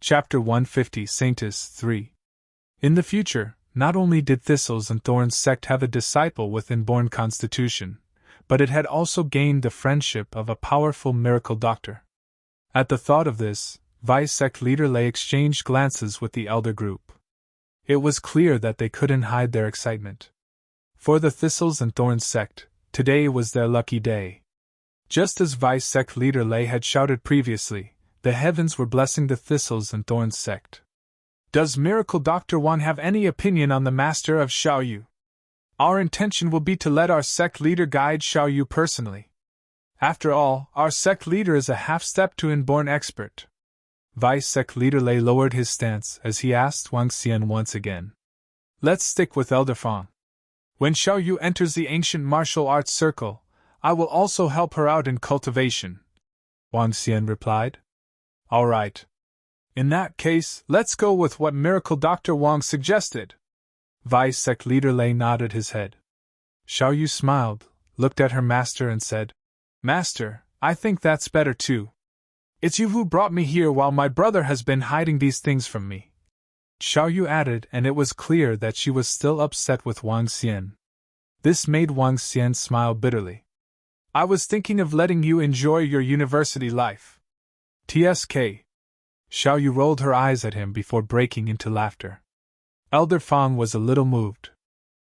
Chapter 150 Saintess 3. In the future, not only did Thistles and Thorns sect have a disciple with inborn constitution, but it had also gained the friendship of a powerful miracle doctor. At the thought of this, Vice sect leader Lay exchanged glances with the elder group. It was clear that they couldn't hide their excitement. For the Thistles and Thorns sect, today was their lucky day. Just as Vice sect leader Lay had shouted previously, the heavens were blessing the Thistles and Thorns sect. Does Miracle Dr. Wang have any opinion on the master of Xiaoyu? Our intention will be to let our sect leader guide Xiaoyu personally. After all, our sect leader is a half-step to inborn expert. Vice sect leader Lay lowered his stance as he asked Wang Xian once again. Let's stick with Elder Fang. When Xiaoyu enters the ancient martial arts circle, I will also help her out in cultivation, Wang Xian replied. All right. In that case, let's go with what Miracle Dr. Wang suggested. Vice sect leader Lay nodded his head. Xiaoyu smiled, looked at her master and said, Master, I think that's better too. It's you who brought me here while my brother has been hiding these things from me. Xiaoyu added, and it was clear that she was still upset with Wang Xian. This made Wang Xian smile bitterly. I was thinking of letting you enjoy your university life. TSK. Xiaoyu rolled her eyes at him before breaking into laughter. Elder Fang was a little moved.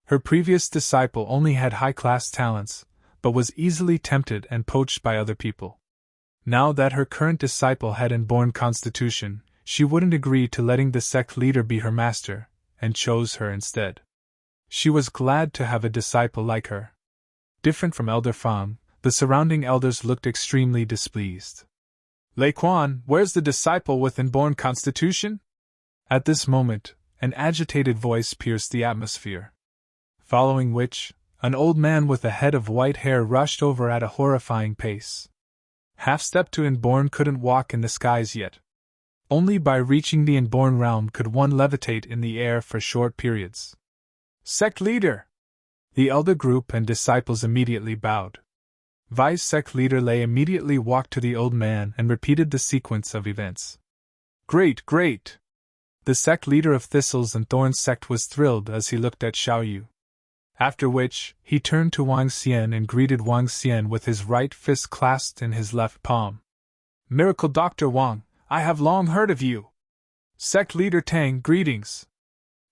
Her previous disciple only had high-class talents, but was easily tempted and poached by other people. Now that her current disciple had inborn constitution, she wouldn't agree to letting the sect leader be her master, and chose her instead. She was glad to have a disciple like her. Different from Elder Fang, the surrounding elders looked extremely displeased. Lei Quan, where's the disciple with inborn constitution? At this moment, an agitated voice pierced the atmosphere. Following which, an old man with a head of white hair rushed over at a horrifying pace. Half-step to inborn couldn't walk in the skies yet. Only by reaching the inborn realm could one levitate in the air for short periods. Sect leader! The elder group and disciples immediately bowed. Vice sect leader Lay immediately walked to the old man and repeated the sequence of events. Great, great! The sect leader of Thistles and Thorns sect was thrilled as he looked at Xiaoyu. After which, he turned to Wang Xian and greeted Wang Xian with his right fist clasped in his left palm. Miracle Dr. Wang, I have long heard of you. Sect leader Tang, greetings.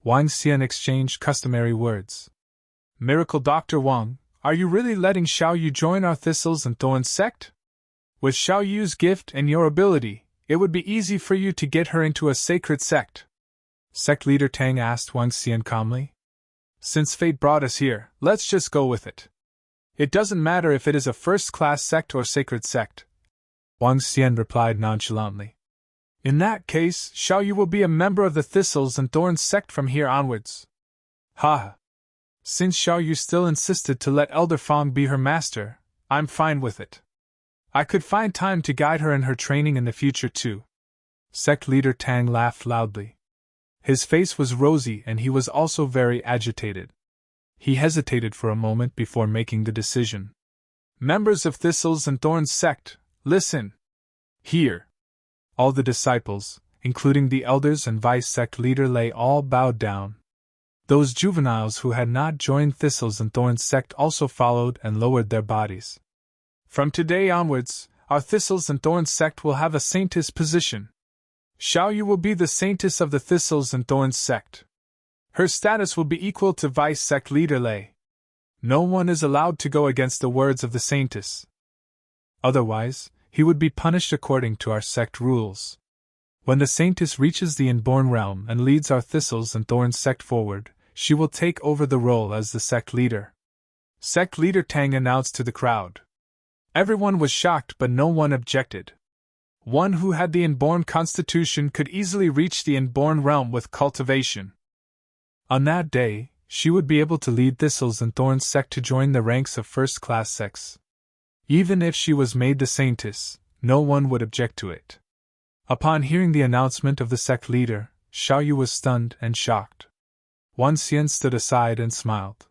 Wang Xian exchanged customary words. Miracle Dr. Wang, are you really letting Xiaoyu join our Thistles and Thorns sect? With Xiaoyu's gift and your ability, it would be easy for you to get her into a sacred sect. Sect leader Tang asked Wang Xian calmly. Since fate brought us here, let's just go with it. It doesn't matter if it is a first-class sect or sacred sect, Wang Xian replied nonchalantly. In that case, Xiaoyu will be a member of the Thistles and Thorns sect from here onwards. Ha! Since Xiaoyu still insisted to let Elder Fang be her master, I'm fine with it. I could find time to guide her in her training in the future too. Sect leader Tang laughed loudly. His face was rosy and he was also very agitated. He hesitated for a moment before making the decision. Members of Thistles and Thorns sect, listen. Here. All the disciples, including the elders and vice sect leader Lay, all bowed down. Those juveniles who had not joined Thistles and Thorns sect also followed and lowered their bodies. From today onwards, our Thistles and Thorns sect will have a Saintess position. Xiaoyu will be the Saintess of the Thistles and Thorns sect. Her status will be equal to vice sect leader Lay. No one is allowed to go against the words of the Saintess. Otherwise, he would be punished according to our sect rules. When the Saintess reaches the inborn realm and leads our Thistles and Thorns sect forward, she will take over the role as the sect leader. Sect leader Tang announced to the crowd. Everyone was shocked, but no one objected. One who had the inborn constitution could easily reach the inborn realm with cultivation. On that day, she would be able to lead Thistles and Thorns sect to join the ranks of first-class sects. Even if she was made the Saintess, no one would object to it. Upon hearing the announcement of the sect leader, Xiaoyu was stunned and shocked. Wang Xian stood aside and smiled.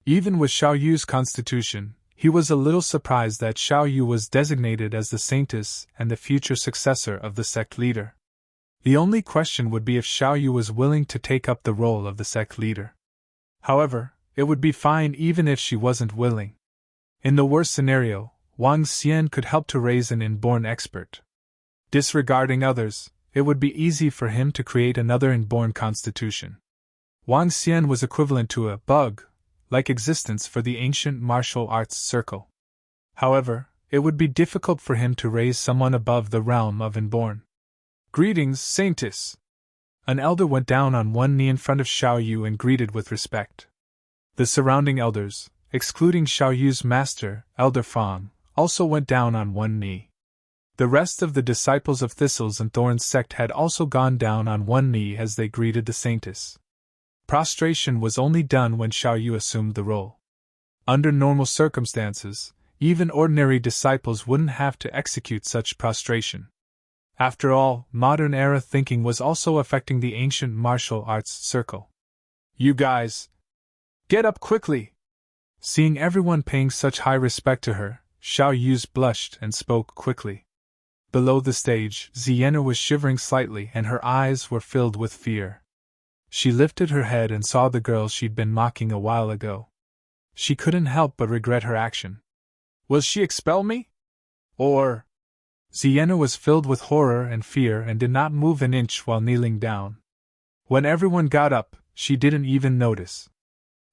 Even with Xiaoyu's constitution, he was a little surprised that Xiaoyu was designated as the Saintess and the future successor of the sect leader. The only question would be if Xiao Yu was willing to take up the role of the sect leader. However, it would be fine even if she wasn't willing. In the worst scenario, Wang Xian could help to raise an inborn expert. Disregarding others, it would be easy for him to create another inborn constitution. Wang Xian was equivalent to a bug-like existence for the ancient martial arts circle. However, it would be difficult for him to raise someone above the realm of inborn. Greetings, Saintess! An elder went down on one knee in front of Xiao Yu and greeted with respect. The surrounding elders, excluding Xiao Yu's master, Elder Fang, also went down on one knee. The rest of the disciples of Thistles and Thorns sect had also gone down on one knee as they greeted the Saintess. Prostration was only done when Xiao Yu assumed the role. Under normal circumstances, even ordinary disciples wouldn't have to execute such prostration. After all, modern-era thinking was also affecting the ancient martial arts circle. You guys! Get up quickly! Seeing everyone paying such high respect to her, Xiao Yu blushed and spoke quickly. Below the stage, Ziena was shivering slightly and her eyes were filled with fear. She lifted her head and saw the girl she'd been mocking a while ago. She couldn't help but regret her action. Will she expel me? Or... Ziena was filled with horror and fear and did not move an inch while kneeling down. When everyone got up, she didn't even notice.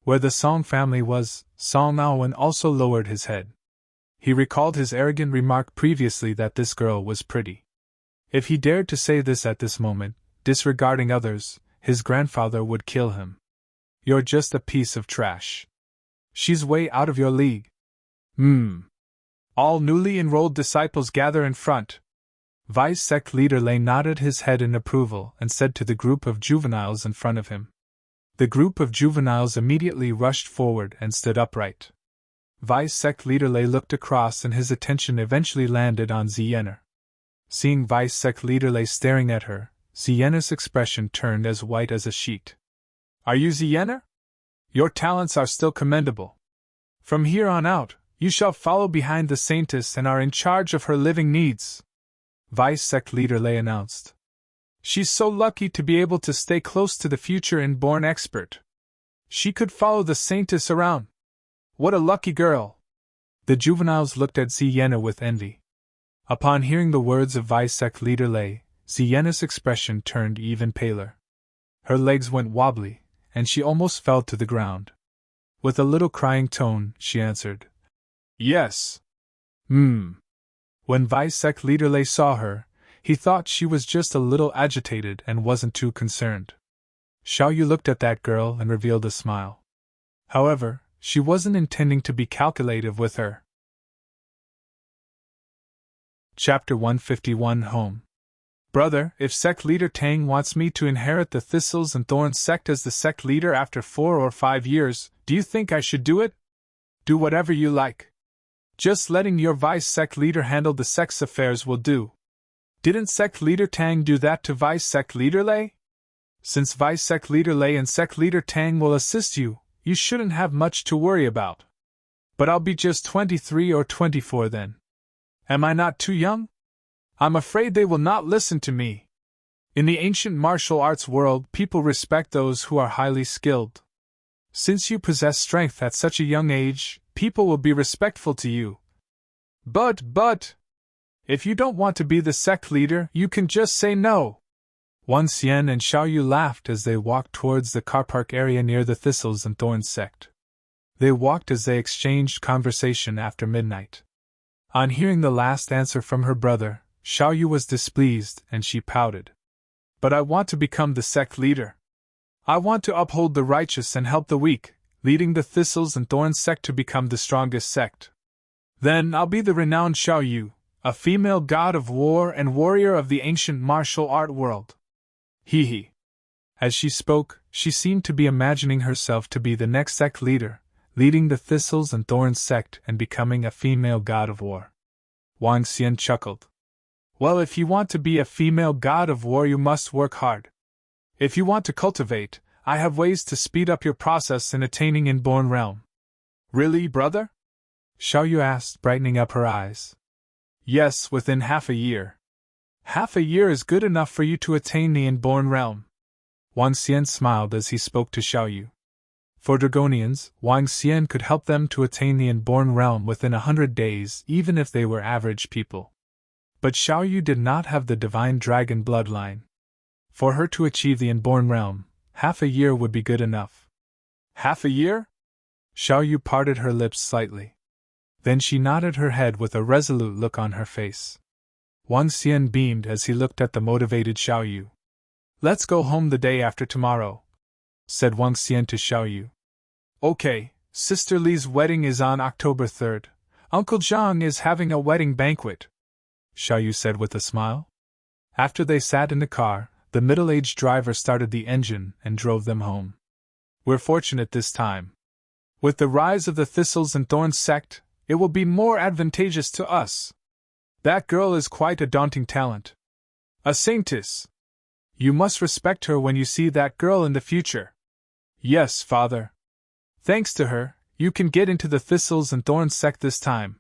Where the Song family was, Song Aowen also lowered his head. He recalled his arrogant remark previously that this girl was pretty. If he dared to say this at this moment, disregarding others, his grandfather would kill him. You're just a piece of trash. She's way out of your league. All newly enrolled disciples gather in front. Vice sect leader Lei nodded his head in approval and said to the group of juveniles in front of him. The group of juveniles immediately rushed forward and stood upright. Vice sect leader Lei looked across and his attention eventually landed on Ziena. Seeing Vice sect leader Lei staring at her, Ziena's expression turned as white as a sheet. Are you Ziena? Your talents are still commendable. From here on out, you shall follow behind the Saintess and are in charge of her living needs, Vice sect leader Lei announced. She's so lucky to be able to stay close to the future inborn expert. She could follow the Saintess around. What a lucky girl! The juveniles looked at Ziena with envy. Upon hearing the words of Vice sect leader Lei, Ziena's expression turned even paler. Her legs went wobbly, and she almost fell to the ground. With a little crying tone, she answered, Yes. When Vice sect leader Lei saw her, he thought she was just a little agitated and wasn't too concerned. Xiao Yu looked at that girl and revealed a smile. However, she wasn't intending to be calculative with her. Chapter 151 Home. Brother, if sect leader Tang wants me to inherit the Thistles and Thorns sect as the sect leader after 4 or 5 years, do you think I should do it? Do whatever you like. Just letting your vice sect leader handle the sect's affairs will do. Didn't sect leader Tang do that to vice sect leader Lei? Since vice sect leader Lei and sect leader Tang will assist you, you shouldn't have much to worry about. But I'll be just 23 or 24 then. Am I not too young? I'm afraid they will not listen to me. In the ancient martial arts world, people respect those who are highly skilled. Since you possess strength at such a young age, people will be respectful to you. But, if you don't want to be the sect leader, you can just say no. Wang Xian and Xiao Yu laughed as they walked towards the car park area near the Thistles and Thorns sect. They walked as they exchanged conversation after midnight. On hearing the last answer from her brother, Xiao Yu was displeased and she pouted. But I want to become the sect leader. I want to uphold the righteous and help the weak, leading the Thistles and Thorns sect to become the strongest sect. Then I'll be the renowned Xiao Yu, a female god of war and warrior of the ancient martial art world. Hee hee. As she spoke, she seemed to be imagining herself to be the next sect leader, leading the Thistles and Thorns sect and becoming a female god of war. Wang Xian chuckled. Well, if you want to be a female god of war, you must work hard. If you want to cultivate, I have ways to speed up your process in attaining inborn realm. Really, brother? Xiao Yu asked, brightening up her eyes. Yes, within half a year. Half a year is good enough for you to attain the inborn realm. Wang Xian smiled as he spoke to Xiao Yu. For Dragonians, Wang Xian could help them to attain the inborn realm within 100 days, even if they were average people. But Xiao Yu did not have the divine dragon bloodline. For her to achieve the inborn realm, half a year would be good enough. Half a year? Xiao Yu parted her lips slightly. Then she nodded her head with a resolute look on her face. Wang Xian beamed as he looked at the motivated Xiao Yu. Let's go home the day after tomorrow, said Wang Xian to Xiao Yu. Okay, Sister Li's wedding is on October 3rd. Uncle Zhang is having a wedding banquet, Xiao Yu said with a smile. After they sat in the car, the middle-aged driver started the engine and drove them home. We're fortunate this time. With the rise of the Thistles and Thorns sect, it will be more advantageous to us. That girl is quite a daunting talent. A Saintess. You must respect her when you see that girl in the future. Yes, father. Thanks to her, you can get into the Thistles and Thorns sect this time.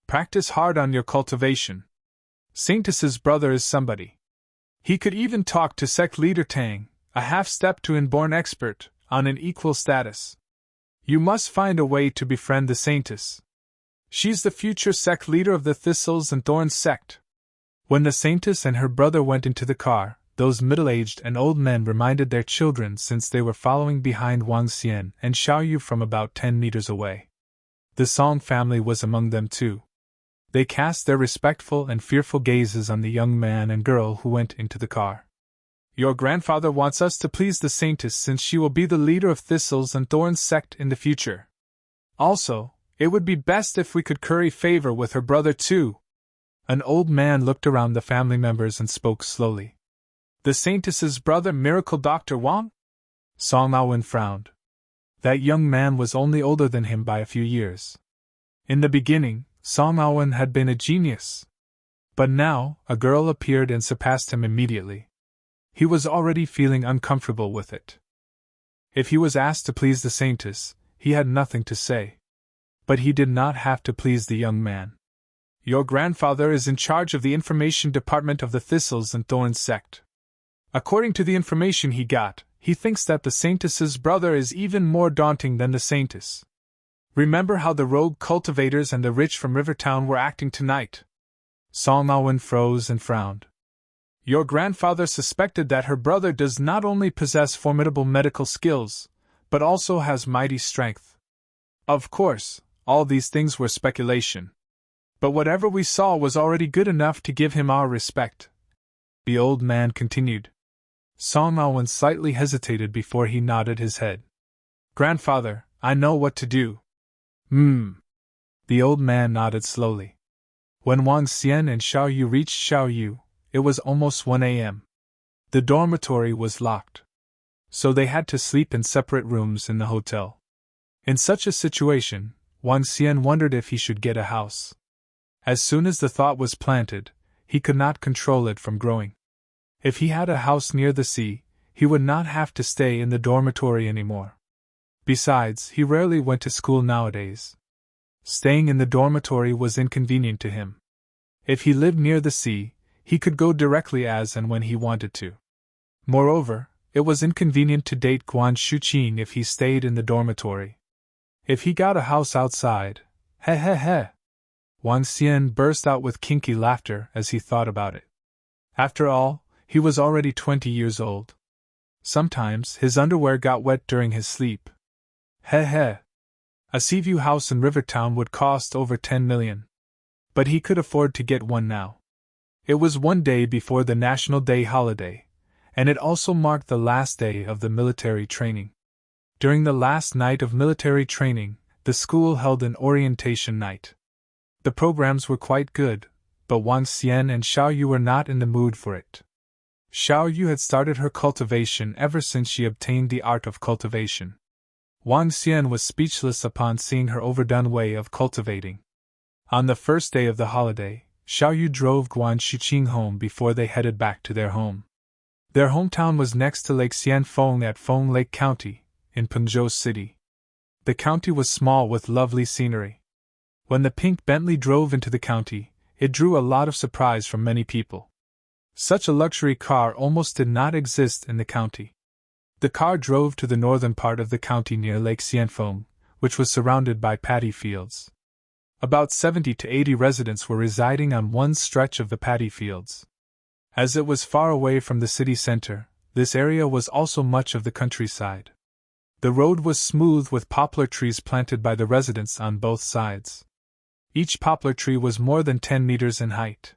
Practice hard on your cultivation. Saintess's brother is somebody. He could even talk to sect leader Tang, a half-step to inborn expert, on an equal status. You must find a way to befriend the Saintess. She's the future sect leader of the Thistles and Thorns sect. When the Saintess and her brother went into the car, those middle-aged and old men reminded their children since they were following behind Wang Xian and Xiao Yu from about 10 meters away. The Song family was among them too. They cast their respectful and fearful gazes on the young man and girl who went into the car. Your grandfather wants us to please the Saintess since she will be the leader of Thistles and Thorns sect in the future. Also, it would be best if we could curry favor with her brother too. An old man looked around the family members and spoke slowly. The Saintess's brother, Miracle Dr. Wang? Song Aowen frowned. That young man was only older than him by a few years. In the beginning, Song Aowen had been a genius. But now, a girl appeared and surpassed him immediately. He was already feeling uncomfortable with it. If he was asked to please the Saintess, he had nothing to say. But he did not have to please the young man. Your grandfather is in charge of the information department of the Thistles and Thorns sect. According to the information he got, he thinks that the Saintess's brother is even more daunting than the Saintess. Remember how the rogue cultivators and the rich from Rivertown were acting tonight? Song Aowen froze and frowned. Your grandfather suspected that her brother does not only possess formidable medical skills, but also has mighty strength. Of course, all these things were speculation. But whatever we saw was already good enough to give him our respect. The old man continued. Song Aowen slightly hesitated before he nodded his head. Grandfather, I know what to do. The old man nodded slowly. When Wang Xian and Xiao Yu reached Xiao Yu, it was almost 1 a.m. The dormitory was locked. So they had to sleep in separate rooms in the hotel. In such a situation, Wang Xian wondered if he should get a house. As soon as the thought was planted, he could not control it from growing. If he had a house near the sea, he would not have to stay in the dormitory anymore. Besides, he rarely went to school nowadays. Staying in the dormitory was inconvenient to him. If he lived near the sea, he could go directly as and when he wanted to. Moreover, it was inconvenient to date Guan Shuqing if he stayed in the dormitory. If he got a house outside, he. Wang Xian burst out with kinky laughter as he thought about it. After all, he was already 20 years old. Sometimes his underwear got wet during his sleep. He. A Seaview house in Rivertown would cost over 10 million. But he could afford to get one now. It was one day before the National Day holiday, and it also marked the last day of the military training. During the last night of military training, the school held an orientation night. The programs were quite good, but Wang Xian and Xiao Yu were not in the mood for it. Xiao Yu had started her cultivation ever since she obtained the art of cultivation. Wang Xian was speechless upon seeing her overdone way of cultivating. On the first day of the holiday, Xiao Yu drove Guan Shuqing home before they headed back to their home. Their hometown was next to Lake Xianfeng at Feng Lake County, in Pengzhou City. The county was small with lovely scenery. When the pink Bentley drove into the county, it drew a lot of surprise from many people. Such a luxury car almost did not exist in the county. The car drove to the northern part of the county near Lake Cienfuegos, which was surrounded by paddy fields. About 70 to 80 residents were residing on one stretch of the paddy fields. As it was far away from the city center, this area was also much of the countryside. The road was smooth with poplar trees planted by the residents on both sides. Each poplar tree was more than 10 meters in height.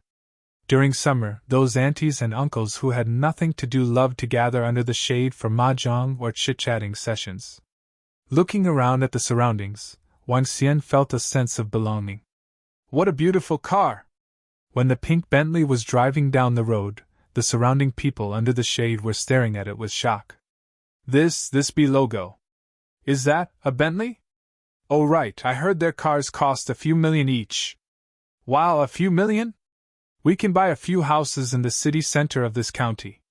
During summer, those aunties and uncles who had nothing to do loved to gather under the shade for mahjong or chit-chatting sessions. Looking around at the surroundings, Wang Xian felt a sense of belonging. What a beautiful car! When the pink Bentley was driving down the road, the surrounding people under the shade were staring at it with shock. This be logo. Is that a Bentley? Oh right, I heard their cars cost a few million each. Wow, a few million? We can buy a few houses in the city center of this county.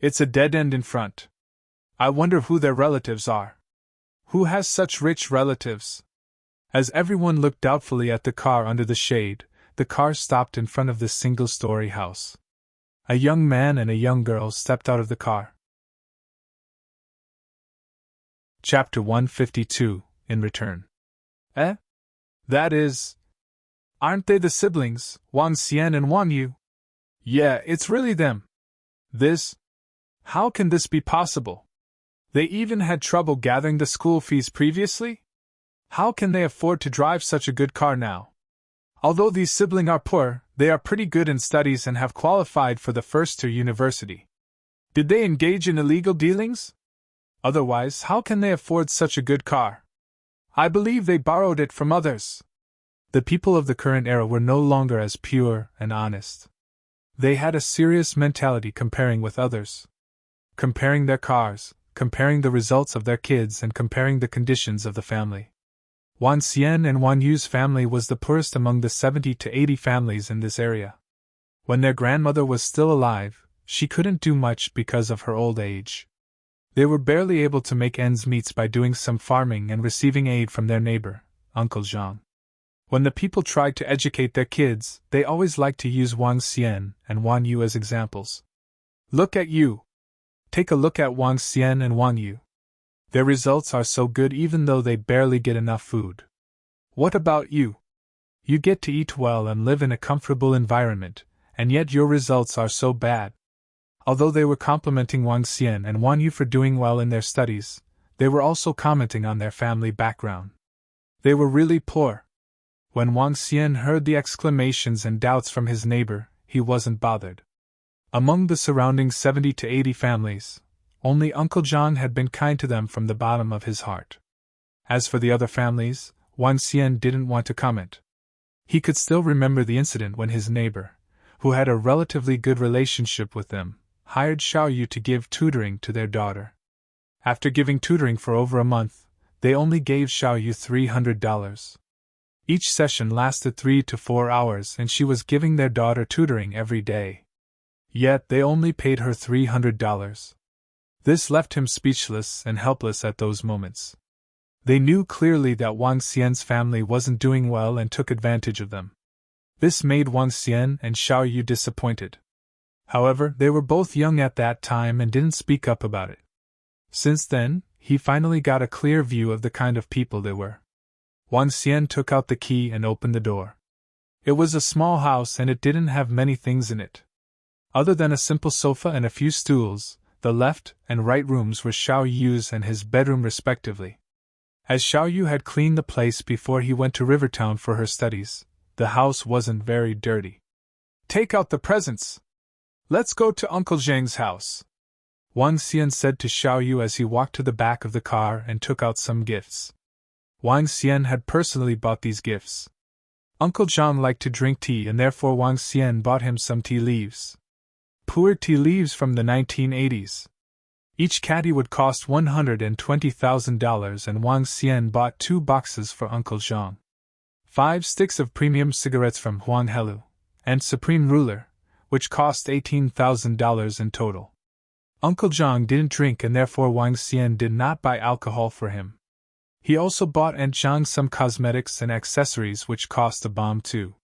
It's a dead end in front. I wonder who their relatives are. Who has such rich relatives? As everyone looked doubtfully at the car under the shade, the car stopped in front of this single-story house. A young man and a young girl stepped out of the car. Chapter 152, In Return. That is... Aren't they the siblings, Wang Xian and Wang Yu? Yeah, it's really them. How can this be possible? They even had trouble gathering the school fees previously? How can they afford to drive such a good car now? Although these siblings are poor, they are pretty good in studies and have qualified for the first-tier university. Did they engage in illegal dealings? Otherwise, how can they afford such a good car? I believe they borrowed it from others. The people of the current era were no longer as pure and honest. They had a serious mentality comparing with others. Comparing their cars, comparing the results of their kids, and comparing the conditions of the family. Wang Xian and Wang Yu's family was the poorest among the 70 to 80 families in this area. When their grandmother was still alive, she couldn't do much because of her old age. They were barely able to make ends meet by doing some farming and receiving aid from their neighbor, Uncle Zhang. When the people tried to educate their kids, they always liked to use Wang Xian and Wang Yu as examples. Look at you. Take a look at Wang Xian and Wang Yu. Their results are so good even though they barely get enough food. What about you? You get to eat well and live in a comfortable environment, and yet your results are so bad. Although they were complimenting Wang Xian and Wang Yu for doing well in their studies, they were also commenting on their family background. They were really poor. When Wang Xian heard the exclamations and doubts from his neighbor, he wasn't bothered. Among the surrounding 70 to 80 families, only Uncle Zhang had been kind to them from the bottom of his heart. As for the other families, Wang Xian didn't want to comment. He could still remember the incident when his neighbor, who had a relatively good relationship with them, hired Xiao Yu to give tutoring to their daughter. After giving tutoring for over a month, they only gave Xiao Yu $300. Each session lasted 3 to 4 hours and she was giving their daughter tutoring every day. Yet they only paid her $300. This left him speechless and helpless at those moments. They knew clearly that Wang Xian's family wasn't doing well and took advantage of them. This made Wang Xian and Xiao Yu disappointed. However, they were both young at that time and didn't speak up about it. Since then, he finally got a clear view of the kind of people they were. Wang Xian took out the key and opened the door. It was a small house and it didn't have many things in it. Other than a simple sofa and a few stools, the left and right rooms were Xiao Yu's and his bedroom respectively. As Xiao Yu had cleaned the place before he went to Rivertown for her studies, the house wasn't very dirty. Take out the presents. Let's go to Uncle Zhang's house, Wang Xian said to Xiao Yu as he walked to the back of the car and took out some gifts. Wang Xian had personally bought these gifts. Uncle Zhang liked to drink tea and therefore Wang Xian bought him some tea leaves. Pu'er tea leaves from the 1980s. Each caddy would cost $120,000 and Wang Xian bought 2 boxes for Uncle Zhang. 5 sticks of premium cigarettes from Huang Helu, and Supreme Ruler, which cost $18,000 in total. Uncle Zhang didn't drink and therefore Wang Xian did not buy alcohol for him. He also bought Aunt Zhang some cosmetics and accessories which cost a bomb too.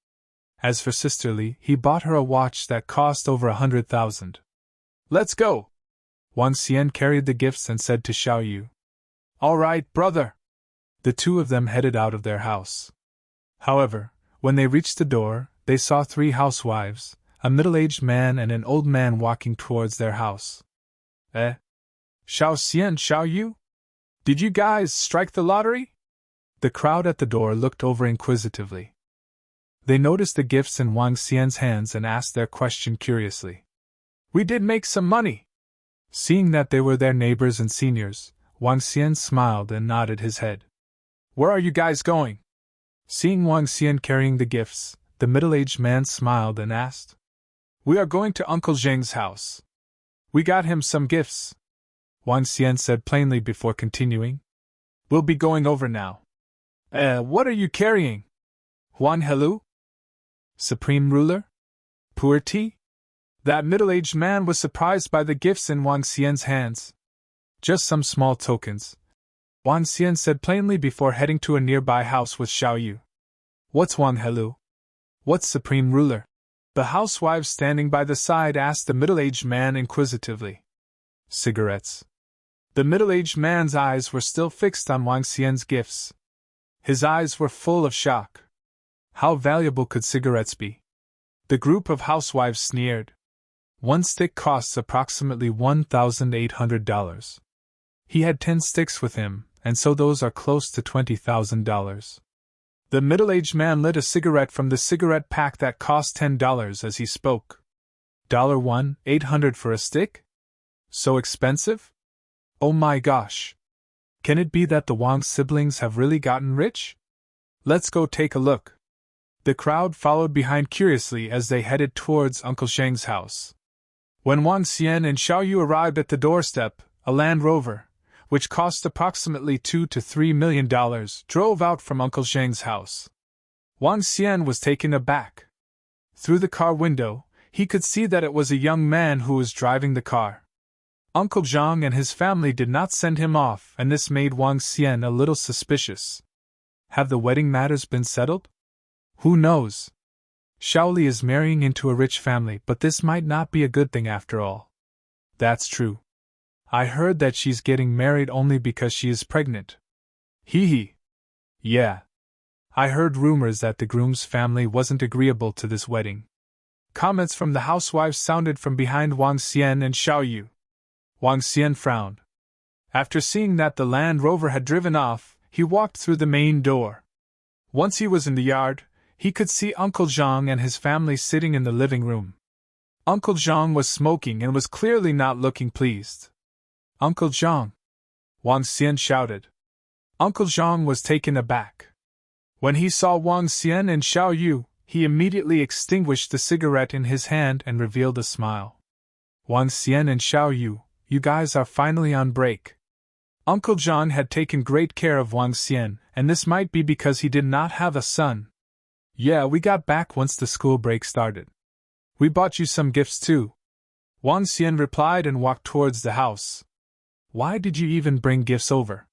As for Sister Li, he bought her a watch that cost over 100,000. Let's go! Wang Xian carried the gifts and said to Xiao Yu. All right, brother! The two of them headed out of their house. However, when they reached the door, they saw 3 housewives, a middle-aged man and an old man walking towards their house. Xiao Xian, Xiao Yu? Did you guys strike the lottery? The crowd at the door looked over inquisitively. They noticed the gifts in Wang Xian's hands and asked their question curiously. We did make some money. Seeing that they were their neighbors and seniors, Wang Xian smiled and nodded his head. Where are you guys going? Seeing Wang Xian carrying the gifts, the middle-aged man smiled and asked. We are going to Uncle Zheng's house. We got him some gifts. Wang Xian said plainly before continuing. We'll be going over now. What are you carrying? Huan Helu? Supreme Ruler? Pu'er tea? That middle-aged man was surprised by the gifts in Wang Xian's hands. Just some small tokens, Wang Xian said plainly before heading to a nearby house with Xiao Yu. What's Huan Helu? What's Supreme Ruler? The housewives standing by the side asked the middle-aged man inquisitively. Cigarettes. The middle-aged man's eyes were still fixed on Wang Xian's gifts. His eyes were full of shock. How valuable could cigarettes be? The group of housewives sneered. 1 stick costs approximately $1,800. He had 10 sticks with him, and so those are close to $20,000. The middle-aged man lit a cigarette from the cigarette pack that cost $10 as he spoke. $1,800 for a stick? So expensive? Oh my gosh! Can it be that the Wang siblings have really gotten rich? Let's go take a look. The crowd followed behind curiously as they headed towards Uncle Zheng's house. When Wang Xian and Xiao Yu arrived at the doorstep, a Land Rover, which cost approximately $2 to $3 million, drove out from Uncle Zheng's house. Wang Xian was taken aback. Through the car window, he could see that it was a young man who was driving the car. Uncle Zhang and his family did not send him off, and this made Wang Xian a little suspicious. Have the wedding matters been settled? Who knows? Shaoli is marrying into a rich family, but this might not be a good thing after all. That's true. I heard that she's getting married only because she is pregnant. Hee hee. Yeah. I heard rumors that the groom's family wasn't agreeable to this wedding. Comments from the housewives sounded from behind Wang Xian and Xiao Yu. Wang Xian frowned. After seeing that the Land Rover had driven off, he walked through the main door. Once he was in the yard, he could see Uncle Zhang and his family sitting in the living room. Uncle Zhang was smoking and was clearly not looking pleased. Uncle Zhang! Wang Xian shouted. Uncle Zhang was taken aback. When he saw Wang Xian and Xiao Yu, he immediately extinguished the cigarette in his hand and revealed a smile. Wang Xian and Xiao Yu, you guys are finally on break. Uncle Zhang had taken great care of Wang Xian, and this might be because he did not have a son. Yeah, we got back once the school break started. We bought you some gifts too. Wang Xian replied and walked towards the house. Why did you even bring gifts over?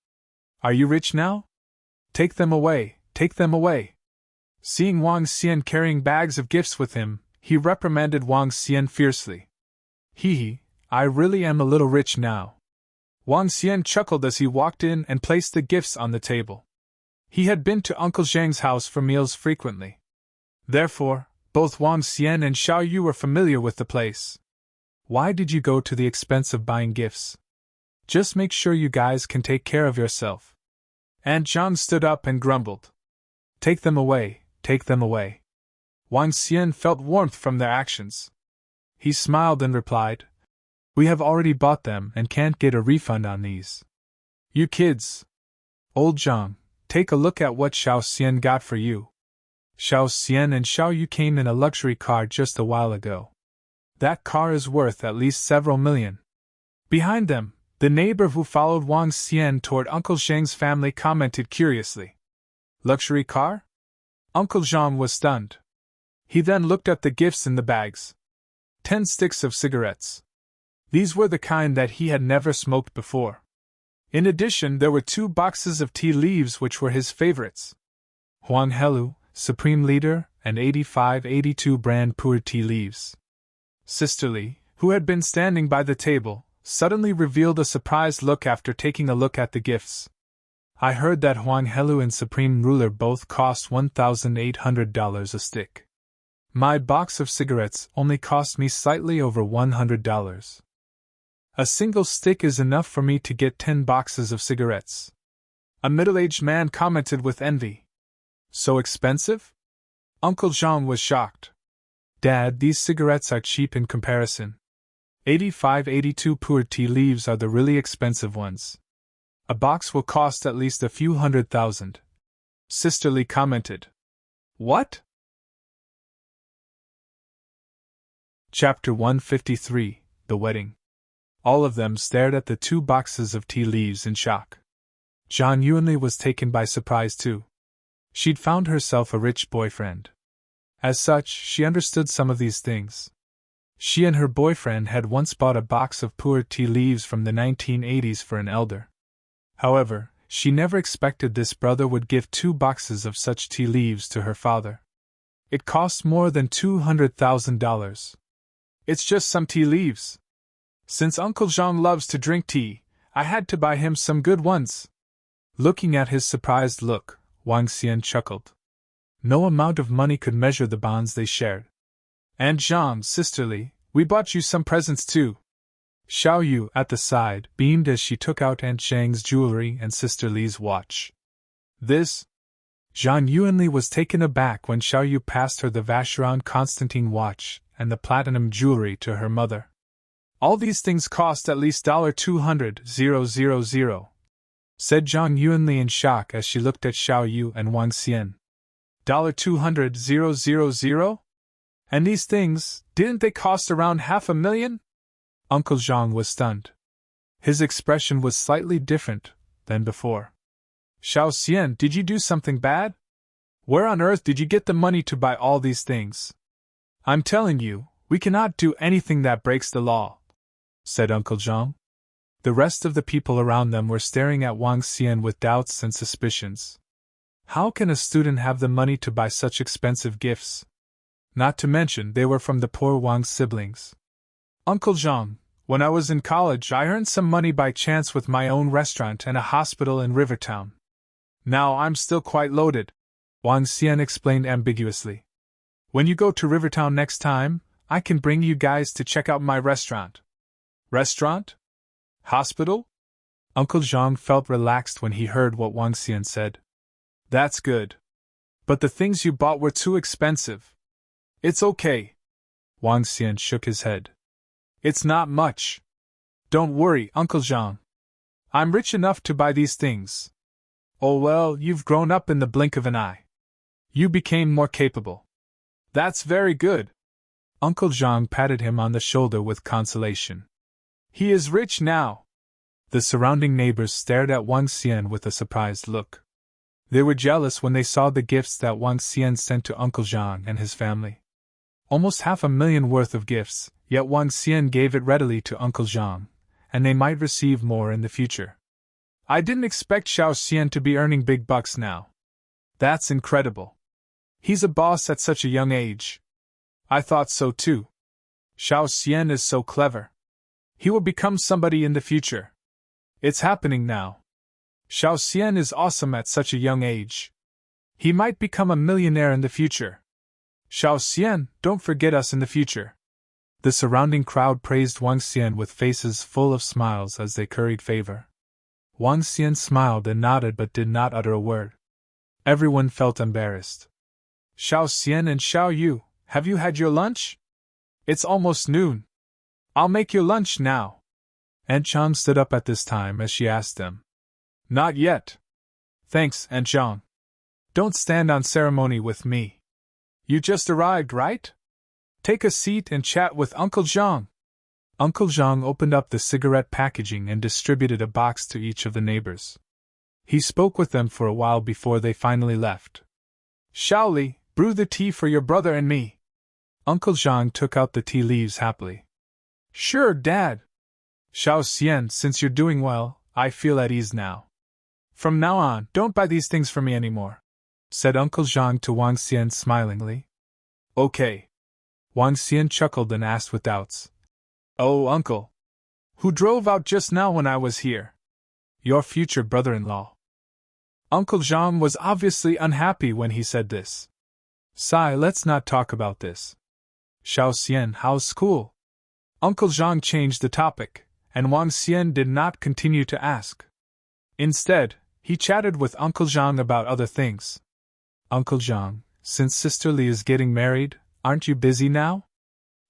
Are you rich now? Take them away, take them away. Seeing Wang Xian carrying bags of gifts with him, he reprimanded Wang Xian fiercely. Hee hee, I really am a little rich now. Wang Xian chuckled as he walked in and placed the gifts on the table. He had been to Uncle Zheng's house for meals frequently. Therefore, both Wang Xian and Xiao Yu were familiar with the place. Why did you go to the expense of buying gifts? Just make sure you guys can take care of yourself. Aunt Zhang stood up and grumbled. Take them away, take them away. Wang Xian felt warmth from their actions. He smiled and replied, We have already bought them and can't get a refund on these. You kids! Old Zhang, take a look at what Xiao Xian got for you. Xiao Xian and Xiao Yu came in a luxury car just a while ago. That car is worth at least several million. Behind them, the neighbor who followed Wang Xian toward Uncle Zheng's family commented curiously. Luxury car? Uncle Zhang was stunned. He then looked at the gifts in the bags. 10 sticks of cigarettes. These were the kind that he had never smoked before. In addition, there were 2 boxes of tea leaves which were his favorites. Huang Helu, Supreme Leader, and 85-82 brand pu'er tea leaves. Sisterly, who had been standing by the table, suddenly revealed a surprised look after taking a look at the gifts. I heard that Huang Helu and Supreme Ruler both cost $1,800 a stick. My box of cigarettes only cost me slightly over $100. A single stick is enough for me to get 10 boxes of cigarettes. A middle-aged man commented with envy. So expensive? Uncle Jean was shocked. Dad, these cigarettes are cheap in comparison. 85-82 pu'er tea leaves are the really expensive ones. A box will cost at least a few $100,000. Sisterly commented. What? Chapter 153, The Wedding. All of them stared at the 2 boxes of tea leaves in shock. Zhang Yuanli was taken by surprise too. She'd found herself a rich boyfriend. As such, she understood some of these things. She and her boyfriend had once bought a box of pu'er tea leaves from the 1980s for an elder. However, she never expected this brother would give 2 boxes of such tea leaves to her father. It cost more than $200,000. It's just some tea leaves. Since Uncle Zhang loves to drink tea, I had to buy him some good ones. Looking at his surprised look, Wang Xian chuckled. No amount of money could measure the bonds they shared. And Zhang, sisterly, we bought you some presents too. Xiao Yu, at the side, beamed as she took out Aunt Zhang's jewelry and Sister Li's watch. This? Zhang Yuanli was taken aback when Xiao Yu passed her the Vacheron Constantine watch and the platinum jewelry to her mother. All these things cost at least $200,000, said Zhang Yuanli in shock as she looked at Xiao Yu and Wang Xian. $200,000? And these things, didn't they cost around $500,000? Uncle Zhang was stunned. His expression was slightly different than before. Xiao Xian, did you do something bad? Where on earth did you get the money to buy all these things? I'm telling you, we cannot do anything that breaks the law, said Uncle Zhang. The rest of the people around them were staring at Wang Xian with doubts and suspicions. How can a student have the money to buy such expensive gifts? Not to mention they were from the poor Wang siblings. Uncle Zhang, when I was in college I earned some money by chance with my own restaurant and a hospital in Rivertown. Now I'm still quite loaded, Wang Xian explained ambiguously. When you go to Rivertown next time, I can bring you guys to check out my restaurant. Restaurant? Hospital? Uncle Zhang felt relaxed when he heard what Wang Xian said. That's good. But the things you bought were too expensive. It's okay. Wang Xian shook his head. It's not much. Don't worry, Uncle Zhang. I'm rich enough to buy these things. Oh well, you've grown up in the blink of an eye. You became more capable. That's very good. Uncle Zhang patted him on the shoulder with consolation. He is rich now. The surrounding neighbors stared at Wang Xian with a surprised look. They were jealous when they saw the gifts that Wang Xian sent to Uncle Zhang and his family. Almost $500,000 worth of gifts, yet Wang Xian gave it readily to Uncle Zhang, and they might receive more in the future. I didn't expect Xiao Xian to be earning big bucks now. That's incredible. He's a boss at such a young age. I thought so too. Xiao Xian is so clever. He will become somebody in the future. It's happening now. Xiao Xian is awesome at such a young age. He might become a millionaire in the future. Xiao Xian, don't forget us in the future. The surrounding crowd praised Wang Xian with faces full of smiles as they curried favor. Wang Xian smiled and nodded but did not utter a word. Everyone felt embarrassed. Xiao Xian and Xiao Yu, have you had your lunch? It's almost noon. I'll make your lunch now. Aunt Zhang stood up at this time as she asked them. Not yet. Thanks, Aunt Zhang. Don't stand on ceremony with me. You just arrived, right? Take a seat and chat with Uncle Zhang. Uncle Zhang opened up the cigarette packaging and distributed a box to each of the neighbors. He spoke with them for a while before they finally left. Shaoli, brew the tea for your brother and me. Uncle Zhang took out the tea leaves happily. Sure, Dad. Xiao Xian, since you're doing well, I feel at ease now. From now on, don't buy these things for me anymore, said Uncle Zhang to Wang Xian smilingly. Okay. Wang Xian chuckled and asked with doubts. Oh, uncle. Who drove out just now when I was here? Your future brother-in-law. Uncle Zhang was obviously unhappy when he said this. Sigh, let's not talk about this. Xiao Xian, how's school? Uncle Zhang changed the topic, and Wang Xian did not continue to ask. Instead, he chatted with Uncle Zhang about other things. Uncle Zhang, since Sister Li is getting married, aren't you busy now?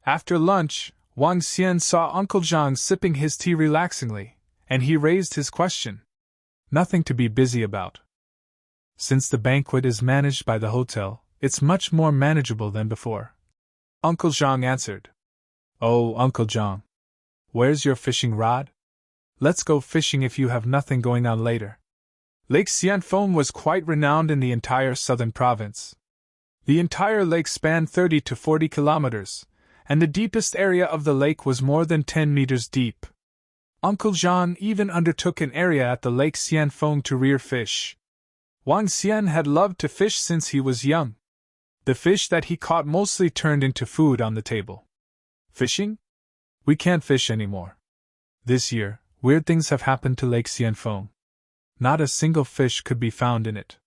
After lunch, Wang Xian saw Uncle Zhang sipping his tea relaxingly, and he raised his question. Nothing to be busy about. Since the banquet is managed by the hotel, it's much more manageable than before. Uncle Zhang answered. Oh, Uncle Zhang. Where's your fishing rod? Let's go fishing if you have nothing going on later. Lake Xianfeng was quite renowned in the entire southern province. The entire lake spanned 30 to 40 kilometers, and the deepest area of the lake was more than 10 meters deep. Uncle Zhang even undertook an area at the Lake Xianfeng to rear fish. Wang Xian had loved to fish since he was young. The fish that he caught mostly turned into food on the table. Fishing? We can't fish anymore. This year, weird things have happened to Lake Xianfeng. Not a single fish could be found in it.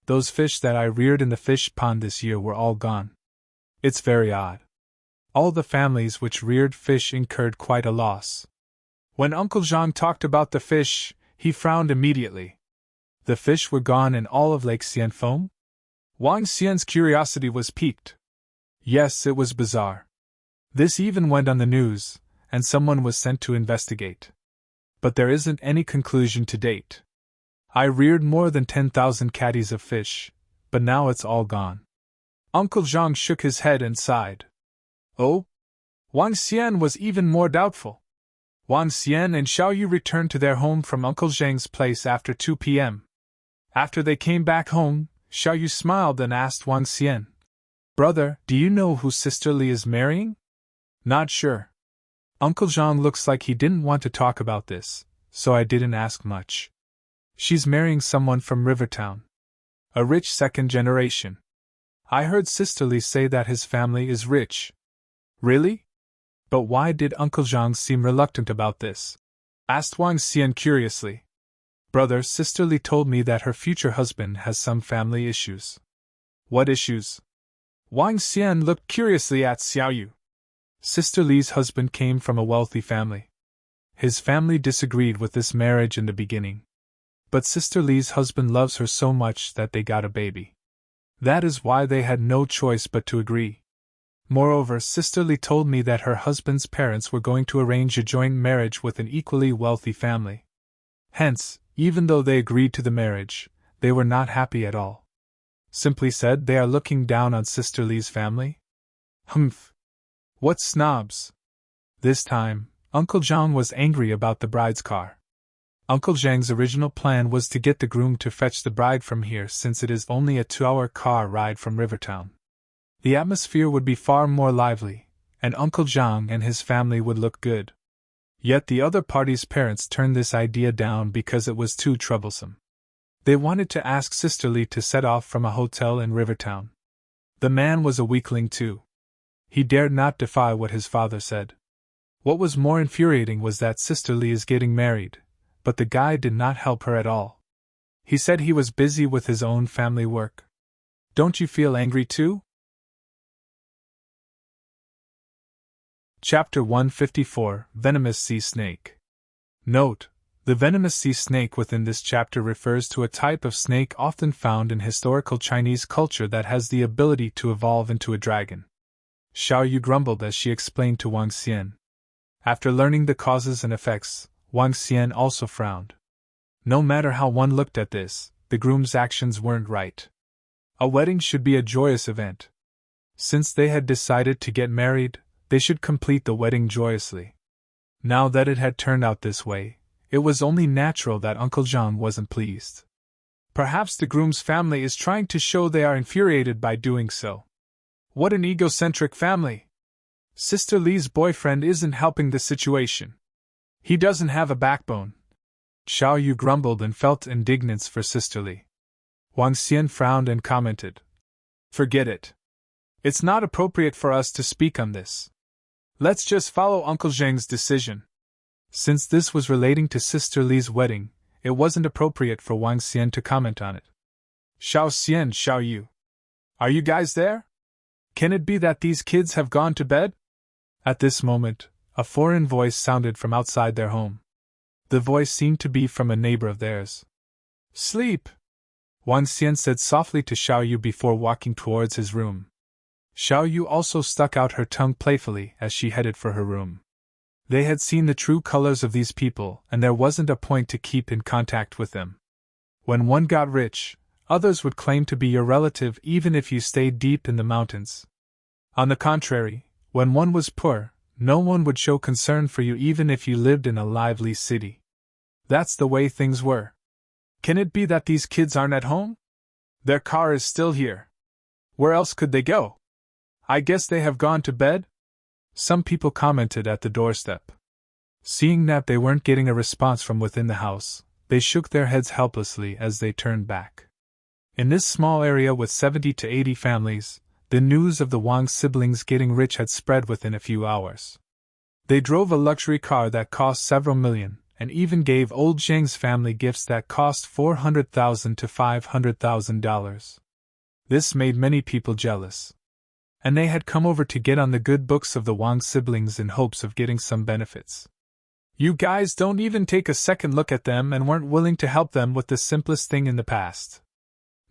Those fish that I reared in the fish pond this year were all gone. It's very odd. All the families which reared fish incurred quite a loss. When Uncle Zhang talked about the fish, he frowned immediately. The fish were gone in all of Lake Xianfeng? Wang Xian's curiosity was piqued. Yes, it was bizarre. This even went on the news, and someone was sent to investigate. But there isn't any conclusion to date. I reared more than 10,000 catties of fish, but now it's all gone. Uncle Zhang shook his head and sighed. Oh? Wang Xian was even more doubtful. Wang Xian and Xiao Yu returned to their home from Uncle Zhang's place after 2 p.m. After they came back home, Xiao Yu smiled and asked Wang Xian, Brother, do you know who Sister Li is marrying? Not sure. Uncle Zhang looks like he didn't want to talk about this, so I didn't ask much. She's marrying someone from Rivertown. A rich second generation. I heard Sister Li say that his family is rich. Really? But why did Uncle Zhang seem reluctant about this? Asked Wang Xian curiously. Brother, Sister Li told me that her future husband has some family issues. What issues? Wang Xian looked curiously at Xiao Yu. Sister Li's husband came from a wealthy family. His family disagreed with this marriage in the beginning. But Sister Li's husband loves her so much that they got a baby. That is why they had no choice but to agree. Moreover, Sister Li told me that her husband's parents were going to arrange a joint marriage with an equally wealthy family. Hence, even though they agreed to the marriage, they were not happy at all. Simply said, they are looking down on Sister Li's family? Humph! What snobs! This time, Uncle Zhang was angry about the bride's car. Uncle Zhang's original plan was to get the groom to fetch the bride from here since it is only a 2-hour car ride from Rivertown. The atmosphere would be far more lively, and Uncle Zhang and his family would look good. Yet the other party's parents turned this idea down because it was too troublesome. They wanted to ask Sister Li to set off from a hotel in Rivertown. The man was a weakling too. He dared not defy what his father said. What was more infuriating was that Sister Li is getting married, but the guy did not help her at all. He said he was busy with his own family work. Don't you feel angry too? Chapter 154, Venomous Sea Snake. Note: the venomous sea snake within this chapter refers to a type of snake often found in historical Chinese culture that has the ability to evolve into a dragon. Xiao Yu grumbled as she explained to Wang Xian. After learning the causes and effects, Wang Xian also frowned. No matter how one looked at this, the groom's actions weren't right. A wedding should be a joyous event. Since they had decided to get married, they should complete the wedding joyously. Now that it had turned out this way, it was only natural that Uncle Zhang wasn't pleased. Perhaps the groom's family is trying to show they are infuriated by doing so. What an egocentric family! Sister Li's boyfriend isn't helping the situation. He doesn't have a backbone. Xiao Yu grumbled and felt indignance for Sister Li. Wang Xian frowned and commented, Forget it. It's not appropriate for us to speak on this. Let's just follow Uncle Zheng's decision. Since this was relating to Sister Li's wedding, it wasn't appropriate for Wang Xian to comment on it. Xiao Xian, Xiao Yu. Are you guys there? Can it be that these kids have gone to bed? At this moment, a foreign voice sounded from outside their home. The voice seemed to be from a neighbor of theirs. Sleep! Wang Xian said softly to Xiao Yu before walking towards his room. Xiao Yu also stuck out her tongue playfully as she headed for her room. They had seen the true colors of these people, and there wasn't a point to keep in contact with them. When one got rich, others would claim to be your relative even if you stayed deep in the mountains. On the contrary, when one was poor, no one would show concern for you even if you lived in a lively city. That's the way things were. Can it be that these kids aren't at home? Their car is still here. Where else could they go? I guess they have gone to bed? Some people commented at the doorstep. Seeing that they weren't getting a response from within the house, they shook their heads helplessly as they turned back. In this small area with 70 to 80 families, the news of the Wang siblings getting rich had spread within a few hours. They drove a luxury car that cost several million, and even gave old Zheng's family gifts that cost $400,000 to $500,000. This made many people jealous. And they had come over to get on the good books of the Wang siblings in hopes of getting some benefits. You guys don't even take a second look at them and weren't willing to help them with the simplest thing in the past.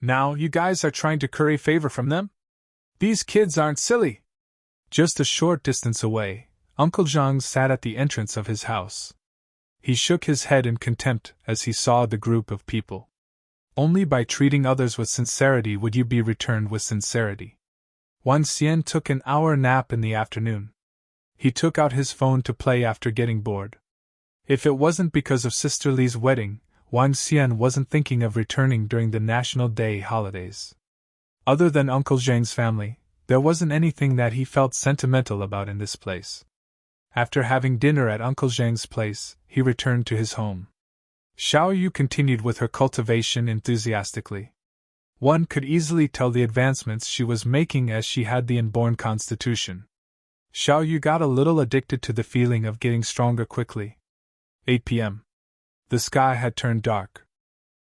Now you guys are trying to curry favor from them? These kids aren't silly. Just a short distance away, Uncle Zhang sat at the entrance of his house. He shook his head in contempt as he saw the group of people. Only by treating others with sincerity would you be returned with sincerity. Wang Xian took an hour nap in the afternoon. He took out his phone to play after getting bored. If it wasn't because of Sister Li's wedding, Wang Xian wasn't thinking of returning during the National Day holidays. Other than Uncle Zheng's family, there wasn't anything that he felt sentimental about in this place. After having dinner at Uncle Zheng's place, he returned to his home. Xiao Yu continued with her cultivation enthusiastically. One could easily tell the advancements she was making as she had the inborn constitution. Xiao Yu got a little addicted to the feeling of getting stronger quickly. 8 p.m. The sky had turned dark.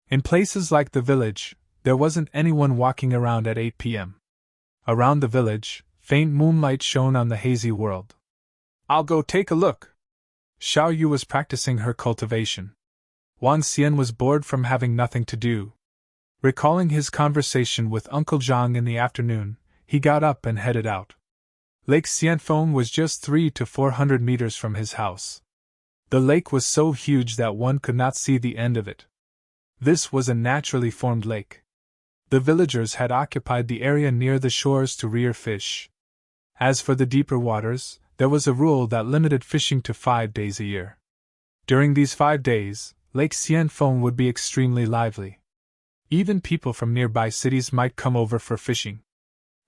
In places like the village, there wasn't anyone walking around at 8 p.m. Around the village, faint moonlight shone on the hazy world. I'll go take a look. Xiao Yu was practicing her cultivation. Wang Xian was bored from having nothing to do. Recalling his conversation with Uncle Zhang in the afternoon, he got up and headed out. Lake Xianfeng was just 300 to 400 meters from his house. The lake was so huge that one could not see the end of it. This was a naturally formed lake. The villagers had occupied the area near the shores to rear fish. As for the deeper waters, there was a rule that limited fishing to 5 days a year. During these 5 days, Lake Xianfeng would be extremely lively. Even people from nearby cities might come over for fishing.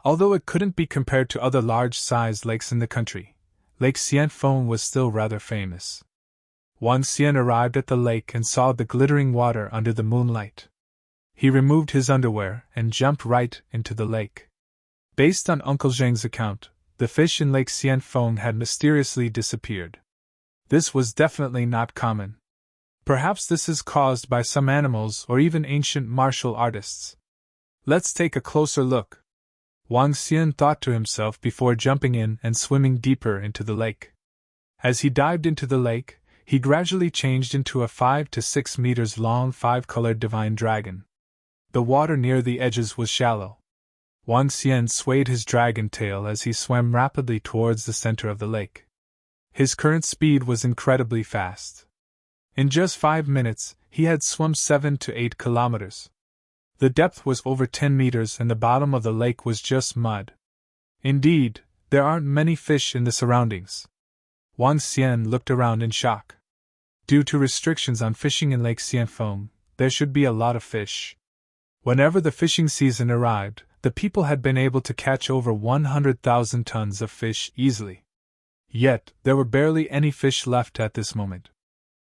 Although it couldn't be compared to other large-sized lakes in the country, Lake Xianfeng was still rather famous. Wang Xian arrived at the lake and saw the glittering water under the moonlight. He removed his underwear and jumped right into the lake. Based on Uncle Zheng's account, the fish in Lake Xianfeng had mysteriously disappeared. This was definitely not common. Perhaps this is caused by some animals or even ancient martial artists. Let's take a closer look. Wang Xian thought to himself before jumping in and swimming deeper into the lake. As he dived into the lake, he gradually changed into a 5 to 6 meters long 5-colored divine dragon. The water near the edges was shallow. Wang Xian swayed his dragon tail as he swam rapidly towards the center of the lake. His current speed was incredibly fast. In just 5 minutes, he had swum 7 to 8 kilometers. The depth was over 10 meters and the bottom of the lake was just mud. Indeed, there aren't many fish in the surroundings. Wang Xian looked around in shock. Due to restrictions on fishing in Lake Xianfeng, there should be a lot of fish. Whenever the fishing season arrived, the people had been able to catch over 100,000 tons of fish easily. Yet, there were barely any fish left at this moment.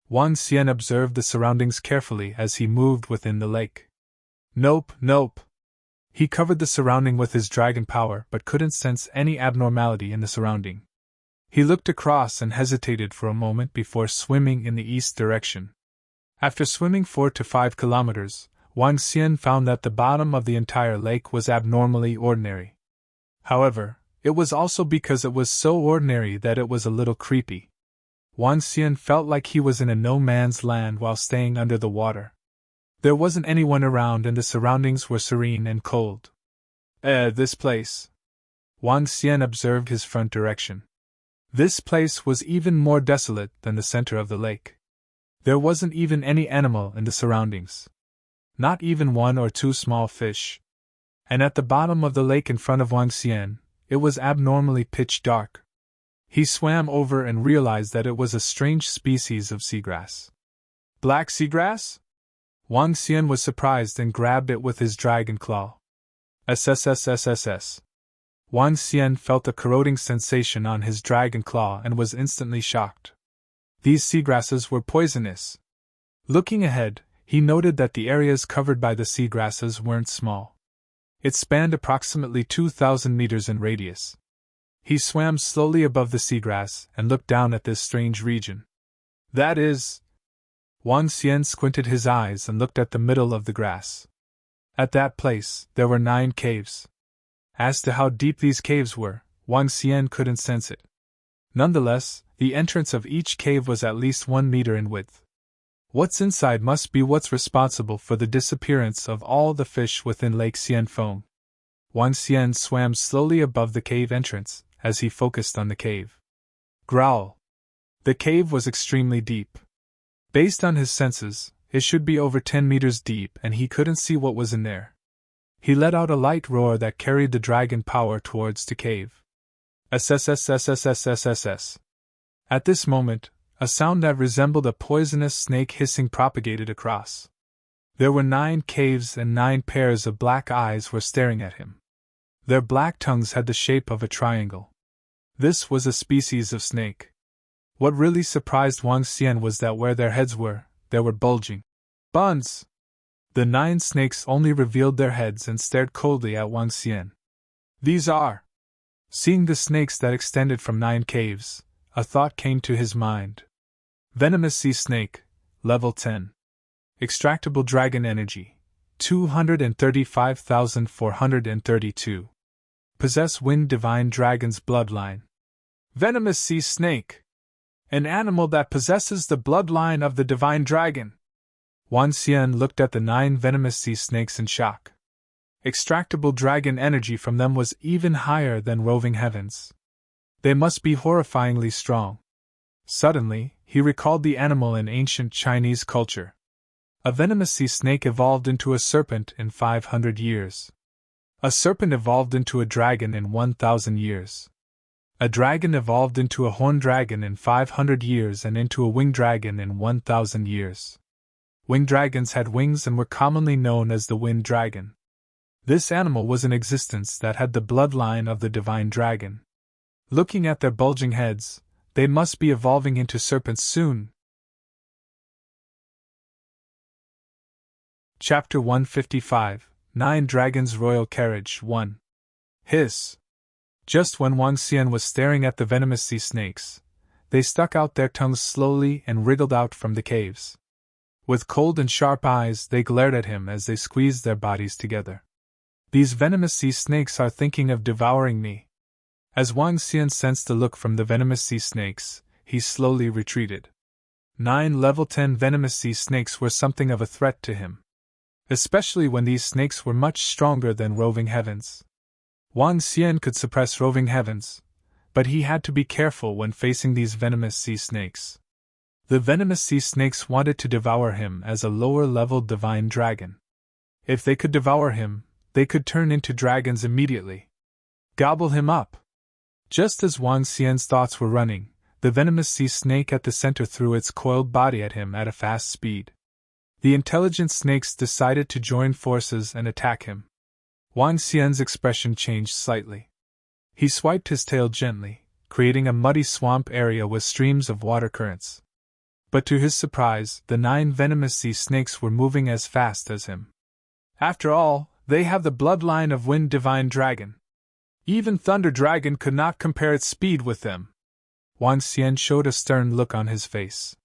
Wang Xian observed the surroundings carefully as he moved within the lake. Nope. He covered the surrounding with his dragon power but couldn't sense any abnormality in the surrounding. He looked across and hesitated for a moment before swimming in the east direction. After swimming 4 to 5 kilometers, Wang Xian found that the bottom of the entire lake was abnormally ordinary. However, it was also because it was so ordinary that it was a little creepy. Wang Xian felt like he was in a no-man's land while staying under the water. There wasn't anyone around and the surroundings were serene and cold. This place. Wang Xian observed his front direction. This place was even more desolate than the center of the lake. There wasn't even any animal in the surroundings. Not even 1 or 2 small fish. And at the bottom of the lake in front of Wang Xian, it was abnormally pitch dark. He swam over and realized that it was a strange species of seagrass. Black seagrass? Wang Xian was surprised and grabbed it with his dragon claw. SSSSSS. Wang Xian felt a corroding sensation on his dragon claw and was instantly shocked. These seagrasses were poisonous. Looking ahead, he noted that the areas covered by the seagrasses weren't small. It spanned approximately 2,000 meters in radius. He swam slowly above the seagrass and looked down at this strange region. That is... Wang Xian squinted his eyes and looked at the middle of the grass. At that place, there were 9 caves. As to how deep these caves were, Wang Xian couldn't sense it. Nonetheless, the entrance of each cave was at least 1 meter in width. What's inside must be what's responsible for the disappearance of all the fish within Lake Xianfeng. Wang Xian swam slowly above the cave entrance, as he focused on the cave. Growl. The cave was extremely deep. Based on his senses, it should be over 10 meters deep and he couldn't see what was in there. He let out a light roar that carried the dragon power towards the cave. SSSSSSSSS. At this moment, a sound that resembled a poisonous snake hissing propagated across. There were 9 caves and 9 pairs of black eyes were staring at him. Their black tongues had the shape of a triangle. This was a species of snake. What really surprised Wang Xian was that where their heads were, there were bulging buns. The 9 snakes only revealed their heads and stared coldly at Wang Xian. These are... Seeing the snakes that extended from 9 caves, a thought came to his mind. Venomous sea snake, level 10. Extractable dragon energy, 235,432. Possess wind divine dragon's bloodline. Venomous sea snake. An animal that possesses the bloodline of the divine dragon. Wang Xian looked at the 9 venomous sea snakes in shock. Extractable dragon energy from them was even higher than roving heavens. They must be horrifyingly strong. Suddenly, he recalled the animal in ancient Chinese culture. A venomous sea snake evolved into a serpent in 500 years. A serpent evolved into a dragon in 1,000 years. A dragon evolved into a horned dragon in 500 years and into a winged dragon in 1,000 years. Winged dragons had wings and were commonly known as the wind dragon. This animal was in existence that had the bloodline of the divine dragon. Looking at their bulging heads, they must be evolving into serpents soon. Chapter 155, 9 Dragons Royal Carriage 1. Hiss. Just when Wang Xian was staring at the venomous sea snakes, they stuck out their tongues slowly and wriggled out from the caves. With cold and sharp eyes, they glared at him as they squeezed their bodies together. These venomous sea snakes are thinking of devouring me. As Wang Xian sensed the look from the venomous sea snakes, he slowly retreated. 9 level 10 venomous sea snakes were something of a threat to him. Especially when these snakes were much stronger than roving heavens. Wang Xian could suppress roving heavens, but he had to be careful when facing these venomous sea snakes. The venomous sea snakes wanted to devour him as a lower-level divine dragon. If they could devour him, they could turn into dragons immediately. Gobble him up! Just as Wang Xian's thoughts were running, the venomous sea snake at the center threw its coiled body at him at a fast speed. The intelligent snakes decided to join forces and attack him. Wang Xian's expression changed slightly. He swiped his tail gently, creating a muddy swamp area with streams of water currents. But to his surprise, the 9 venomous sea snakes were moving as fast as him. After all, They have the bloodline of Wind Divine Dragon. Even Thunder Dragon could not compare its speed with them. Wang Xian showed a stern look on his face.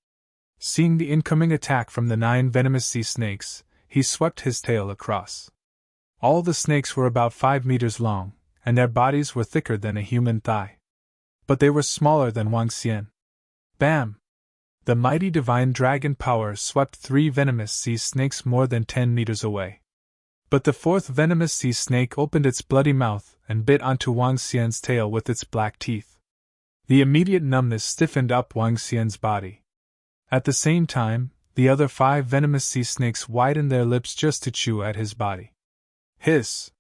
Seeing the incoming attack from the 9 venomous sea snakes, he swept his tail across. All the snakes were about 5 meters long, and their bodies were thicker than a human thigh. But they were smaller than Wang Xian. Bam! The mighty divine dragon power swept 3 venomous sea snakes more than 10 meters away. But the 4th venomous sea snake opened its bloody mouth and bit onto Wang Xian's tail with its black teeth. The immediate numbness stiffened up Wang Xian's body. At the same time, the other 5 venomous sea snakes widened their lips just to chew at his body. Hiss!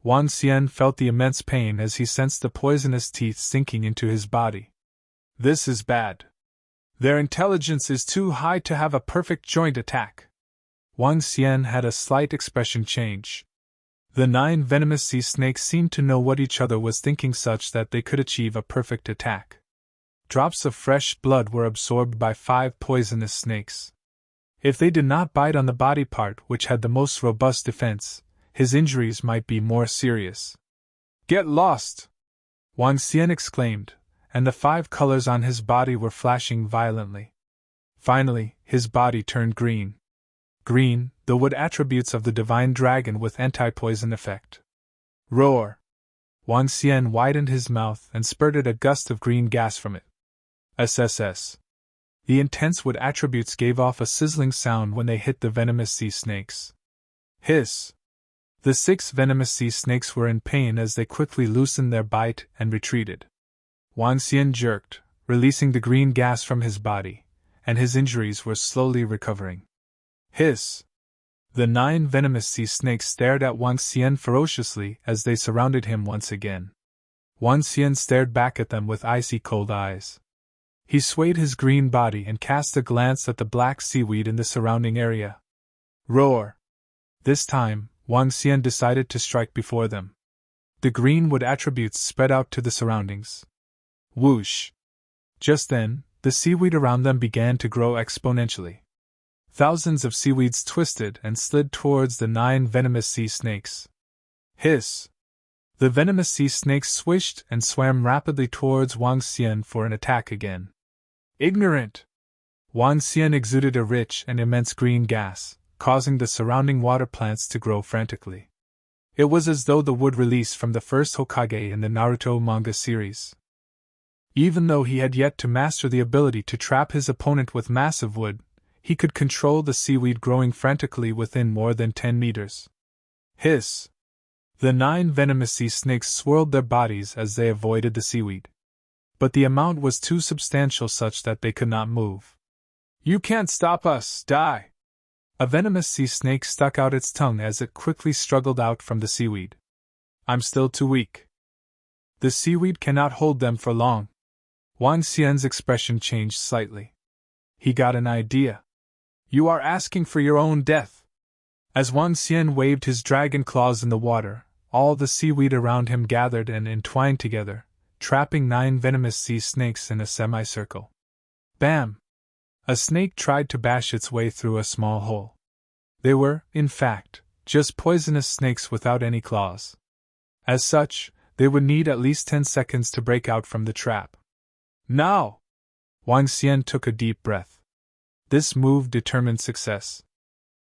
Wang Xian felt the immense pain as he sensed the poisonous teeth sinking into his body. This is bad. Their intelligence is too high to have a perfect joint attack. Wang Xian had a slight expression change. The 9 venomous sea snakes seemed to know what each other was thinking such that they could achieve a perfect attack. Drops of fresh blood were absorbed by 5 poisonous snakes. If they did not bite on the body part which had the most robust defense, his injuries might be more serious. Get lost! Wang Xian exclaimed, and the 5 colors on his body were flashing violently. Finally, his body turned green. Green, the wood attributes of the divine dragon with anti-poison effect. Roar! Wang Xian widened his mouth and spurted a gust of green gas from it. SSS. The intense wood attributes gave off a sizzling sound when they hit the venomous sea snakes. Hiss! The 6 venomous sea snakes were in pain as they quickly loosened their bite and retreated. Wang Xian jerked, releasing the green gas from his body, and his injuries were slowly recovering. Hiss! The 9 venomous sea snakes stared at Wang Xian ferociously as they surrounded him once again. Wang Xian stared back at them with icy cold eyes. He swayed his green body and cast a glance at the black seaweed in the surrounding area. Roar! This time, Wang Xian decided to strike before them. The green wood attributes spread out to the surroundings. Whoosh! Just then, the seaweed around them began to grow exponentially. Thousands of seaweeds twisted and slid towards the 9 venomous sea snakes. Hiss! The venomous sea snakes swished and swam rapidly towards Wang Xian for an attack again. Ignorant! Wang Xian exuded a rich and immense green gas, causing the surrounding water plants to grow frantically. It was as though the wood released from the first Hokage in the Naruto manga series. Even though he had yet to master the ability to trap his opponent with massive wood, he could control the seaweed growing frantically within more than 10 meters. Hiss! The 9 venomous sea snakes swirled their bodies as they avoided the seaweed. But the amount was too substantial such that they could not move. You can't stop us, die! A venomous sea snake stuck out its tongue as it quickly struggled out from the seaweed. I'm still too weak. The seaweed cannot hold them for long. Wang Xian's expression changed slightly. He got an idea. You are asking for your own death. As Wang Xian waved his dragon claws in the water, all the seaweed around him gathered and entwined together, trapping 9 venomous sea snakes in a semicircle. Bam! A snake tried to bash its way through a small hole. They were, in fact, just poisonous snakes without any claws. As such, they would need at least 10 seconds to break out from the trap. Now! Wang Xian took a deep breath. This move determined success.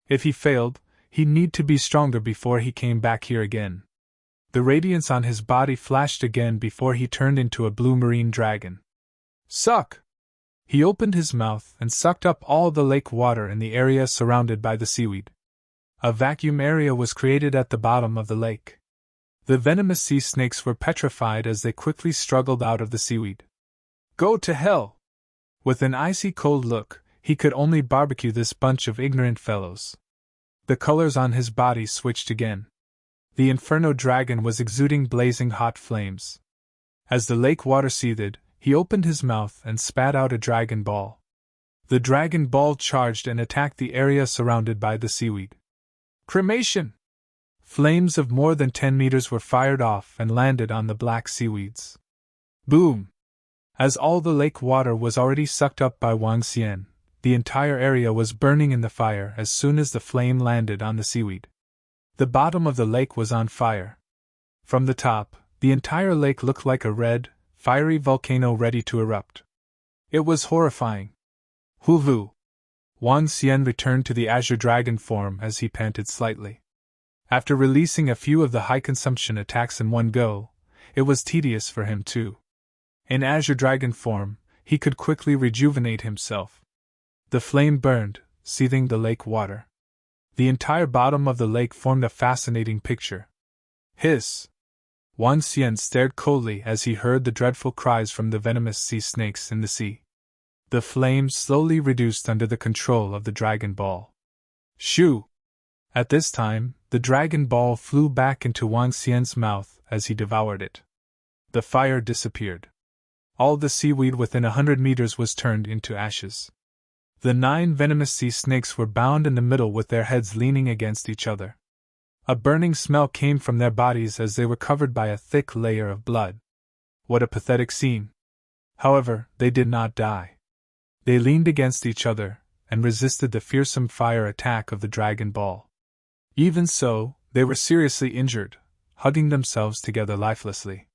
If he failed, he'd need to be stronger before he came back here again. The radiance on his body flashed again before he turned into a blue marine dragon. Suck! He opened his mouth and sucked up all the lake water in the area surrounded by the seaweed. A vacuum area was created at the bottom of the lake. The venomous sea snakes were petrified as they quickly struggled out of the seaweed. Go to hell! With an icy cold look, he could only barbecue this bunch of ignorant fellows. The colors on his body switched again. The Inferno Dragon was exuding blazing hot flames. As the lake water seethed, he opened his mouth and spat out a dragon ball. The dragon ball charged and attacked the area surrounded by the seaweed. Cremation! Flames of more than 10 meters were fired off and landed on the black seaweeds. Boom! As all the lake water was already sucked up by Wang Xian, the entire area was burning in the fire as soon as the flame landed on the seaweed. The bottom of the lake was on fire. From the top, the entire lake looked like a red, fiery volcano ready to erupt. It was horrifying. Hulvu! Wang Xian returned to the azure dragon form as he panted slightly. After releasing a few of the high-consumption attacks in one go, it was tedious for him too. In azure dragon form, he could quickly rejuvenate himself. The flame burned, seething the lake water. The entire bottom of the lake formed a fascinating picture. Hiss! Wang Xian stared coldly as he heard the dreadful cries from the venomous sea snakes in the sea. The flames slowly reduced under the control of the Dragon Ball. Shoo! At this time, the Dragon Ball flew back into Wang Xian's mouth as he devoured it. The fire disappeared. All the seaweed within 100 meters was turned into ashes. The 9 venomous sea snakes were bound in the middle with their heads leaning against each other. A burning smell came from their bodies as they were covered by a thick layer of blood. What a pathetic scene! However, they did not die. They leaned against each other and resisted the fearsome fire attack of the Dragon Ball. Even so, they were seriously injured, hugging themselves together lifelessly.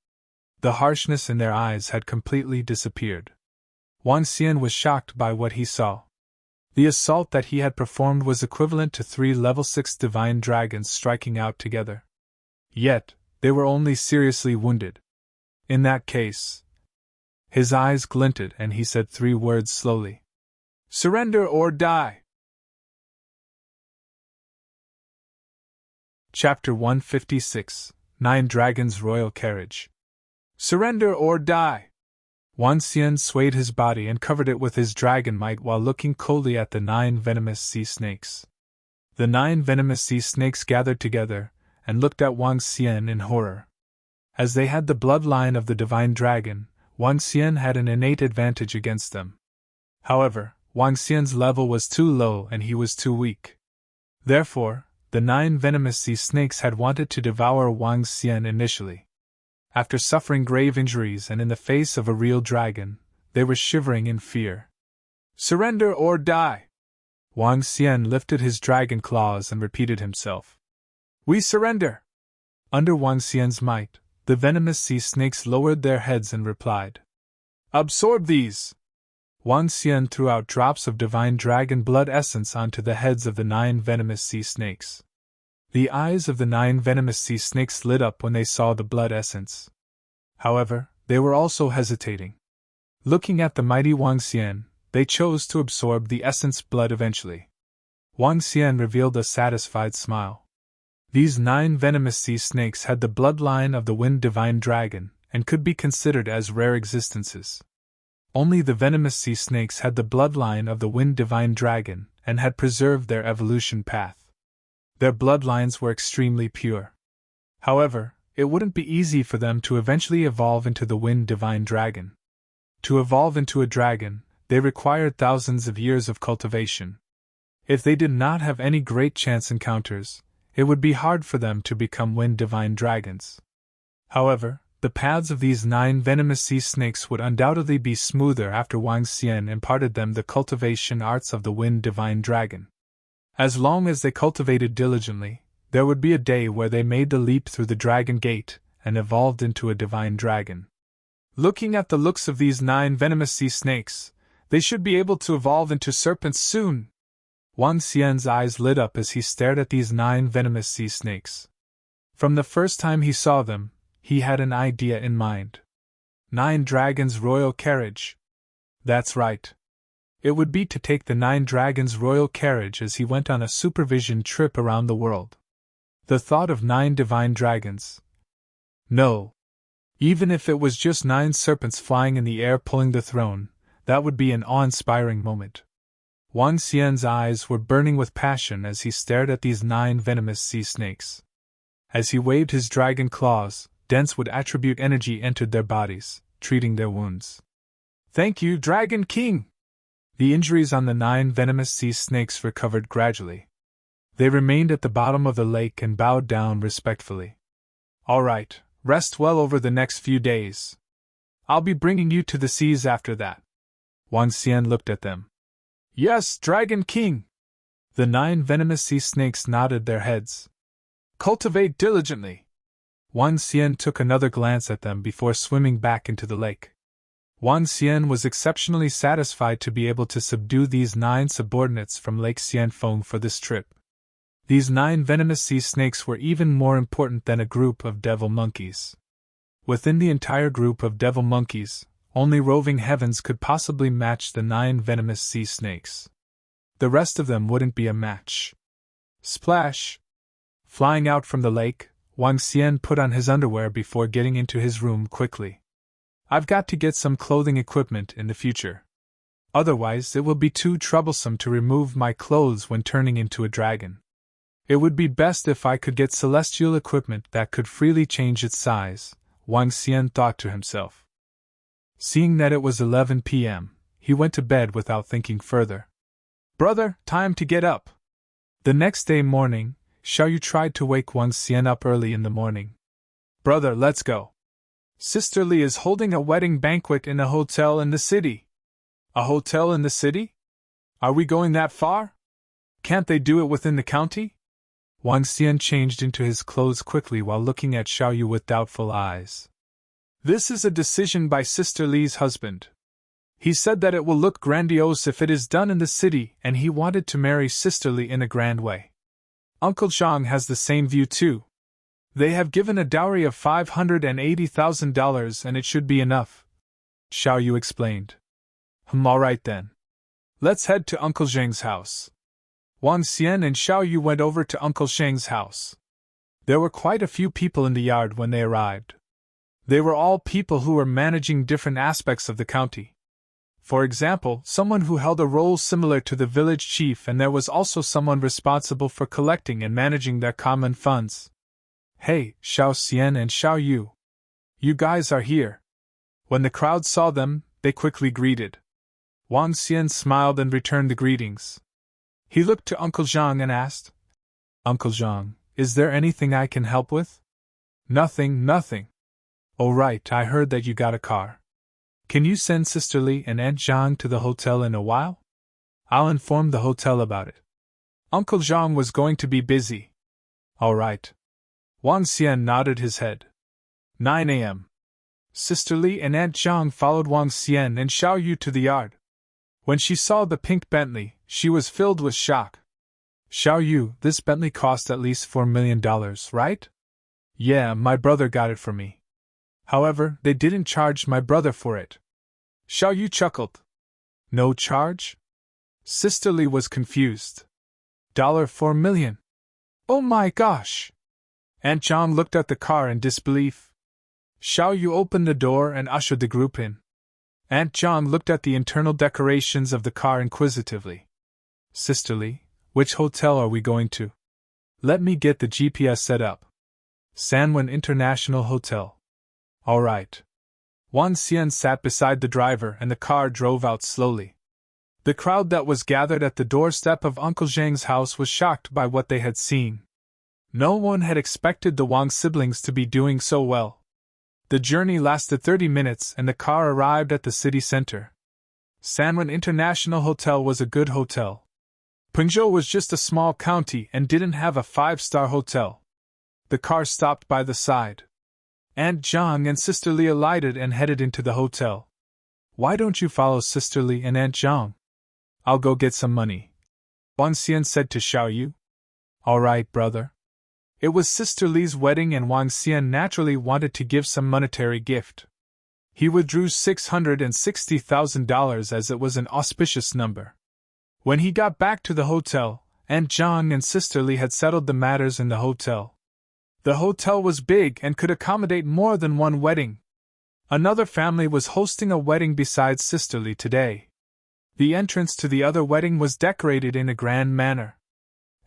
The harshness in their eyes had completely disappeared. Wang Xian was shocked by what he saw. The assault that he had performed was equivalent to 3 level 6 divine dragons striking out together. Yet, they were only seriously wounded. In that case, his eyes glinted and he said 3 words slowly. Surrender or die! Chapter 156, 9 Dragons' Royal Carriage. Surrender or die! Wang Xian swayed his body and covered it with his dragon might while looking coldly at the 9 venomous sea snakes. The 9 venomous sea snakes gathered together and looked at Wang Xian in horror. As they had the bloodline of the divine dragon, Wang Xian had an innate advantage against them. However, Wang Xian's level was too low and he was too weak. Therefore, the 9 venomous sea snakes had wanted to devour Wang Xian initially. After suffering grave injuries and in the face of a real dragon, they were shivering in fear. Surrender or die! Wang Xian lifted his dragon claws and repeated himself. We surrender! Under Wang Xian's might, the venomous sea snakes lowered their heads and replied. Absorb these! Wang Xian threw out drops of divine dragon blood essence onto the heads of the 9 venomous sea snakes. The eyes of the 9 venomous sea snakes lit up when they saw the blood essence. However, they were also hesitating. Looking at the mighty Wang Xian, they chose to absorb the essence blood eventually. Wang Xian revealed a satisfied smile. These 9 venomous sea snakes had the bloodline of the Wind Divine Dragon, and could be considered as rare existences. Only the venomous sea snakes had the bloodline of the Wind Divine Dragon, and had preserved their evolution path. Their bloodlines were extremely pure. However, it wouldn't be easy for them to eventually evolve into the Wind Divine Dragon. To evolve into a dragon, they required thousands of years of cultivation. If they did not have any great chance encounters, it would be hard for them to become Wind Divine Dragons. However, the paths of these 9 venomous sea snakes would undoubtedly be smoother after Wang Xian imparted them the cultivation arts of the Wind Divine Dragon. As long as they cultivated diligently, there would be a day where they made the leap through the Dragon Gate and evolved into a divine dragon. Looking at the looks of these 9 venomous sea snakes, they should be able to evolve into serpents soon. Wang Xian's eyes lit up as he stared at these 9 venomous sea snakes. From the first time he saw them, he had an idea in mind. 9 Dragons' Royal Carriage. That's right. It would be to take the 9 Dragons' Royal Carriage as he went on a supervision trip around the world. The thought of 9 divine dragons. No. Even if it was just 9 serpents flying in the air pulling the throne, that would be an awe-inspiring moment. Wang Xian's eyes were burning with passion as he stared at these 9 venomous sea snakes. As he waved his dragon claws, dense wood attribute energy entered their bodies, treating their wounds. Thank you, Dragon King! The injuries on the 9 venomous sea snakes recovered gradually. They remained at the bottom of the lake and bowed down respectfully. All right, rest well over the next few days. I'll be bringing you to the seas after that. Wang Xian looked at them. Yes, Dragon King! The 9 venomous sea snakes nodded their heads. Cultivate diligently. Wang Xian took another glance at them before swimming back into the lake. Wang Xian was exceptionally satisfied to be able to subdue these 9 subordinates from Lake Xianfeng for this trip. These 9 venomous sea snakes were even more important than a group of devil monkeys. Within the entire group of devil monkeys, only roving heavens could possibly match the 9 venomous sea snakes. The rest of them wouldn't be a match. Splash! Flying out from the lake, Wang Xian put on his underwear before getting into his room quickly. I've got to get some clothing equipment in the future. Otherwise, it will be too troublesome to remove my clothes when turning into a dragon. It would be best if I could get celestial equipment that could freely change its size, Wang Xian thought to himself. Seeing that it was 11 p.m., he went to bed without thinking further. Brother, time to get up. The next day morning, Xiaoyu tried to wake Wang Xian up early in the morning. Brother, let's go. Sister Li is holding a wedding banquet in a hotel in the city. A hotel in the city? Are we going that far? Can't they do it within the county? Wang Xian changed into his clothes quickly while looking at Xiaoyu with doubtful eyes. This is a decision by Sister Li's husband. He said that it will look grandiose if it is done in the city, and he wanted to marry Sister Li in a grand way. Uncle Zhang has the same view too. They have given a dowry of $580,000 and it should be enough, Xiaoyu explained. Alright then. Let's head to Uncle Zhang's house. Wang Xian and Xiaoyu went over to Uncle Zhang's house. There were quite a few people in the yard when they arrived. They were all people who were managing different aspects of the county. For example, someone who held a role similar to the village chief, and there was also someone responsible for collecting and managing their common funds. Hey, Xiao Xian and Xiao Yu. You guys are here. When the crowd saw them, they quickly greeted. Wang Xian smiled and returned the greetings. He looked to Uncle Zhang and asked, Uncle Zhang, is there anything I can help with? Nothing. Oh right, I heard that you got a car. Can you send Sister Li and Aunt Zhang to the hotel in a while? I'll inform the hotel about it. Uncle Zhang was going to be busy. All right. Wang Xian nodded his head. 9 a.m. Sister Li and Aunt Zhang followed Wang Xian and Xiao Yu to the yard. When she saw the pink Bentley, she was filled with shock. Xiao Yu, this Bentley cost at least $4 million, right? Yeah, my brother got it for me. However, they didn't charge my brother for it. Xiao Yu chuckled. No charge? Sister Li was confused. $4 million. Oh my gosh! Aunt Zhang looked at the car in disbelief. Xiao Yu opened the door and ushered the group in. Aunt Zhang looked at the internal decorations of the car inquisitively. Sister Li, which hotel are we going to? Let me get the GPS set up. Sanwen International Hotel. All right. Wang Xian sat beside the driver and the car drove out slowly. The crowd that was gathered at the doorstep of Uncle Zhang's house was shocked by what they had seen. No one had expected the Wang siblings to be doing so well. The journey lasted 30 minutes and the car arrived at the city center. Sanwen International Hotel was a good hotel. Pengzhou was just a small county and didn't have a 5-star hotel. The car stopped by the side. Aunt Zhang and Sister Li alighted and headed into the hotel. Why don't you follow Sister Li and Aunt Zhang? I'll go get some money, Wang Xian said to Xiao Yu. All right, brother. It was Sister Li's wedding and Wang Xian naturally wanted to give some monetary gift. He withdrew $660,000 as it was an auspicious number. When he got back to the hotel, Aunt Zhang and Sister Li had settled the matters in the hotel. The hotel was big and could accommodate more than one wedding. Another family was hosting a wedding besides Sister Li today. The entrance to the other wedding was decorated in a grand manner.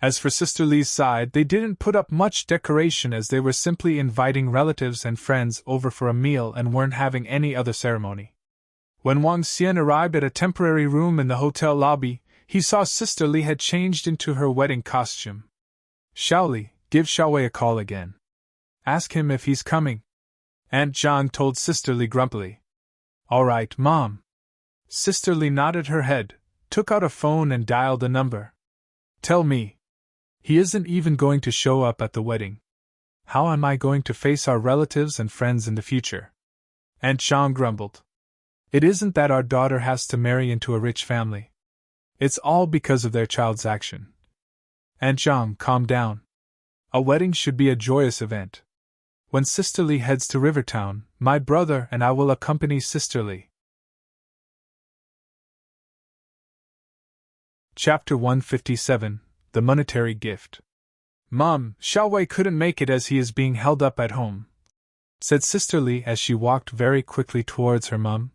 As for Sister Li's side, they didn't put up much decoration as they were simply inviting relatives and friends over for a meal and weren't having any other ceremony. When Wang Xian arrived at a temporary room in the hotel lobby, he saw Sister Li had changed into her wedding costume. Xiaoli, give Xiaowei a call again. Ask him if he's coming. Aunt Zhang told Sister Li grumpily. All right, Mom. Sister Li nodded her head, took out a phone and dialed a number. Tell me. He isn't even going to show up at the wedding. How am I going to face our relatives and friends in the future? Aunt Zhang grumbled. It isn't that our daughter has to marry into a rich family. It's all because of their child's action. Aunt Zhang, calm down. A wedding should be a joyous event. When Sister Lee heads to Rivertown, my brother and I will accompany Sister Lee. Chapter 157, The Monetary Gift. Mom, Xiaowei couldn't make it as he is being held up at home, said Sister Lee as she walked very quickly towards her mum.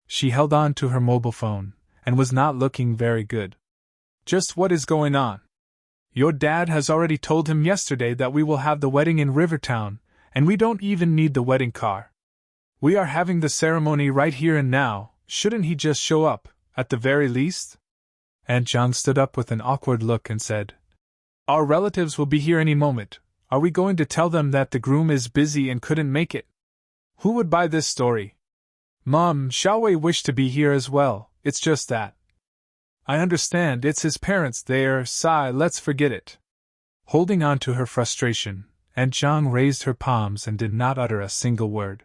She held on to her mobile phone, and was not looking very good. Just what is going on? Your dad has already told him yesterday that we will have the wedding in Rivertown, and we don't even need the wedding car. We are having the ceremony right here and now, shouldn't he just show up, at the very least? Aunt Zhang stood up with an awkward look and said, Our relatives will be here any moment. Are we going to tell them that the groom is busy and couldn't make it? Who would buy this story? Mom, Xiaowei wished to be here as well, it's just that. I understand, it's his parents there, sigh, let's forget it. Holding on to her frustration, Aunt Zhang raised her palms and did not utter a single word.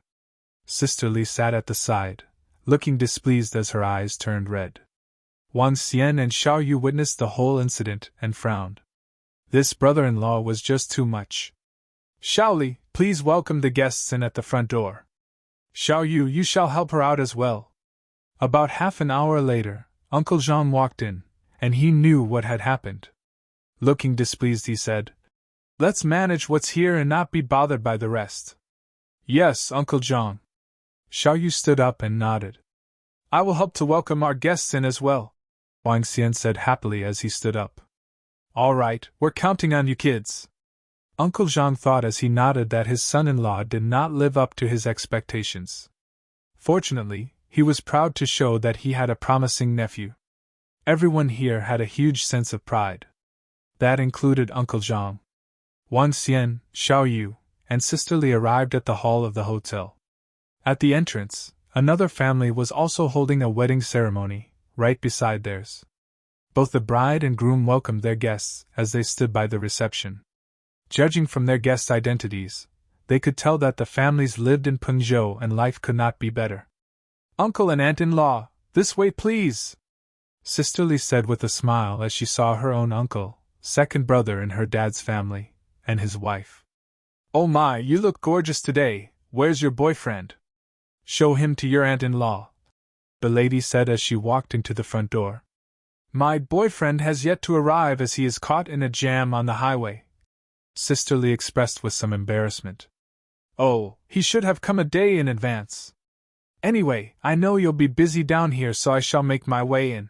Sister Lee sat at the side, looking displeased as her eyes turned red. Wang Xian and Xiao Yu witnessed the whole incident and frowned. This brother-in-law was just too much. Xiao Li, please welcome the guests in at the front door. Xiao Yu, you shall help her out as well. About half an hour later, Uncle Jean walked in, and he knew what had happened. Looking displeased, he said, Let's manage what's here and not be bothered by the rest. Yes, Uncle Jean. Xiao Yu stood up and nodded. I will help to welcome our guests in as well, Wang Xian said happily as he stood up. All right, we're counting on you kids. Uncle Jean thought as he nodded that his son-in-law did not live up to his expectations. Fortunately, he was proud to show that he had a promising nephew. Everyone here had a huge sense of pride. That included Uncle Jean. Wang Xian, Xiao Yu, and Sister Lee arrived at the hall of the hotel. At the entrance, another family was also holding a wedding ceremony, right beside theirs. Both the bride and groom welcomed their guests as they stood by the reception. Judging from their guest identities, they could tell that the families lived in Pengzhou and life could not be better. Uncle and aunt-in-law, this way please, Sister Lee said with a smile as she saw her own uncle, second brother in her dad's family, and his wife. Oh my, you look gorgeous today, where's your boyfriend? Show him to your aunt-in-law, the lady said as she walked into the front door. My boyfriend has yet to arrive as he is caught in a jam on the highway, Sister Lee expressed with some embarrassment. Oh, he should have come a day in advance. Anyway, I know you'll be busy down here, so I shall make my way in.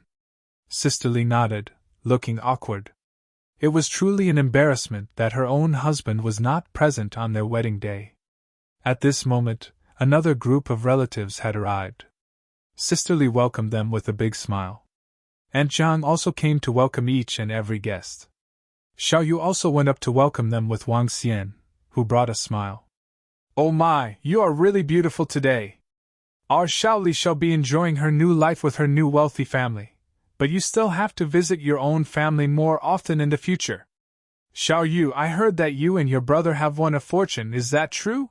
Sister Lee nodded, looking awkward. It was truly an embarrassment that her own husband was not present on their wedding day. At this moment, another group of relatives had arrived. Sister Lee welcomed them with a big smile. Aunt Zhang also came to welcome each and every guest. Xiao Yu also went up to welcome them with Wang Xian, who brought a smile. Oh my, you are really beautiful today. Our Xiao Li shall be enjoying her new life with her new wealthy family, but you still have to visit your own family more often in the future. Xiao Yu, I heard that you and your brother have won a fortune, is that true?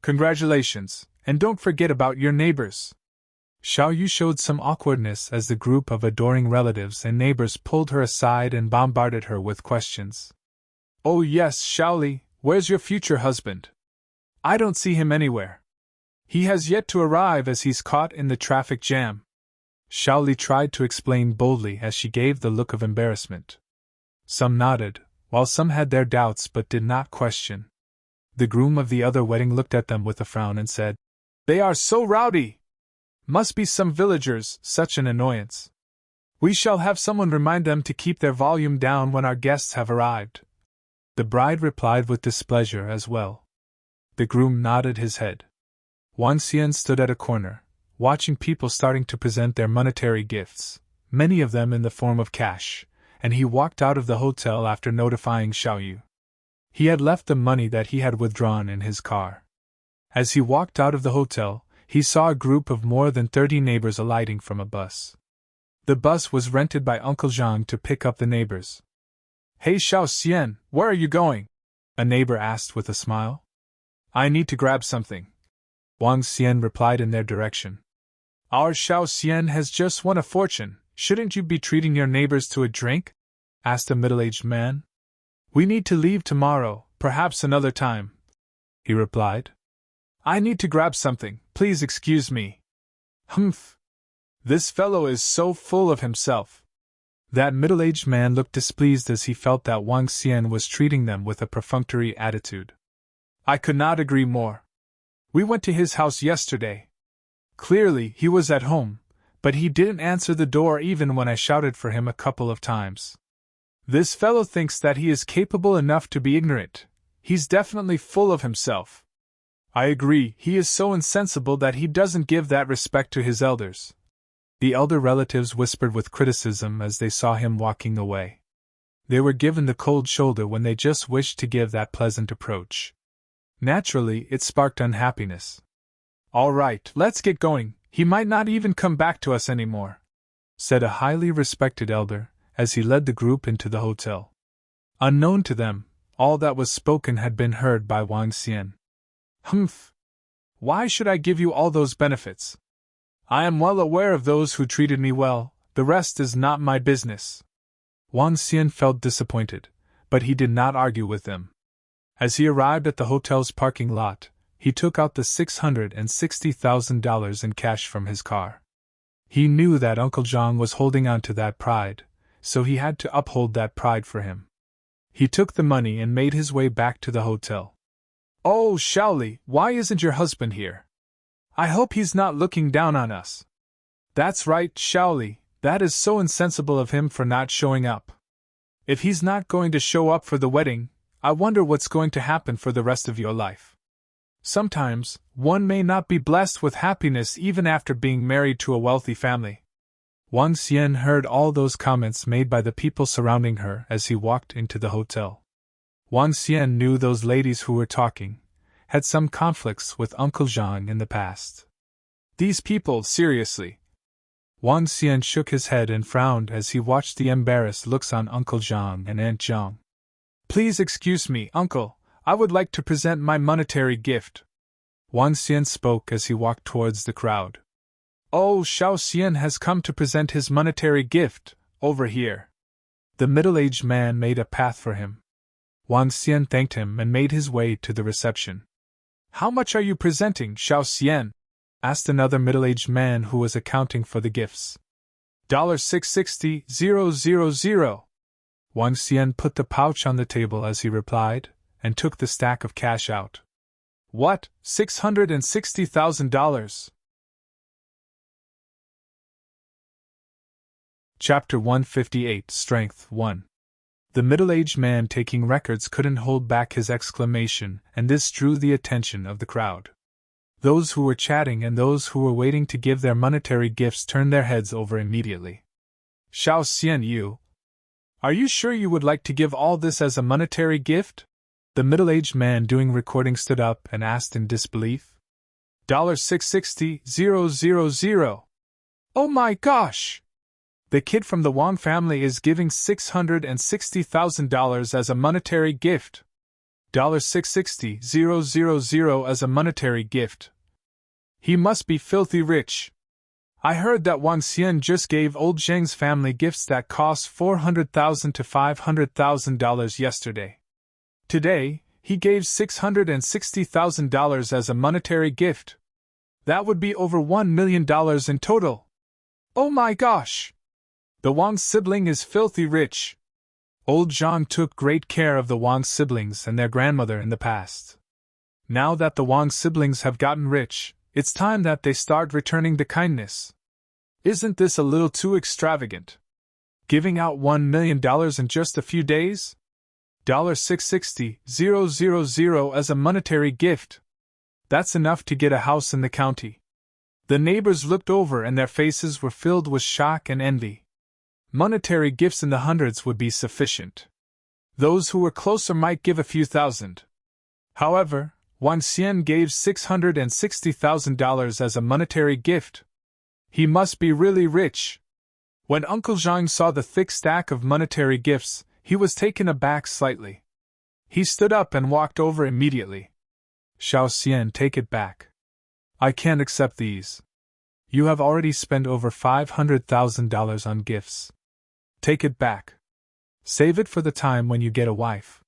Congratulations, and don't forget about your neighbors. Xiao Yu showed some awkwardness as the group of adoring relatives and neighbors pulled her aside and bombarded her with questions. Oh yes, Xiao Li, where's your future husband? I don't see him anywhere. He has yet to arrive as he's caught in the traffic jam. Xiao Li tried to explain boldly as she gave the look of embarrassment. Some nodded, while some had their doubts but did not question. The groom of the other wedding looked at them with a frown and said, They are so rowdy! Must be some villagers, such an annoyance. We shall have someone remind them to keep their volume down when our guests have arrived. The bride replied with displeasure as well. The groom nodded his head. Wang Xian stood at a corner, watching people starting to present their monetary gifts, many of them in the form of cash, and he walked out of the hotel after notifying Xiao Yu. He had left the money that he had withdrawn in his car. As he walked out of the hotel, he saw a group of more than 30 neighbors alighting from a bus. The bus was rented by Uncle Zhang to pick up the neighbors. Hey Xiao Xian, where are you going? A neighbor asked with a smile. I need to grab something. Wang Xian replied in their direction. Our Xiao Xian has just won a fortune. Shouldn't you be treating your neighbors to a drink? Asked a middle-aged man. We need to leave tomorrow, perhaps another time, he replied. I need to grab something, please excuse me. Humph. This fellow is so full of himself. That middle-aged man looked displeased as he felt that Wang Xian was treating them with a perfunctory attitude. I could not agree more. We went to his house yesterday. Clearly, he was at home, but he didn't answer the door even when I shouted for him a couple of times. This fellow thinks that he is capable enough to be ignorant. He's definitely full of himself. I agree, he is so insensible that he doesn't give that respect to his elders. The elder relatives whispered with criticism as they saw him walking away. They were given the cold shoulder when they just wished to give that pleasant approach. Naturally, it sparked unhappiness. All right, let's get going, he might not even come back to us anymore, said a highly respected elder, as he led the group into the hotel. Unknown to them, all that was spoken had been heard by Wang Xian. Humph! Why should I give you all those benefits? I am well aware of those who treated me well, the rest is not my business. Wang Xian felt disappointed, but he did not argue with them. As he arrived at the hotel's parking lot, he took out the $660,000 in cash from his car. He knew that Uncle Zhang was holding on to that pride, so he had to uphold that pride for him. He took the money and made his way back to the hotel. Oh, Shaoli, why isn't your husband here? I hope he's not looking down on us. That's right, Shaoli, that is so insensible of him for not showing up. If he's not going to show up for the wedding, I wonder what's going to happen for the rest of your life. Sometimes, one may not be blessed with happiness even after being married to a wealthy family. Wang Xian heard all those comments made by the people surrounding her as he walked into the hotel. Wang Xian knew those ladies who were talking had some conflicts with Uncle Zhang in the past. These people, seriously. Wang Xian shook his head and frowned as he watched the embarrassed looks on Uncle Zhang and Aunt Zhang. Please excuse me, Uncle, I would like to present my monetary gift. Wang Xian spoke as he walked towards the crowd. Oh, Xiao Xian has come to present his monetary gift, over here. The middle-aged man made a path for him. Wang Xian thanked him and made his way to the reception. How much are you presenting, Xiao Xian? Asked another middle-aged man who was accounting for the gifts. $660,000. Wang Xian put the pouch on the table as he replied, and took the stack of cash out. What, $660,000? Chapter 158 Strength 1. The middle-aged man taking records couldn't hold back his exclamation, and this drew the attention of the crowd. Those who were chatting and those who were waiting to give their monetary gifts turned their heads over immediately. Xiao Xian, you? Are you sure you would like to give all this as a monetary gift? The middle-aged man doing recording stood up and asked in disbelief. $660,000. Oh my gosh! The kid from the Wang family is giving $660,000 as a monetary gift. $660,000 as a monetary gift. He must be filthy rich. I heard that Wang Xian just gave old Zheng's family gifts that cost $400,000 to $500,000 yesterday. Today, he gave $660,000 as a monetary gift. That would be over $1 million in total. Oh my gosh! The Wang sibling is filthy rich. Old Zhang took great care of the Wang siblings and their grandmother in the past. Now that the Wang siblings have gotten rich, it's time that they start returning the kindness. Isn't this a little too extravagant? Giving out $1 million in just a few days? $660,000 as a monetary gift. That's enough to get a house in the county. The neighbors looked over and their faces were filled with shock and envy. Monetary gifts in the hundreds would be sufficient. Those who were closer might give a few thousand. However, Wang Xian gave $660,000 as a monetary gift. He must be really rich. When Uncle Zhang saw the thick stack of monetary gifts, He was taken aback slightly. He stood up and walked over immediately. Xiao Xian, take it back. I can't accept these. You have already spent over $500,000 on gifts. Take it back. Save it for the time when you get a wife.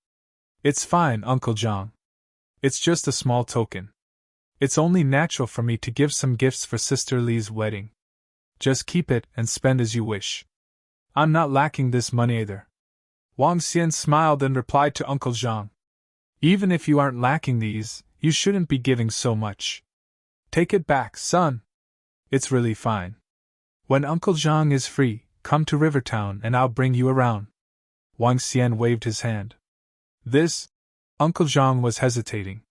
It's fine, Uncle Zhang. It's just a small token. It's only natural for me to give some gifts for Sister Li's wedding. Just keep it and spend as you wish. I'm not lacking this money either. Wang Xian smiled and replied to Uncle Zhang. Even if you aren't lacking these, you shouldn't be giving so much. Take it back, son. It's really fine. When Uncle Zhang is free, come to Rivertown and I'll bring you around. Wang Xian waved his hand. This? Uncle Zhang was hesitating.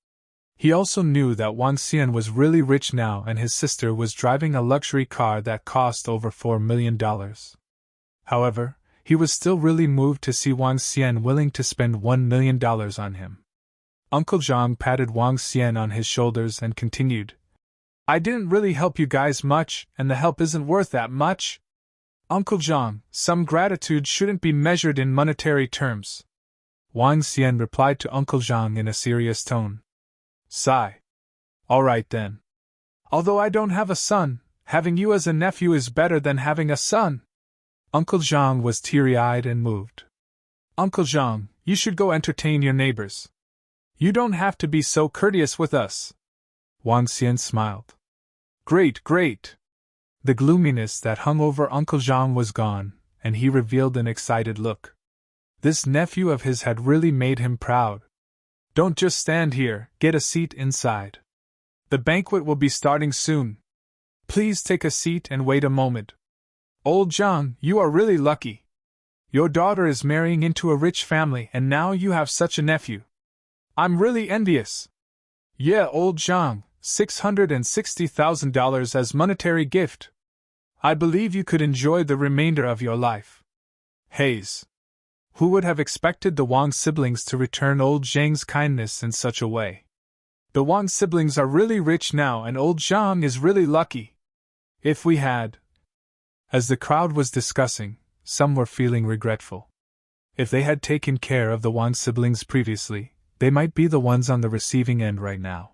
He also knew that Wang Xian was really rich now and his sister was driving a luxury car that cost over $4 million. However, he was still really moved to see Wang Xian willing to spend $1 million on him. Uncle Zhang patted Wang Xian on his shoulders and continued. I didn't really help you guys much, and the help isn't worth that much. Uncle Zhang, some gratitude shouldn't be measured in monetary terms. Wang Xian replied to Uncle Zhang in a serious tone. Sigh. All right then. Although I don't have a son, having you as a nephew is better than having a son. Uncle Zhang was teary-eyed and moved. Uncle Zhang, you should go entertain your neighbors. You don't have to be so courteous with us. Wang Xian smiled. Great, great. The gloominess that hung over Uncle Zhang was gone, and he revealed an excited look. This nephew of his had really made him proud. Don't just stand here, get a seat inside. The banquet will be starting soon. Please take a seat and wait a moment. Old Zhang, you are really lucky. Your daughter is marrying into a rich family and now you have such a nephew. I'm really envious. Yeah, old Zhang, $660,000 as monetary gift. I believe you could enjoy the remainder of your life. Haze. Who would have expected the Wang siblings to return old Zhang's kindness in such a way? The Wang siblings are really rich now and old Zhang is really lucky. If we had... As the crowd was discussing, some were feeling regretful. If they had taken care of the Wang siblings previously, they might be the ones on the receiving end right now.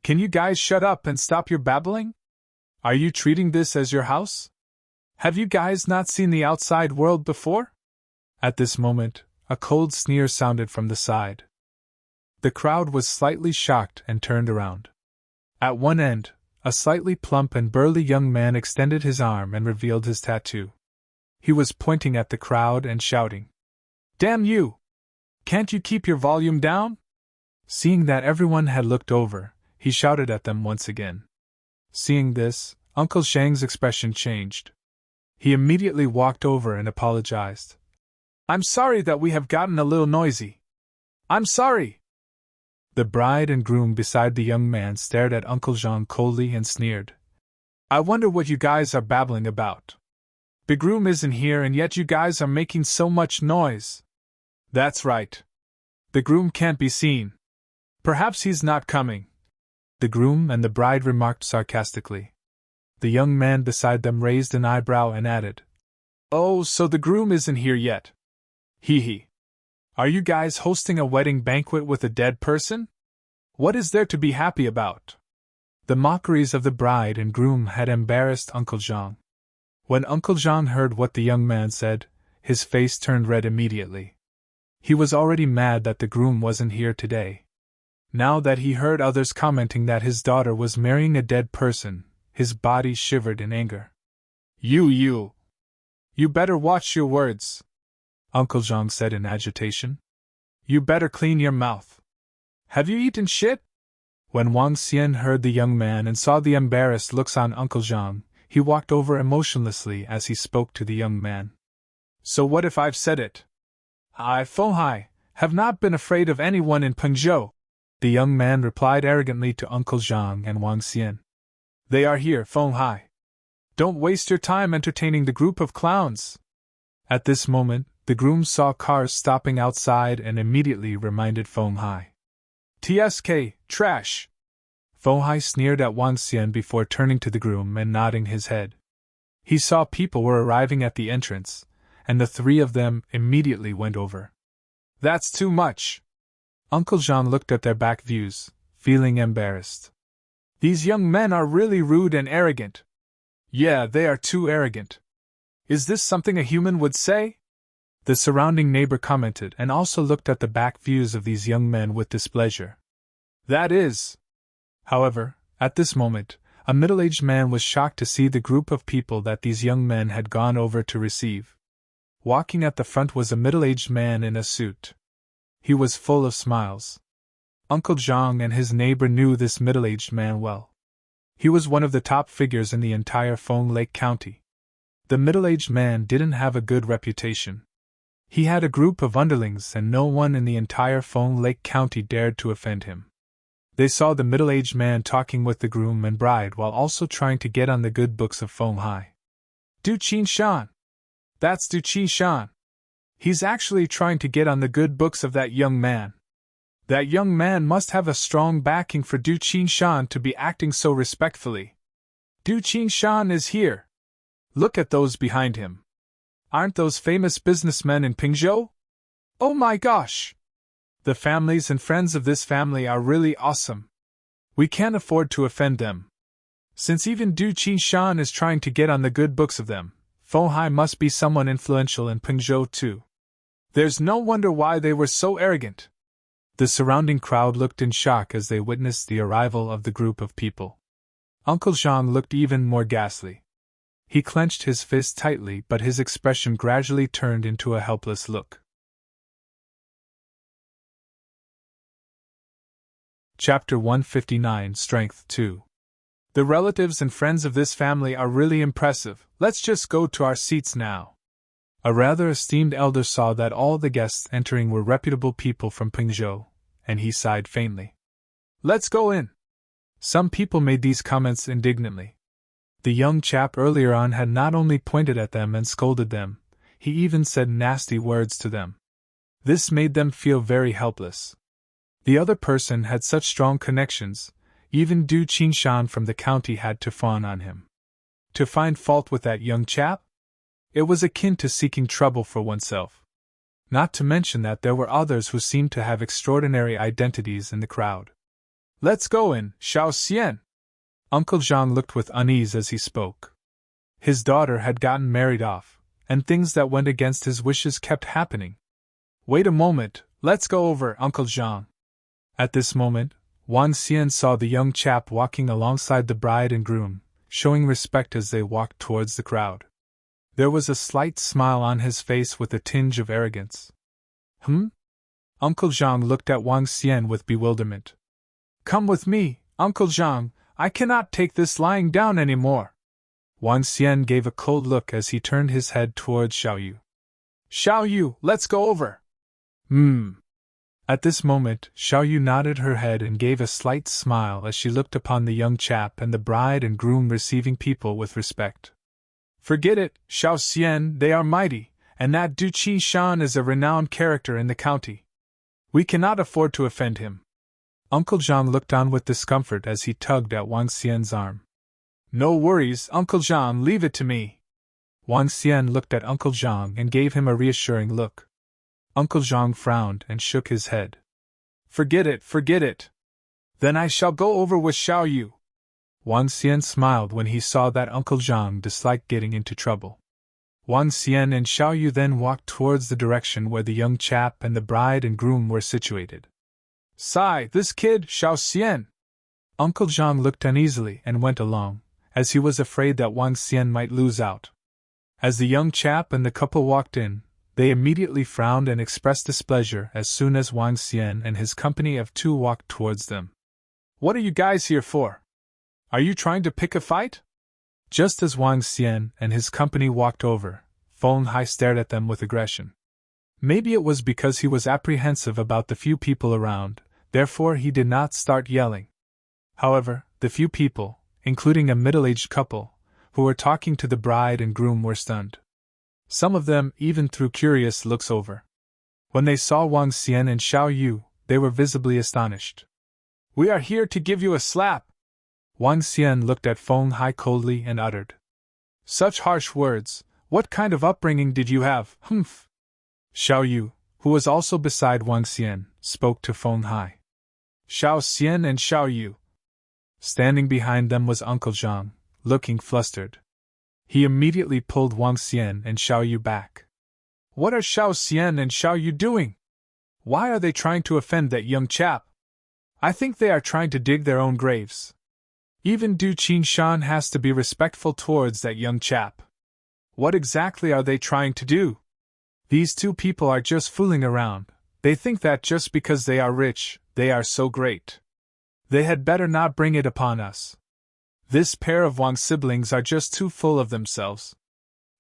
Can you guys shut up and stop your babbling? Are you treating this as your house? Have you guys not seen the outside world before? At this moment, a cold sneer sounded from the side. The crowd was slightly shocked and turned around. At one end, a slightly plump and burly young man extended his arm and revealed his tattoo. He was pointing at the crowd and shouting, Damn you! Can't you keep your volume down? Seeing that everyone had looked over, he shouted at them once again. Seeing this, Uncle Zhang's expression changed. He immediately walked over and apologized. I'm sorry that we have gotten a little noisy. I'm sorry. The bride and groom beside the young man stared at Uncle Zhang coldly and sneered. I wonder what you guys are babbling about. The groom isn't here and yet you guys are making so much noise. That's right. The groom can't be seen. Perhaps he's not coming. The groom and the bride remarked sarcastically. The young man beside them raised an eyebrow and added, Oh, so the groom isn't here yet. Hee hee. Are you guys hosting a wedding banquet with a dead person? What is there to be happy about? The mockeries of the bride and groom had embarrassed Uncle Zhang. When Uncle Zhang heard what the young man said, his face turned red immediately. He was already mad that the groom wasn't here today. Now that he heard others commenting that his daughter was marrying a dead person, his body shivered in anger. You better watch your words, Uncle Zhang said in agitation. You better clean your mouth. Have you eaten shit? When Wang Xian heard the young man and saw the embarrassed looks on Uncle Zhang, he walked over emotionlessly as he spoke to the young man. So what if I've said it? I, Feng Hai, have not been afraid of anyone in Pengzhou, the young man replied arrogantly to Uncle Zhang and Wang Xian. They are here, Feng Hai. Don't waste your time entertaining the group of clowns. At this moment, the groom saw cars stopping outside and immediately reminded Feng Hai. TSK, trash! Feng Hai sneered at Wang Xian before turning to the groom and nodding his head. He saw people were arriving at the entrance, and the three of them immediately went over. "That's too much." Uncle Jean looked at their back views, feeling embarrassed. "These young men are really rude and arrogant." "Yeah, they are too arrogant." "Is this something a human would say?" The surrounding neighbor commented and also looked at the back views of these young men with displeasure. "That is." However, at this moment, a middle-aged man was shocked to see the group of people that these young men had gone over to receive. Walking at the front was a middle-aged man in a suit. He was full of smiles. Uncle Jean and his neighbor knew this middle-aged man well. He was one of the top figures in the entire Fong Lake County. The middle-aged man didn't have a good reputation. He had a group of underlings and no one in the entire Fong Lake County dared to offend him. They saw the middle-aged man talking with the groom and bride while also trying to get on the good books of Fong Hai. Du Qin Shan! That's Du Qin Shan! He's actually trying to get on the good books of that young man. That young man must have a strong backing for Du Qin Shan to be acting so respectfully. Du Qin Shan is here! Look at those behind him. Aren't those famous businessmen in Pingzhou? Oh my gosh! The families and friends of this family are really awesome. We can't afford to offend them. Since even Du Qin Shan is trying to get on the good books of them, Fong Hai must be someone influential in Pingzhou too. There's no wonder why they were so arrogant. The surrounding crowd looked in shock as they witnessed the arrival of the group of people. Uncle Jean looked even more ghastly. He clenched his fist tightly, but his expression gradually turned into a helpless look. Chapter 159 Strength 2. The relatives and friends of this family are really impressive. Let's just go to our seats now. A rather esteemed elder saw that all the guests entering were reputable people from Pingzhou, and he sighed faintly. Let's go in. Some people made these comments indignantly. The young chap earlier on had not only pointed at them and scolded them, he even said nasty words to them. This made them feel very helpless. The other person had such strong connections, even Du Qin Shan from the county had to fawn on him. To find fault with that young chap? It was akin to seeking trouble for oneself. Not to mention that there were others who seemed to have extraordinary identities in the crowd. Let's go in, Xiao Xian. Uncle Zhang looked with unease as he spoke. His daughter had gotten married off, and things that went against his wishes kept happening. Wait a moment, let's go over, Uncle Zhang. At this moment, Wang Xian saw the young chap walking alongside the bride and groom, showing respect as they walked towards the crowd. There was a slight smile on his face with a tinge of arrogance. Uncle Zhang looked at Wang Xian with bewilderment. Come with me, Uncle Zhang, I cannot take this lying down anymore. Wang Xian gave a cold look as he turned his head towards Xiaoyu. Xiaoyu, let's go over. At this moment, Xiaoyu nodded her head and gave a slight smile as she looked upon the young chap and the bride and groom receiving people with respect. Forget it, Xiao Xian, they are mighty, and that Du Qi Shan is a renowned character in the county. We cannot afford to offend him. Uncle Zhang looked on with discomfort as he tugged at Wang Xian's arm. No worries, Uncle Zhang, leave it to me. Wang Xian looked at Uncle Zhang and gave him a reassuring look. Uncle Zhang frowned and shook his head. Forget it. Then I shall go over with Xiaoyu. Wang Xian smiled when he saw that Uncle Zhang disliked getting into trouble. Wang Xian and Xiaoyu then walked towards the direction where the young chap and the bride and groom were situated. Sigh, this kid, Xiao Xian. Uncle Zhang looked uneasily and went along, as he was afraid that Wang Xian might lose out. As the young chap and the couple walked in, they immediately frowned and expressed displeasure as soon as Wang Xian and his company of two walked towards them. What are you guys here for? Are you trying to pick a fight? Just as Wang Xian and his company walked over, Fong Hai stared at them with aggression. Maybe it was because he was apprehensive about the few people around, therefore he did not start yelling. However, the few people, including a middle-aged couple, who were talking to the bride and groom were stunned. Some of them even threw curious looks over. When they saw Wang Xian and Xiaoyu, they were visibly astonished. We are here to give you a slap. Wang Xian looked at Fong Hai coldly and uttered. Such harsh words, What kind of upbringing did you have? Humph. Xiao Yu, who was also beside Wang Xian, spoke to Feng Hai. Xiao Xian and Xiao Yu. Standing behind them was Uncle Zhang, looking flustered. He immediately pulled Wang Xian and Xiao Yu back. What are Xiao Xian and Xiao Yu doing? Why are they trying to offend that young chap? I think they are trying to dig their own graves. Even Du Qingshan has to be respectful towards that young chap. What exactly are they trying to do? These two people are just fooling around. They think that just because they are rich, they are so great. They had better not bring it upon us. This pair of Wang siblings are just too full of themselves.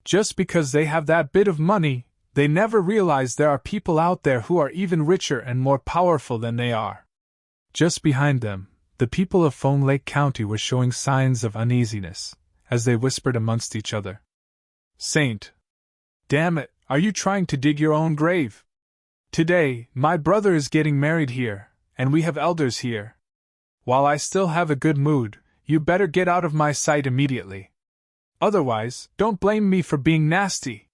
Just because they have that bit of money, they never realize there are people out there who are even richer and more powerful than they are. Just behind them, the people of Feng Lake County were showing signs of uneasiness, as they whispered amongst each other. Saint! Damn it, are you trying to dig your own grave? Today, my brother is getting married here, and we have elders here. While I still have a good mood, you better get out of my sight immediately. Otherwise, don't blame me for being nasty.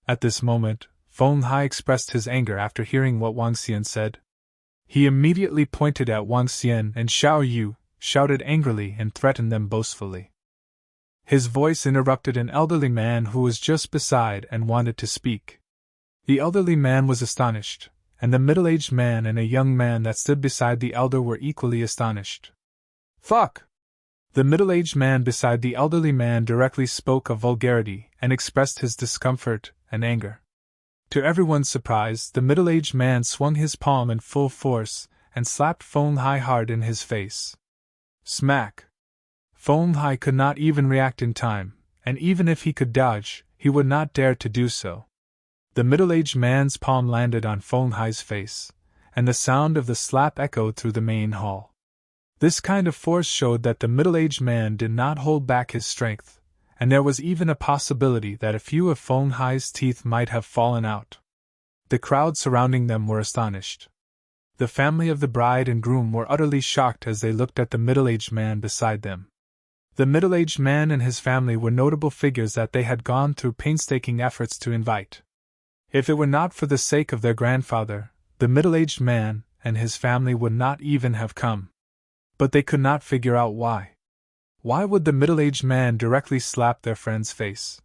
At this moment, Feng Hai expressed his anger after hearing what Wang Xian said. He immediately pointed at Wang Xian and Xiao Yu, shouted angrily and threatened them boastfully. His voice interrupted an elderly man who was just beside and wanted to speak. The elderly man was astonished, and the middle-aged man and a young man that stood beside the elder were equally astonished. Fuck! The middle-aged man beside the elderly man directly spoke of vulgarity and expressed his discomfort and anger. To everyone's surprise, the middle-aged man swung his palm in full force and slapped Feng Hai hard in his face. Smack! Feng Hai could not even react in time, and even if he could dodge, he would not dare to do so. The middle-aged man's palm landed on Feng Hai's face, and the sound of the slap echoed through the main hall. This kind of force showed that the middle-aged man did not hold back his strength, and there was even a possibility that a few of Feng Hai's teeth might have fallen out. The crowd surrounding them were astonished. The family of the bride and groom were utterly shocked as they looked at the middle-aged man beside them. The middle-aged man and his family were notable figures that they had gone through painstaking efforts to invite. If it were not for the sake of their grandfather, the middle-aged man and his family would not even have come. But they could not figure out why. Why would the middle-aged man directly slap their friend's face?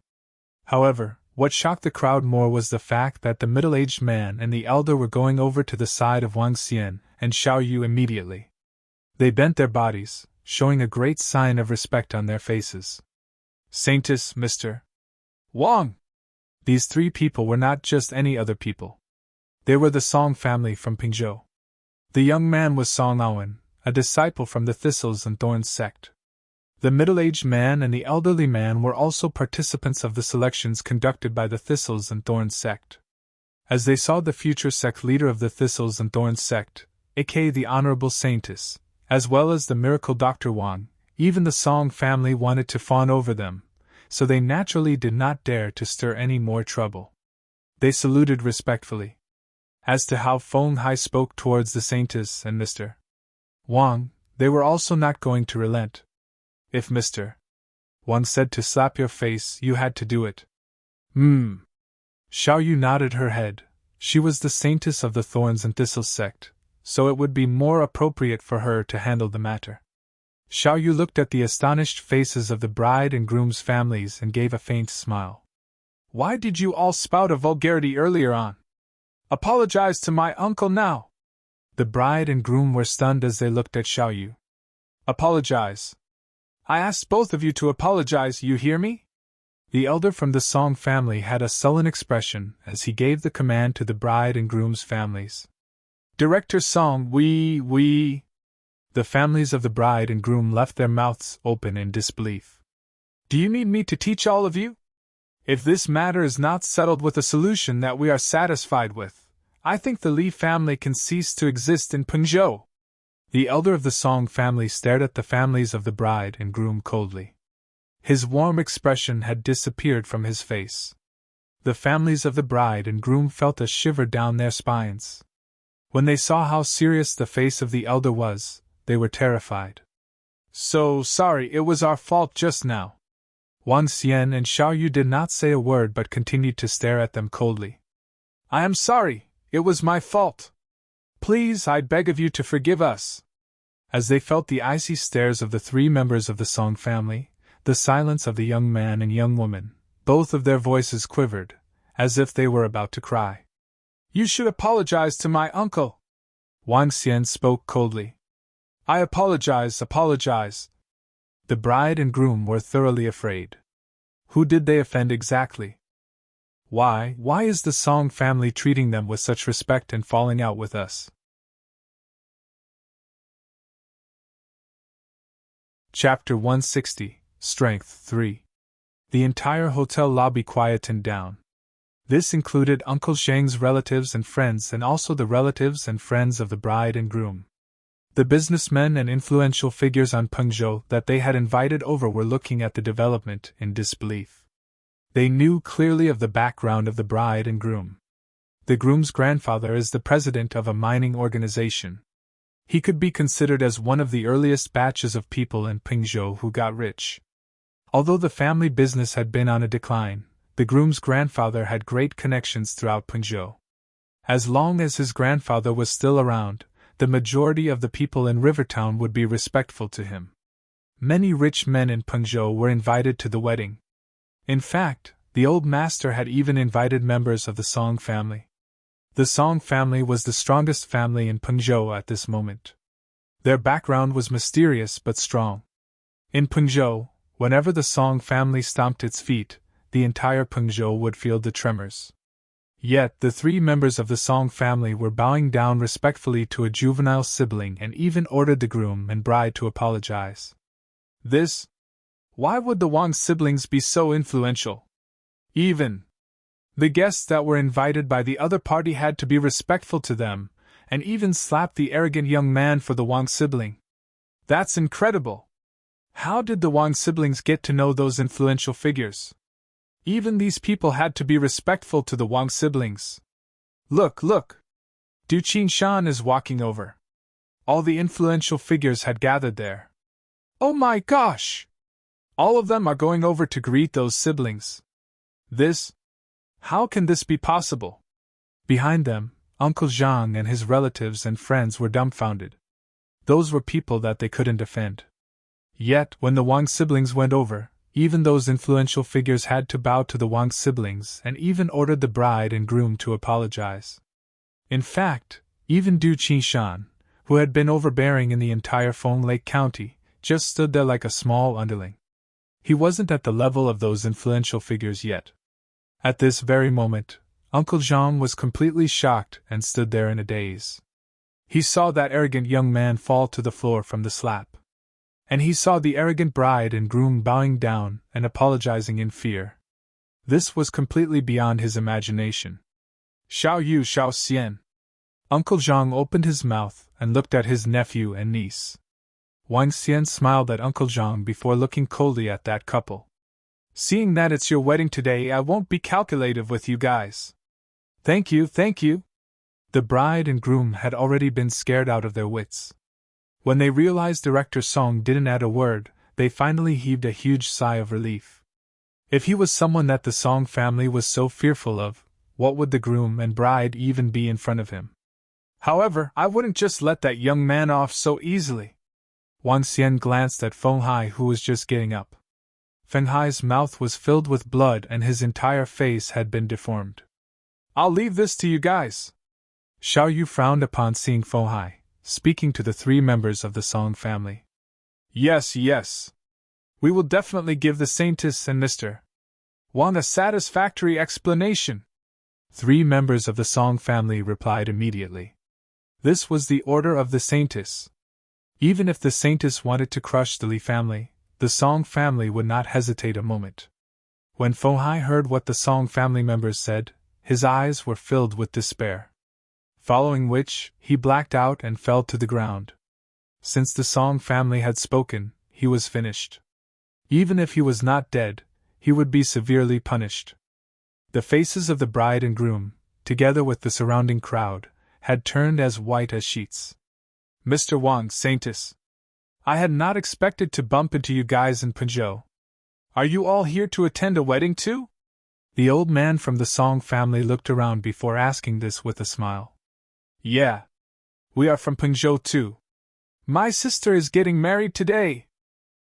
However, what shocked the crowd more was the fact that the middle-aged man and the elder were going over to the side of Wang Xian and Xiao Yu immediately. They bent their bodies, showing a great sign of respect on their faces. Saintess, Mr. Wang! These three people were not just any other people. They were the Song family from Pingzhou. The young man was Song Aowen, a disciple from the Thistles and Thorns sect. The middle-aged man and the elderly man were also participants of the selections conducted by the Thistles and Thorns sect. As they saw the future sect leader of the Thistles and Thorns sect, aka the Honorable Saintess, as well as the miracle Dr. Wang, even the Song family wanted to fawn over them, so they naturally did not dare to stir any more trouble. They saluted respectfully. As to how Feng Hai spoke towards the Saintess and Mr. Wang, they were also not going to relent. If Mr. Wang said to slap your face, you had to do it. Xiao Yu nodded her head. She was the Saintess of the Thorns and Thistles sect, so it would be more appropriate for her to handle the matter. Xiao Yu looked at the astonished faces of the bride and groom's families and gave a faint smile. Why did you all spout a vulgarity earlier on? Apologize to my uncle now. The bride and groom were stunned as they looked at Xiao Yu. Apologize. I asked both of you to apologize, you hear me? The elder from the Song family had a sullen expression as he gave the command to the bride and groom's families. Director Song, we... The families of the bride and groom left their mouths open in disbelief. Do you need me to teach all of you? If this matter is not settled with a solution that we are satisfied with, I think the Li family can cease to exist in Pengzhou. The elder of the Song family stared at the families of the bride and groom coldly. His warm expression had disappeared from his face. The families of the bride and groom felt a shiver down their spines. When they saw how serious the face of the elder was, they were terrified. So sorry, it was our fault just now. Wang Xian and Xiao Yu did not say a word but continued to stare at them coldly. I am sorry, it was my fault. Please, I beg of you to forgive us. As they felt the icy stares of the three members of the Song family, the silence of the young man and young woman, both of their voices quivered, as if they were about to cry. You should apologize to my uncle. Wang Xian spoke coldly. I apologize. The bride and groom were thoroughly afraid. Who did they offend exactly? Why is the Song family treating them with such respect and falling out with us? Chapter 160, Strength 3. The entire hotel lobby quietened down. This included Uncle Zhang's relatives and friends and also the relatives and friends of the bride and groom. The businessmen and influential figures on Pengzhou that they had invited over were looking at the development in disbelief. They knew clearly of the background of the bride and groom. The groom's grandfather is the president of a mining organization. He could be considered as one of the earliest batches of people in Pengzhou who got rich. Although the family business had been on a decline, the groom's grandfather had great connections throughout Pengzhou. As long as his grandfather was still around, the majority of the people in Rivertown would be respectful to him. Many rich men in Pengzhou were invited to the wedding. In fact, the old master had even invited members of the Song family. The Song family was the strongest family in Pengzhou at this moment. Their background was mysterious but strong. In Pengzhou, whenever the Song family stomped its feet, the entire Pengzhou would feel the tremors. Yet the three members of the Song family were bowing down respectfully to a juvenile sibling and even ordered the groom and bride to apologize. Why would the Wang siblings be so influential? Even the guests that were invited by the other party had to be respectful to them, and even slapped the arrogant young man for the Wang sibling. That's incredible! How did the Wang siblings get to know those influential figures? Even these people had to be respectful to the Wang siblings. Look! Du Qingshan is walking over. All the influential figures had gathered there. Oh my gosh! All of them are going over to greet those siblings. How can this be possible? Behind them, Uncle Zhang and his relatives and friends were dumbfounded. Those were people that they couldn't offend. Yet, when the Wang siblings went over, even those influential figures had to bow to the Wang siblings and even ordered the bride and groom to apologize. In fact, even Du Qingshan, who had been overbearing in the entire Feng Lake County, just stood there like a small underling. He wasn't at the level of those influential figures yet. At this very moment, Uncle Zhang was completely shocked and stood there in a daze. He saw that arrogant young man fall to the floor from the slap. And he saw the arrogant bride and groom bowing down and apologizing in fear. This was completely beyond his imagination. Xiao Yu, Xiao Xian. Uncle Zhang opened his mouth and looked at his nephew and niece. Wang Xian smiled at Uncle Zhang before looking coldly at that couple. Seeing that it's your wedding today, I won't be calculative with you guys. Thank you. The bride and groom had already been scared out of their wits. When they realized Director Song didn't add a word, they finally heaved a huge sigh of relief. If he was someone that the Song family was so fearful of, what would the groom and bride even be in front of him? However, I wouldn't just let that young man off so easily. Wang Xian glanced at Feng Hai, who was just getting up. Feng Hai's mouth was filled with blood and his entire face had been deformed. I'll leave this to you guys. Xiao Yu frowned upon seeing Feng Hai, speaking to the three members of the Song family. Yes. We will definitely give the Saintess and Mr. Wang a satisfactory explanation. Three members of the Song family replied immediately. This was the order of the Saintess. Even if the Saintess wanted to crush the Li family, the Song family would not hesitate a moment. When Feng Hai heard what the Song family members said, his eyes were filled with despair. Following which, he blacked out and fell to the ground. Since the Song family had spoken, he was finished. Even if he was not dead, he would be severely punished. The faces of the bride and groom, together with the surrounding crowd, had turned as white as sheets. Mr. Wang, Saintess. I had not expected to bump into you guys in Pengzhou. Are you all here to attend a wedding too? The old man from the Song family looked around before asking this with a smile. Yeah. We are from Pengzhou too. My sister is getting married today.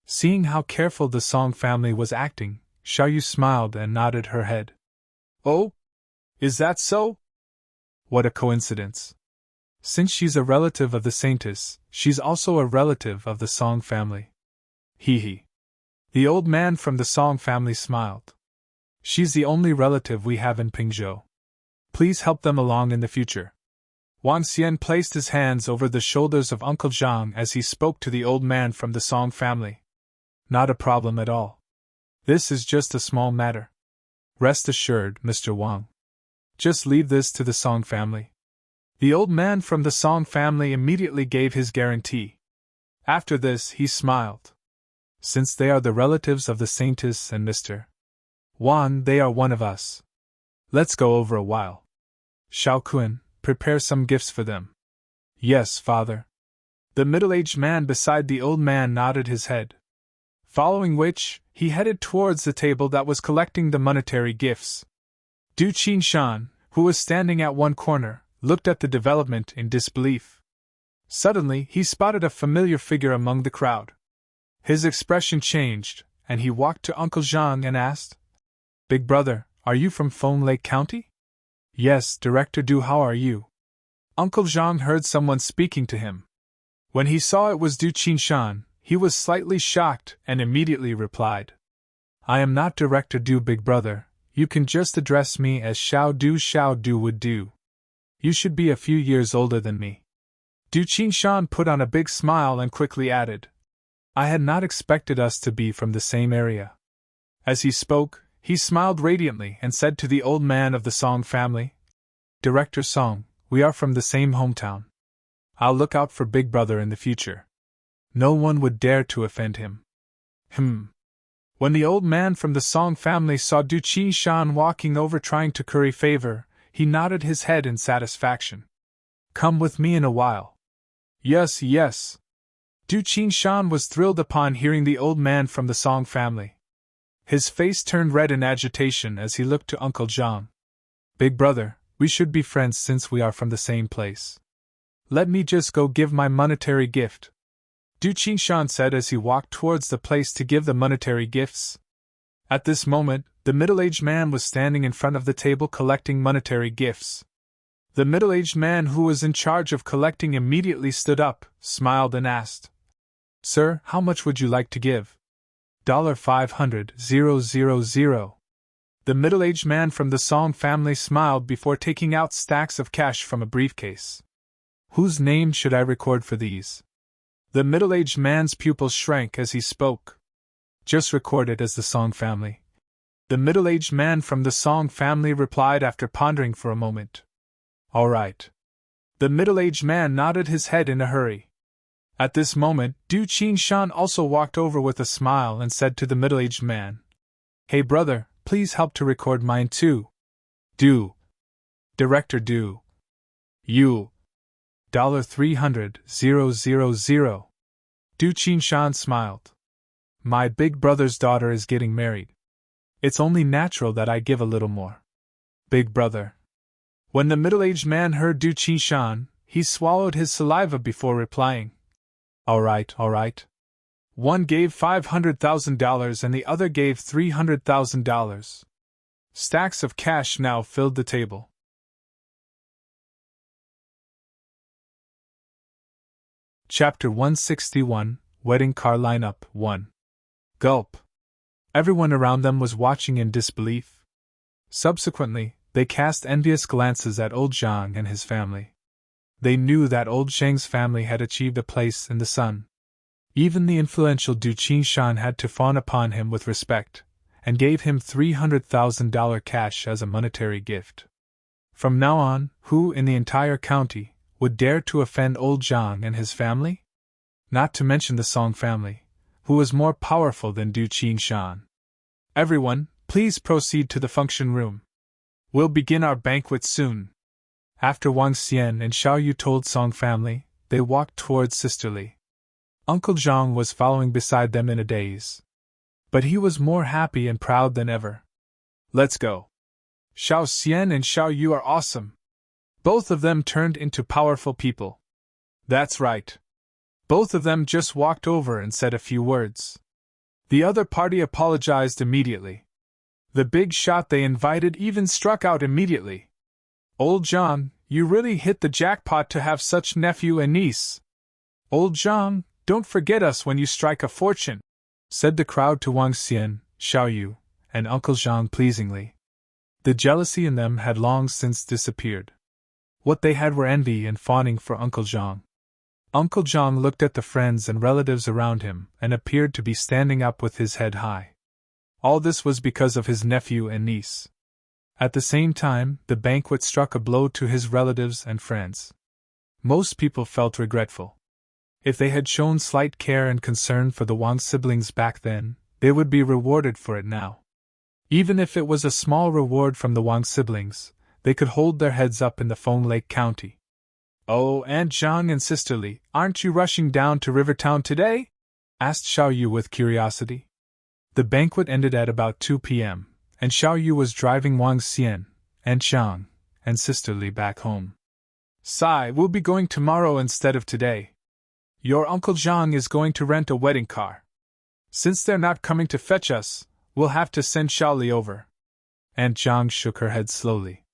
Seeing how careful the Song family was acting, Xiaoyu smiled and nodded her head. Oh? Is that so? What a coincidence. Since she's a relative of the Saintess, she's also a relative of the Song family. Hee hee. The old man from the Song family smiled. She's the only relative we have in Pengzhou. Please help them along in the future. Wang Xian placed his hands over the shoulders of Uncle Zhang as he spoke to the old man from the Song family. Not a problem at all. This is just a small matter. Rest assured, Mr. Wang. Just leave this to the Song family. The old man from the Song family immediately gave his guarantee. After this, he smiled. Since they are the relatives of the Saintess and Mr. Wang, they are one of us. Let's go over a while. Xiao Kun, prepare some gifts for them. Yes, father. The middle-aged man beside the old man nodded his head. Following which, he headed towards the table that was collecting the monetary gifts. Du Qinshan, who was standing at one corner, looked at the development in disbelief. Suddenly, he spotted a familiar figure among the crowd. His expression changed, and he walked to Uncle Zhang and asked, Big brother, are you from Feng Lake County? Yes, Director Du, how are you? Uncle Zhang heard someone speaking to him. When he saw it was Du Qinshan, he was slightly shocked and immediately replied, I am not Director Du, big brother, you can just address me as Xiao Du would do. You should be a few years older than me. Du Qinshan put on a big smile and quickly added, I had not expected us to be from the same area. As he spoke, he smiled radiantly and said to the old man of the Song family, Director Song, we are from the same hometown. I'll look out for Big Brother in the future. No one would dare to offend him. When the old man from the Song family saw Du Qinshan walking over trying to curry favor, he nodded his head in satisfaction. Come with me in a while. Yes, yes. Du Qinshan was thrilled upon hearing the old man from the Song family. His face turned red in agitation as he looked to Uncle Zhang. Big brother, we should be friends since we are from the same place. Let me just go give my monetary gift. Du Qinshan said as he walked towards the place to give the monetary gifts. At this moment, the middle-aged man was standing in front of the table collecting monetary gifts. The middle-aged man who was in charge of collecting immediately stood up, smiled and asked, Sir, how much would you like to give? $500,000. The middle-aged man from the Song family smiled before taking out stacks of cash from a briefcase. Whose name should I record for these? The middle-aged man's pupils shrank as he spoke. Just record it as the Song family. The middle-aged man from the Song family replied after pondering for a moment. All right. The middle-aged man nodded his head in a hurry. At this moment, Du Qinshan also walked over with a smile and said to the middle-aged man, Hey brother, please help to record mine too. Du. Director Du. You. $300,000. Du Qinshan smiled. My big brother's daughter is getting married. It's only natural that I give a little more. Big brother. When the middle-aged man heard Du Qinshan, he swallowed his saliva before replying. All right. One gave $500,000 and the other gave $300,000. Stacks of cash now filled the table. Chapter 161, Wedding Car Lineup 1. Gulp. Everyone around them was watching in disbelief. Subsequently, they cast envious glances at old Zhang and his family. They knew that old Zhang's family had achieved a place in the sun. Even the influential Du Qinshan had to fawn upon him with respect, and gave him $300,000 cash as a monetary gift. From now on, who in the entire county would dare to offend old Zhang and his family? Not to mention the Song family, who was more powerful than Du Qinshan. Everyone, please proceed to the function room. We'll begin our banquet soon. After Wang Xian and Xiaoyu told Song family, they walked towards Sisterly. Uncle Zhang was following beside them in a daze. But he was more happy and proud than ever. Let's go. Xiao Xian and Xiao Yu are awesome. Both of them turned into powerful people. That's right. Both of them just walked over and said a few words. The other party apologized immediately. The big shot they invited even struck out immediately. Old Zhang, you really hit the jackpot to have such nephew and niece. Old Zhang, don't forget us when you strike a fortune, said the crowd to Wang Xian, Xiao Yu, and Uncle Zhang pleasingly. The jealousy in them had long since disappeared. What they had were envy and fawning for Uncle Zhang. Uncle Zhang looked at the friends and relatives around him and appeared to be standing up with his head high. All this was because of his nephew and niece. At the same time, the banquet struck a blow to his relatives and friends. Most people felt regretful. If they had shown slight care and concern for the Wang siblings back then, they would be rewarded for it now. Even if it was a small reward from the Wang siblings, they could hold their heads up in the Feng Lake County. Oh, Aunt Zhang and Sister Li, aren't you rushing down to Rivertown today? Asked Xiao Yu with curiosity. The banquet ended at about 2 p.m., and Xiao Yu was driving Wang Xian, Aunt Zhang, and Sister Li back home. Sai, we'll be going tomorrow instead of today. Your Uncle Zhang is going to rent a wedding car. Since they're not coming to fetch us, we'll have to send Xiaoli over. Aunt Zhang shook her head slowly.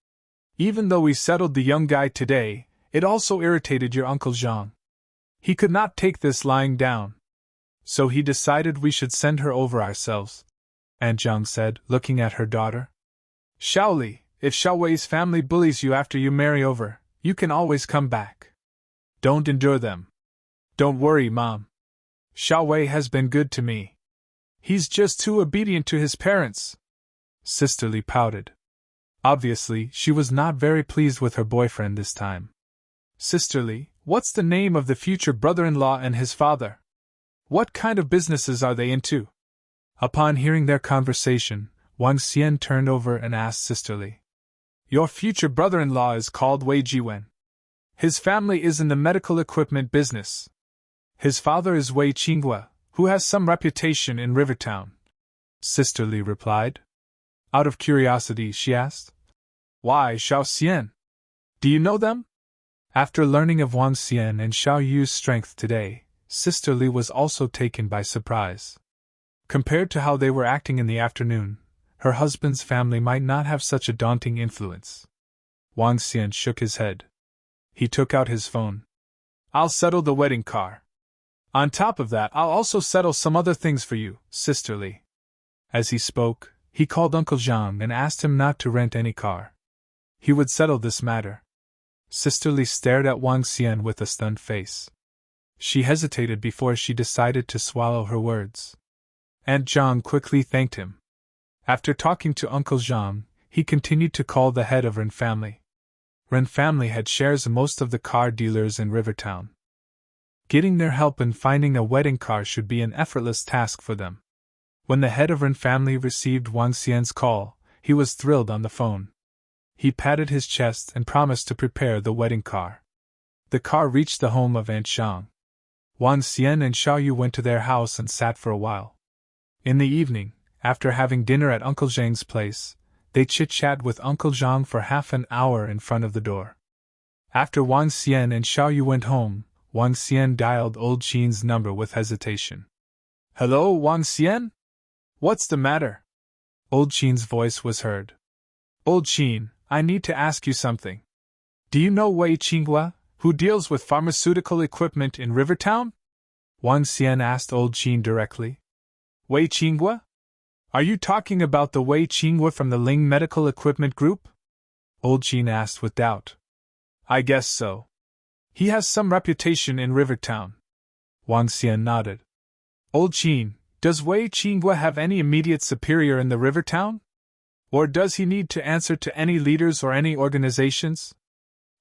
Even though we settled the young guy today, it also irritated your Uncle Zhang. He could not take this lying down. So he decided we should send her over ourselves, Aunt Zhang said, looking at her daughter. Xiaoli, if Xiaowei's family bullies you after you marry over, you can always come back. Don't endure them. Don't worry, Mom. Xiaowei has been good to me. He's just too obedient to his parents. Sister Li pouted. Obviously, she was not very pleased with her boyfriend this time. Sister Li, what's the name of the future brother-in-law and his father? What kind of businesses are they into? Upon hearing their conversation, Wang Xian turned over and asked Sister Li. Your future brother-in-law is called Wei Jiwen. His family is in the medical equipment business. His father is Wei Qinghua, who has some reputation in Rivertown. Sister Li replied. Out of curiosity, she asked. Why, Xiao Xian? Do you know them? After learning of Wang Xian and Xiao Yu's strength today, Sister Li was also taken by surprise. Compared to how they were acting in the afternoon, her husband's family might not have such a daunting influence. Wang Xian shook his head. He took out his phone. I'll settle the wedding car. On top of that, I'll also settle some other things for you, Sister Li. As he spoke, he called Uncle Zhang and asked him not to rent any car. He would settle this matter. Sister Li stared at Wang Xian with a stunned face. She hesitated before she decided to swallow her words. Aunt Zhang quickly thanked him. After talking to Uncle Zhang, he continued to call the head of Ren family. Ren family had shares in most of the car dealers in Rivertown. Getting their help in finding a wedding car should be an effortless task for them. When the head of Ren family received Wang Xian's call, he was thrilled on the phone. He patted his chest and promised to prepare the wedding car. The car reached the home of Aunt Zhang. Wang Xian and Xiao Yu went to their house and sat for a while. In the evening, after having dinner at Uncle Zhang's place, they chit-chat with Uncle Zhang for half an hour in front of the door. After Wang Xian and Xiao Yu went home, Wang Xian dialed old Qin's number with hesitation. Hello, Wang Xian? What's the matter? Old Qin's voice was heard. Old Qin, I need to ask you something. Do you know Wei Qinghua, who deals with pharmaceutical equipment in Rivertown? Wang Xian asked old Qin directly. Wei Qinghua? Are you talking about the Wei Qinghua from the Ling Medical Equipment Group? Old Qin asked with doubt. I guess so. He has some reputation in Rivertown. Wang Xian nodded. Old Qin, does Wei Qinghua have any immediate superior in the Rivertown? Or does he need to answer to any leaders or any organizations?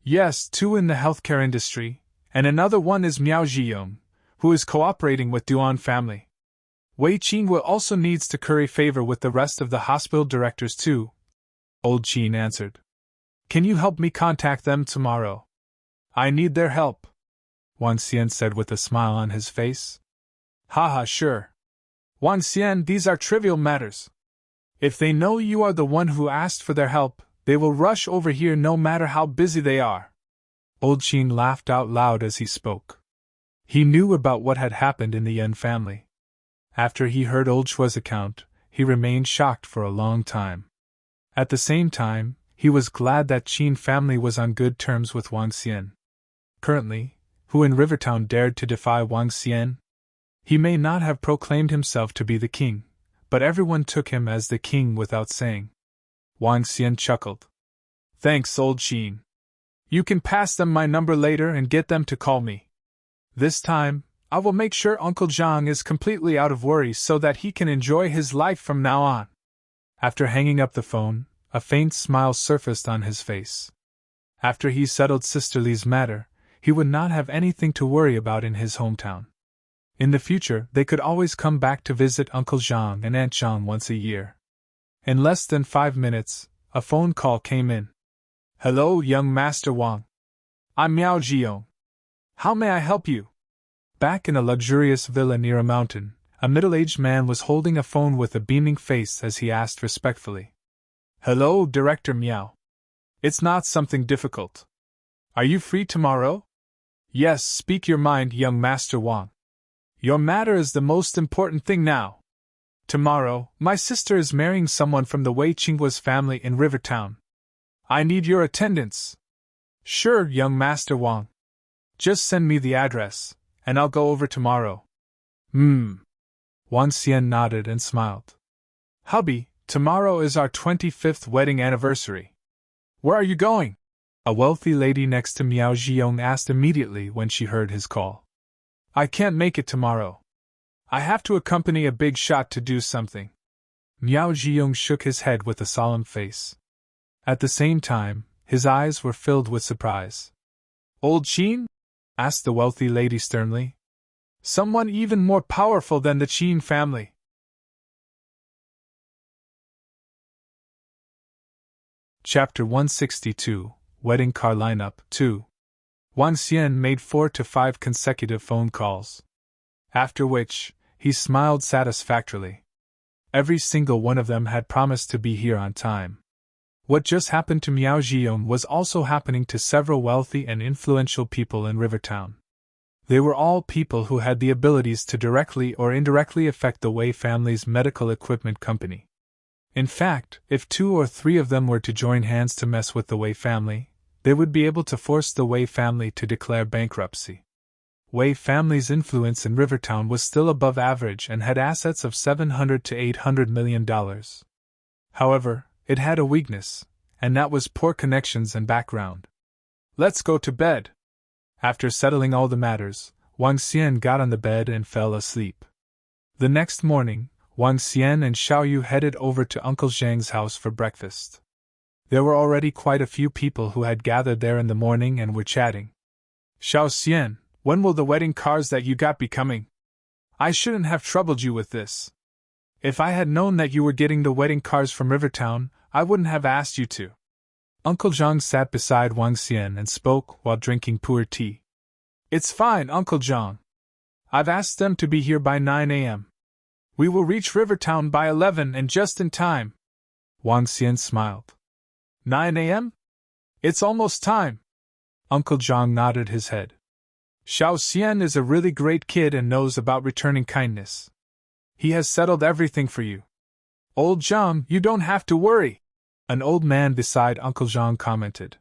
Yes, 2 in the healthcare industry, and another one is Miao Zhiyong, who is cooperating with Duan family. Wei Qinghua also needs to curry favor with the rest of the hospital directors too, Old Qin answered. Can you help me contact them tomorrow? I need their help, Wang Xian said with a smile on his face. Haha, sure. Wang Xian, these are trivial matters. If they know you are the one who asked for their help, they will rush over here no matter how busy they are. Old Qin laughed out loud as he spoke. He knew about what had happened in the Yan family. After he heard Old Shua's account, he remained shocked for a long time. At the same time, he was glad that Qin family was on good terms with Wang Xian. Currently, who in Rivertown dared to defy Wang Xian? He may not have proclaimed himself to be the king, but everyone took him as the king without saying. Wang Xian chuckled. Thanks, Old Qin. You can pass them my number later and get them to call me. This time, I will make sure Uncle Zhang is completely out of worries so that he can enjoy his life from now on. After hanging up the phone, a faint smile surfaced on his face. After he settled Sister Li's matter, he would not have anything to worry about in his hometown. In the future, they could always come back to visit Uncle Zhang and Aunt Zhang once a year. In less than 5 minutes, a phone call came in. Hello, young Master Wang. I'm Miao Jiong. How may I help you? Back in a luxurious villa near a mountain, a middle-aged man was holding a phone with a beaming face as he asked respectfully. Hello, Director Miao. It's not something difficult. Are you free tomorrow? Yes, speak your mind, young Master Wang. Your matter is the most important thing now. Tomorrow, my sister is marrying someone from the Wei Qinggua's family in Rivertown. I need your attendance. Sure, young Master Wang. Just send me the address, and I'll go over tomorrow. Wang Xian nodded and smiled. Hubby, tomorrow is our 25th wedding anniversary. Where are you going? A wealthy lady next to Miao Jiong asked immediately when she heard his call. I can't make it tomorrow. I have to accompany a big shot to do something. Miao Jiong shook his head with a solemn face. At the same time, his eyes were filled with surprise. Old Qin? Asked the wealthy lady sternly. Someone even more powerful than the Qin family. Chapter 162, Wedding Car Lineup 2. Wang Xian made 4 to 5 consecutive phone calls. After which, he smiled satisfactorily. Every single one of them had promised to be here on time. What just happened to Miao Jiong was also happening to several wealthy and influential people in Rivertown. They were all people who had the abilities to directly or indirectly affect the Wei family's medical equipment company. In fact, if 2 or 3 of them were to join hands to mess with the Wei family, they would be able to force the Wei family to declare bankruptcy. Wei family's influence in Rivertown was still above average and had assets of $700 to $800 million. However, it had a weakness, and that was poor connections and background. Let's go to bed. After settling all the matters, Wang Xian got on the bed and fell asleep. The next morning, Wang Xian and Xiaoyu headed over to Uncle Zhang's house for breakfast. There were already quite a few people who had gathered there in the morning and were chatting. Xiao Xian, when will the wedding cars that you got be coming? I shouldn't have troubled you with this. If I had known that you were getting the wedding cars from Rivertown, I wouldn't have asked you to. Uncle Zhang sat beside Wang Xian and spoke while drinking pu'er tea. It's fine, Uncle Zhang. I've asked them to be here by 9 a.m. We will reach Rivertown by 11 and just in time. Wang Xian smiled. 9 a.m.? It's almost time. Uncle Zhang nodded his head. Xiao Xian is a really great kid and knows about returning kindness. He has settled everything for you. Old Zhang, you don't have to worry, an old man beside Uncle Zhang commented.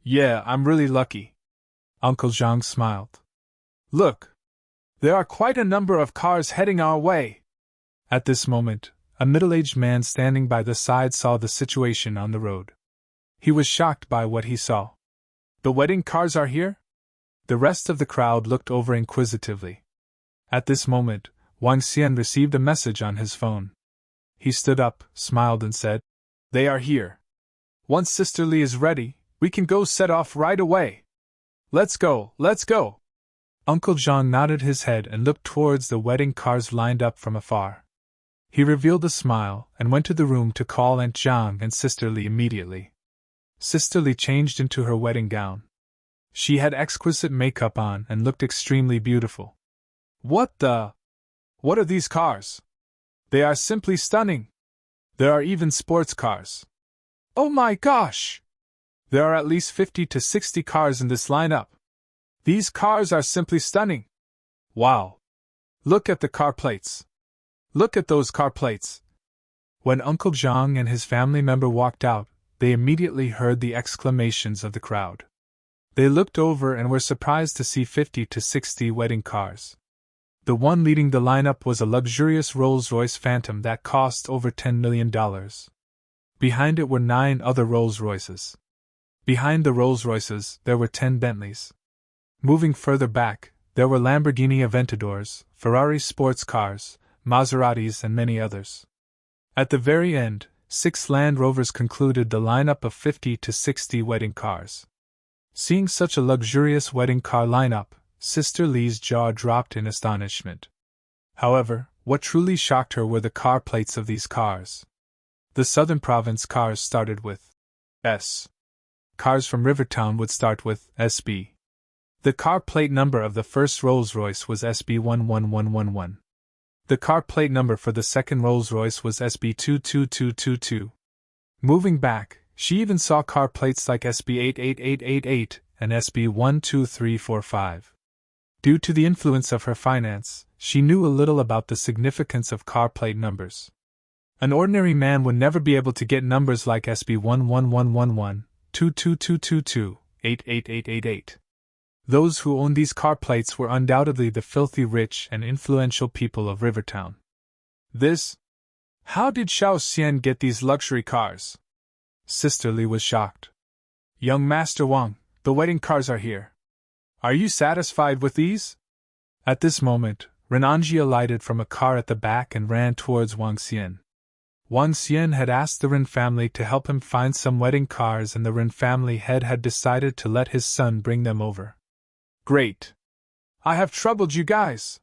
Yeah, I'm really lucky. Uncle Zhang smiled. Look. There are quite a number of cars heading our way. At this moment, a middle-aged man standing by the side saw the situation on the road. He was shocked by what he saw. The wedding cars are here? The rest of the crowd looked over inquisitively. At this moment, Wang Xian received a message on his phone. He stood up, smiled and said, They are here. Once Sister Li is ready, we can go set off right away. Let's go, let's go. Uncle Zhang nodded his head and looked towards the wedding cars lined up from afar. He revealed a smile and went to the room to call Aunt Zhang and Sister Li immediately. Sister Li changed into her wedding gown. She had exquisite makeup on and looked extremely beautiful. What are these cars? They are simply stunning. There are even sports cars. Oh my gosh! There are at least 50 to 60 cars in this lineup. These cars are simply stunning. Wow! Look at the car plates. Look at those car plates. When Uncle Zhang and his family member walked out, they immediately heard the exclamations of the crowd. They looked over and were surprised to see 50 to 60 wedding cars. The one leading the lineup was a luxurious Rolls-Royce Phantom that cost over $10 million. Behind it were 9 other Rolls-Royces. Behind the Rolls-Royces, there were 10 Bentleys. Moving further back, there were Lamborghini Aventadors, Ferrari sports cars, Maseratis, and many others. At the very end, 6 Land Rovers concluded the lineup of 50 to 60 wedding cars. Seeing such a luxurious wedding car lineup, Sister Lee's jaw dropped in astonishment. However, what truly shocked her were the car plates of these cars. The Southern Province cars started with S. Cars from Rivertown would start with SB. The car plate number of the first Rolls-Royce was SB11111. The car plate number for the second Rolls-Royce was SB22222. Moving back, she even saw car plates like SB88888 and SB12345. Due to the influence of her finance, she knew a little about the significance of car plate numbers. An ordinary man would never be able to get numbers like SB11111, 22222, 88888. Those who owned these car plates were undoubtedly the filthy rich and influential people of Rivertown. How did Xiao Xian get these luxury cars? Sister Lee was shocked. Young Master Wang, the wedding cars are here. Are you satisfied with these? At this moment, Renanji alighted from a car at the back and ran towards Wang Xian. Wang Xian had asked the Ren family to help him find some wedding cars, and the Ren family head had decided to let his son bring them over. Great. I have troubled you guys.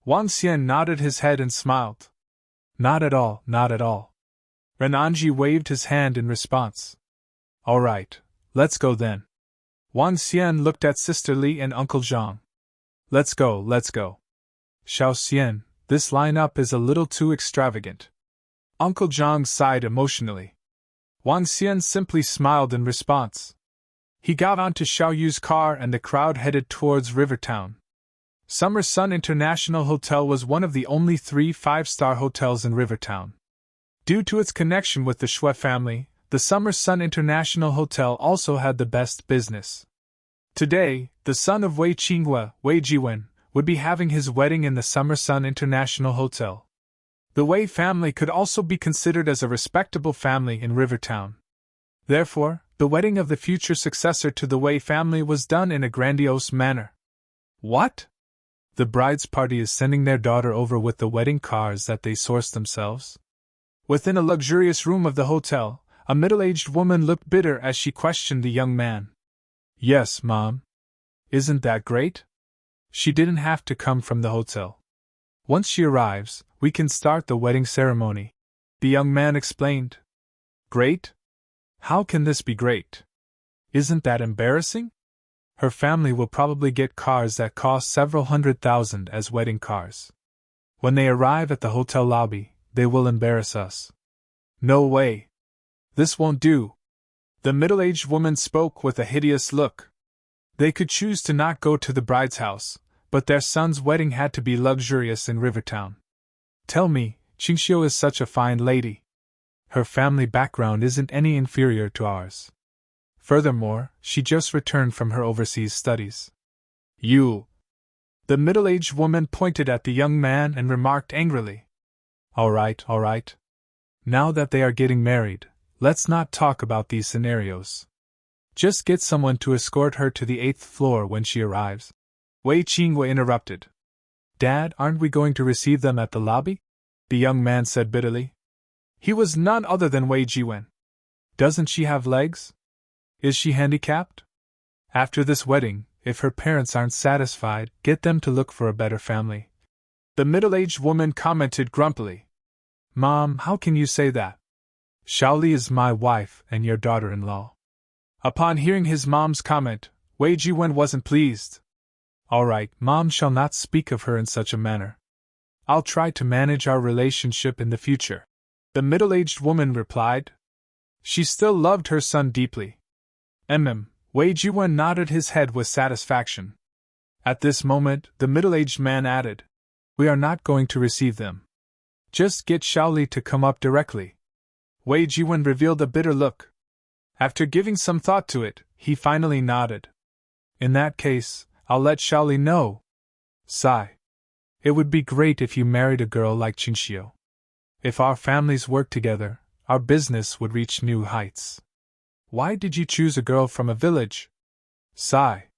Wang Xian nodded his head and smiled. Not at all, not at all. Renanji waved his hand in response. All right, let's go then. Wang Xian looked at Sister Li and Uncle Zhang. Let's go, let's go. Xiao Xian, this lineup is a little too extravagant. Uncle Zhang sighed emotionally. Wang Xian simply smiled in response. He got onto Xiao Yu's car and the crowd headed towards Rivertown. Summer Sun International Hotel was one of the only 3 5-star hotels in Rivertown. Due to its connection with the Shui family, the Summer Sun International Hotel also had the best business. Today, the son of Wei Qinghua, Wei Jiwen, would be having his wedding in the Summer Sun International Hotel. The Wei family could also be considered as a respectable family in Rivertown. Therefore, the wedding of the future successor to the Wei family was done in a grandiose manner. What? The bride's party is sending their daughter over with the wedding cars that they sourced themselves? Within a luxurious room of the hotel, a middle-aged woman looked bitter as she questioned the young man. Yes, Mom. Isn't that great? She didn't have to come from the hotel. Once she arrives, we can start the wedding ceremony, the young man explained. Great? How can this be great? Isn't that embarrassing? Her family will probably get cars that cost several $100,000 as wedding cars. When they arrive at the hotel lobby, they will embarrass us. No way. This won't do. The middle-aged woman spoke with a hideous look. They could choose to not go to the bride's house, but their son's wedding had to be luxurious in Rivertown. Tell me, Qingxiu is such a fine lady. Her family background isn't any inferior to ours. Furthermore, she just returned from her overseas studies. You. The middle-aged woman pointed at the young man and remarked angrily. All right. Now that they are getting married, let's not talk about these scenarios. Just get someone to escort her to the 8th floor when she arrives. Wei Qinghua interrupted. Dad, aren't we going to receive them at the lobby? The young man said bitterly. He was none other than Wei Jiwen. Doesn't she have legs? Is she handicapped? After this wedding, if her parents aren't satisfied, get them to look for a better family. The middle-aged woman commented grumpily. Mom, how can you say that? Xiaoli is my wife and your daughter-in-law. Upon hearing his mom's comment, Wei Jiwen wasn't pleased. All right, Mom shall not speak of her in such a manner. I'll try to manage our relationship in the future. The middle-aged woman replied. She still loved her son deeply. Wei Jiwen nodded his head with satisfaction. At this moment, the middle-aged man added, We are not going to receive them. Just get Xiaoli to come up directly. Wei Jiwen revealed a bitter look. After giving some thought to it, he finally nodded. In that case, I'll let Xiaoli know. Sigh. It would be great if you married a girl like Qingxiu. If our families worked together, our business would reach new heights. Why did you choose a girl from a village? Sigh.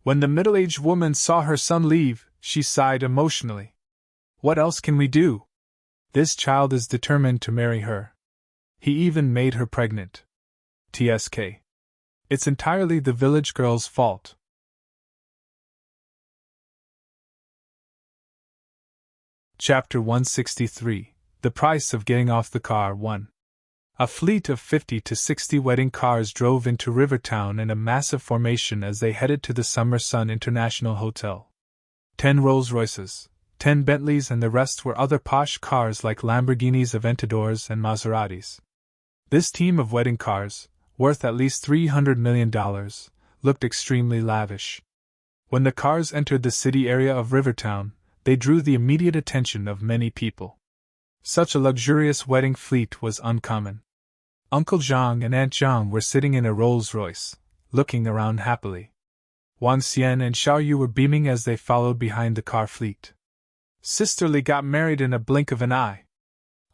When the middle-aged woman saw her son leave, she sighed emotionally. What else can we do? This child is determined to marry her. He even made her pregnant. TSK. It's entirely the village girl's fault. Chapter 163. The Price of Getting Off the Car 1. A fleet of 50 to 60 wedding cars drove into Rivertown in a massive formation as they headed to the Summer Sun International Hotel. 10 Rolls-Royces, 10 Bentleys, and the rest were other posh cars like Lamborghinis, Aventadors, and Maseratis. This team of wedding cars, worth at least $300 million, looked extremely lavish. When the cars entered the city area of Rivertown, they drew the immediate attention of many people. Such a luxurious wedding fleet was uncommon. Uncle Zhang and Aunt Zhang were sitting in a Rolls-Royce, looking around happily. Wang Xian and Xiao Yu were beaming as they followed behind the car fleet. Sister Li got married in a blink of an eye.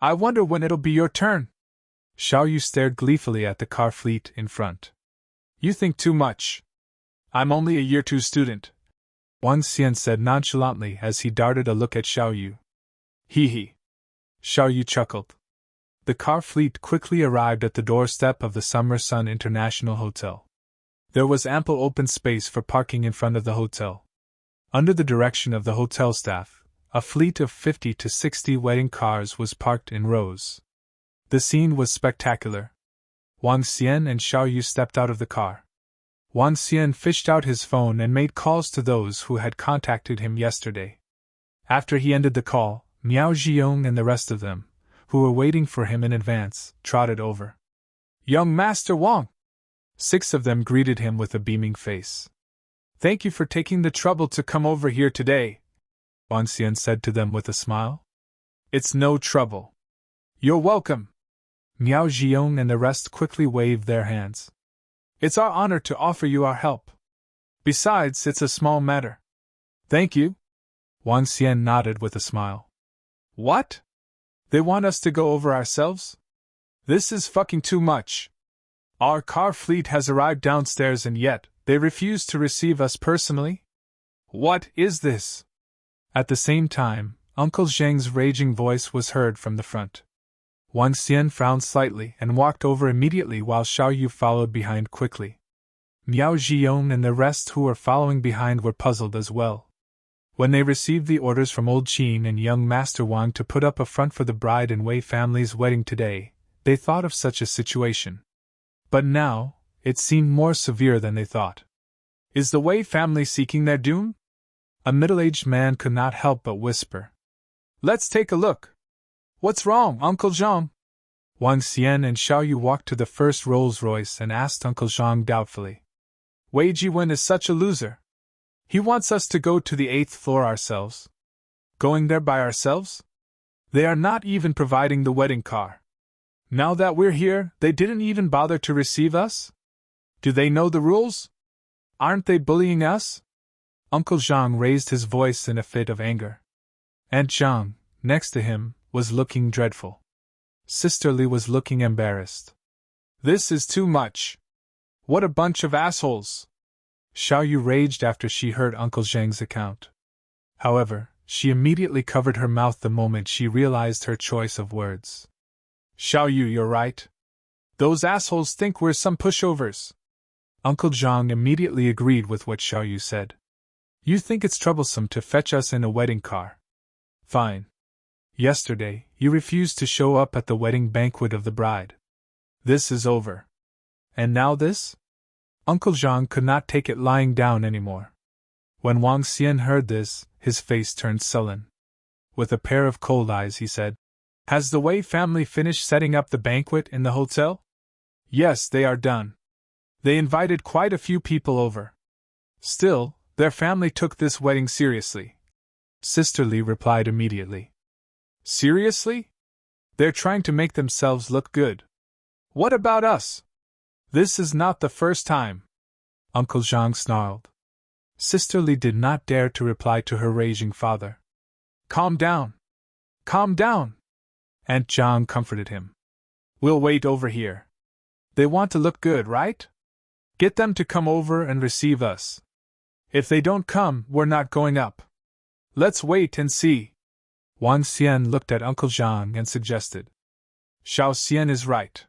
I wonder when it'll be your turn. Xiao Yu stared gleefully at the car fleet in front. You think too much. I'm only a year 2 student, Wang Xian said nonchalantly as he darted a look at Xiao Yu. Hee hee. Xiao Yu chuckled. The car fleet quickly arrived at the doorstep of the Summer Sun International Hotel. There was ample open space for parking in front of the hotel. Under the direction of the hotel staff, a fleet of 50 to 60 wedding cars was parked in rows. The scene was spectacular. Wang Xian and Xiao Yu stepped out of the car. Wang Xian fished out his phone and made calls to those who had contacted him yesterday. After he ended the call, Miao Zhiyong and the rest of them, who were waiting for him in advance, trotted over. Young Master Wang! 6 of them greeted him with a beaming face. Thank you for taking the trouble to come over here today, Wang Xian said to them with a smile. It's no trouble. You're welcome. Miao Zhiyong and the rest quickly waved their hands. It's our honor to offer you our help. Besides, it's a small matter. Thank you. Wang Xian nodded with a smile. What? They want us to go over ourselves? This is fucking too much. Our car fleet has arrived downstairs and yet, they refuse to receive us personally? What is this? At the same time, Uncle Zhang's raging voice was heard from the front. Wang Xian frowned slightly and walked over immediately while Xiao Yu followed behind quickly. Miao Zhiyong and the rest who were following behind were puzzled as well. When they received the orders from Old Qin and young Master Wang to put up a front for the bride and Wei family's wedding today, they thought of such a situation. But now, it seemed more severe than they thought. Is the Wei family seeking their doom? A middle-aged man could not help but whisper. Let's take a look. What's wrong, Uncle Zhang? Wang Xian and Xiao Yu walked to the first Rolls-Royce and asked Uncle Zhang doubtfully. Wei Jiwen is such a loser. He wants us to go to the 8th floor ourselves. Going there by ourselves? They are not even providing the wedding car. Now that we're here, they didn't even bother to receive us? Do they know the rules? Aren't they bullying us? Uncle Zhang raised his voice in a fit of anger. Aunt Zhang, next to him, was looking dreadful. Sister Li was looking embarrassed. This is too much. What a bunch of assholes! Xiao Yu raged after she heard Uncle Zhang's account. However, she immediately covered her mouth the moment she realized her choice of words. Xiao Yu, you're right. Those assholes think we're some pushovers. Uncle Zhang immediately agreed with what Xiao Yu said. You think it's troublesome to fetch us in a wedding car? Fine. Yesterday, you refused to show up at the wedding banquet of the bride. This is over. And now this? Uncle Zhang could not take it lying down anymore. When Wang Xian heard this, his face turned sullen. With a pair of cold eyes, he said, "Has the Wei family finished setting up the banquet in the hotel?" "Yes, they are done. They invited quite a few people over. Still, their family took this wedding seriously." Sister Lee replied immediately. "Seriously? They're trying to make themselves look good. What about us? This is not the first time," Uncle Zhang snarled. Sister Lee did not dare to reply to her raging father. "Calm down. Calm down," Aunt Zhang comforted him. "We'll wait over here. They want to look good, right? Get them to come over and receive us. If they don't come, we're not going up. Let's wait and see." Wang Xian looked at Uncle Zhang and suggested. "Xiao Xian is right.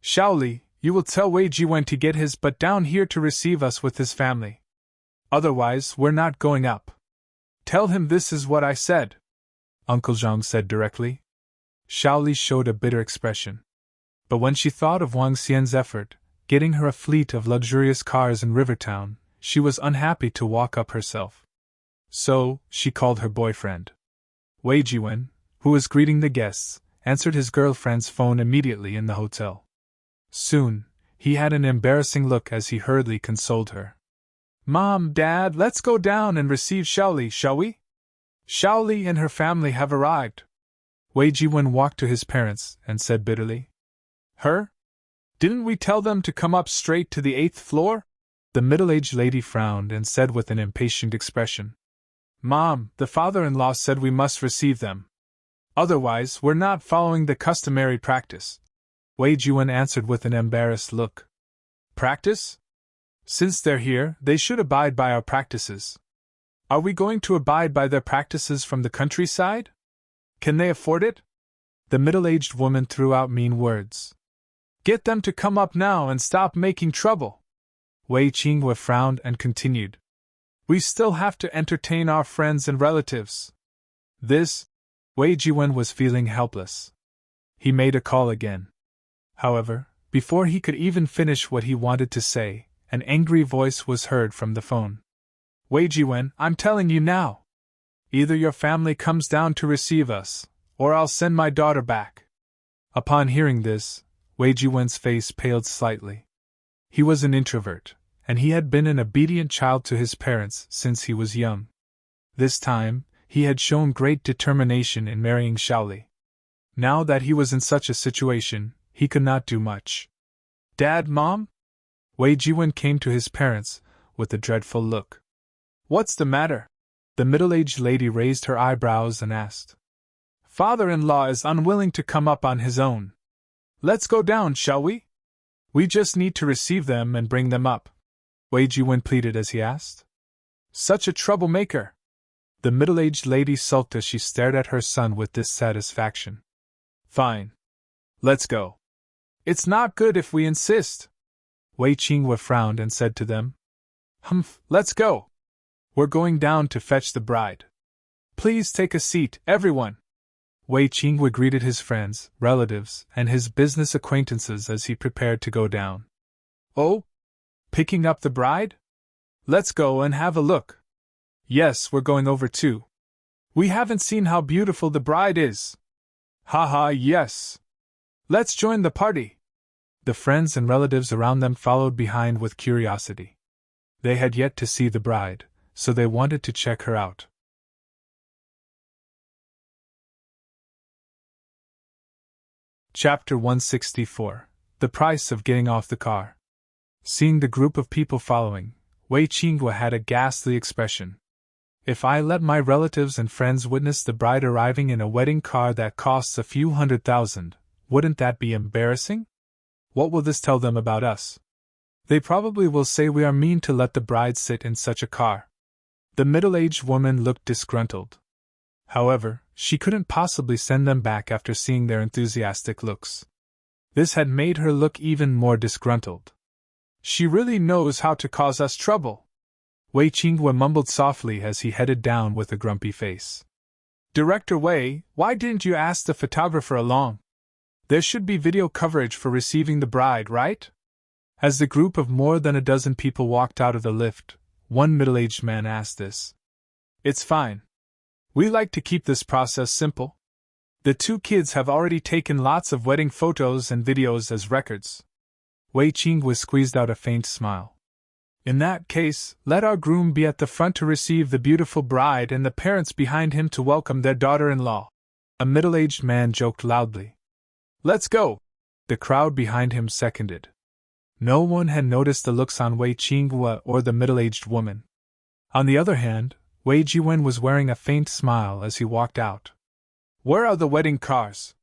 Shaoli, you will tell Wei Jiwen to get his butt down here to receive us with his family. Otherwise, we're not going up. Tell him this is what I said," Uncle Zhang said directly. Shaoli showed a bitter expression. But when she thought of Wang Xian's effort, getting her a fleet of luxurious cars in Rivertown, she was unhappy to walk up herself. So, she called her boyfriend. Wei Jiwen, who was greeting the guests, answered his girlfriend's phone immediately in the hotel. Soon, he had an embarrassing look as he hurriedly consoled her. "Mom, Dad, let's go down and receive Shaoli, shall we? Shaoli and her family have arrived." Wei Jiwen walked to his parents and said bitterly. "Her? Didn't we tell them to come up straight to the 8th floor?" The middle-aged lady frowned and said with an impatient expression. "Mom, the father-in-law said we must receive them. Otherwise, we're not following the customary practice." Wei Jiwen answered with an embarrassed look. "Practice? Since they're here, they should abide by our practices. Are we going to abide by their practices from the countryside? Can they afford it?" The middle-aged woman threw out mean words. "Get them to come up now and stop making trouble." Wei Qinghua frowned and continued. "We still have to entertain our friends and relatives." Wei Jiwen was feeling helpless. He made a call again. However, before he could even finish what he wanted to say, an angry voice was heard from the phone. "Wei Jiwen, I'm telling you now. Either your family comes down to receive us, or I'll send my daughter back." Upon hearing this, Wei Jiwen's face paled slightly. He was an introvert, and he had been an obedient child to his parents since he was young. This time, he had shown great determination in marrying Shaoli. Now that he was in such a situation, he could not do much. "Dad, Mom?" Wei Jiwen came to his parents with a dreadful look. "What's the matter?" The middle-aged lady raised her eyebrows and asked. "Father-in-law is unwilling to come up on his own. Let's go down, shall we? We just need to receive them and bring them up," Wei Jiwen pleaded as he asked. "Such a troublemaker!" The middle-aged lady sulked as she stared at her son with dissatisfaction. "Fine. Let's go. It's not good if we insist." Wei Qinghua frowned and said to them. "Humph, let's go. We're going down to fetch the bride. Please take a seat, everyone." Wei Qinghua greeted his friends, relatives, and his business acquaintances as he prepared to go down. "Oh? Picking up the bride? Let's go and have a look." "Yes, we're going over too. We haven't seen how beautiful the bride is." "Ha, yes. Let's join the party." The friends and relatives around them followed behind with curiosity. They had yet to see the bride, so they wanted to check her out. Chapter 164. The Price of Getting Off the Car. Seeing the group of people following, Wei Qinghua had a ghastly expression. "If I let my relatives and friends witness the bride arriving in a wedding car that costs a few $100,000, wouldn't that be embarrassing? What will this tell them about us? They probably will say we are mean to let the bride sit in such a car." The middle-aged woman looked disgruntled. However, she couldn't possibly send them back after seeing their enthusiastic looks. This had made her look even more disgruntled. "She really knows how to cause us trouble," Wei Qinghua mumbled softly as he headed down with a grumpy face. "Director Wei, why didn't you ask the photographer along? There should be video coverage for receiving the bride, right?" As the group of more than a dozen people walked out of the lift, one middle-aged man asked this. "It's fine. We like to keep this process simple. The two kids have already taken lots of wedding photos and videos as records. Wei Qingwe squeezed out a faint smile. In that case, let our groom be at the front to receive the beautiful bride and the parents behind him to welcome their daughter-in-law. A middle-aged man joked loudly. Let's go! The crowd behind him seconded. No one had noticed the looks on Wei Qingwe or the middle-aged woman. On the other hand, Wei Jiwen was wearing a faint smile as he walked out. Where are the wedding cars?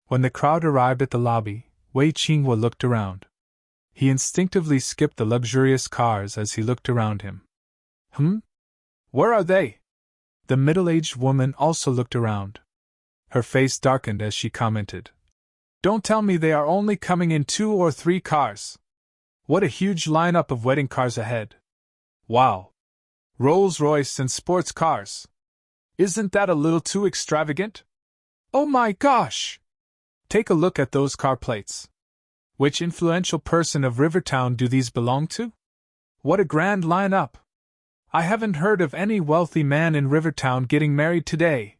When the crowd arrived at the lobby, Wei Qingwe looked around. He instinctively skipped the luxurious cars as he looked around him. Where are they? The middle-aged woman also looked around. Her face darkened as she commented. Don't tell me they are only coming in 2 or 3 cars. What a huge lineup of wedding cars ahead. Wow. Rolls-Royce and sports cars. Isn't that a little too extravagant? Oh my gosh! Take a look at those car plates. Which influential person of Rivertown do these belong to? What a grand lineup! I haven't heard of any wealthy man in Rivertown getting married today.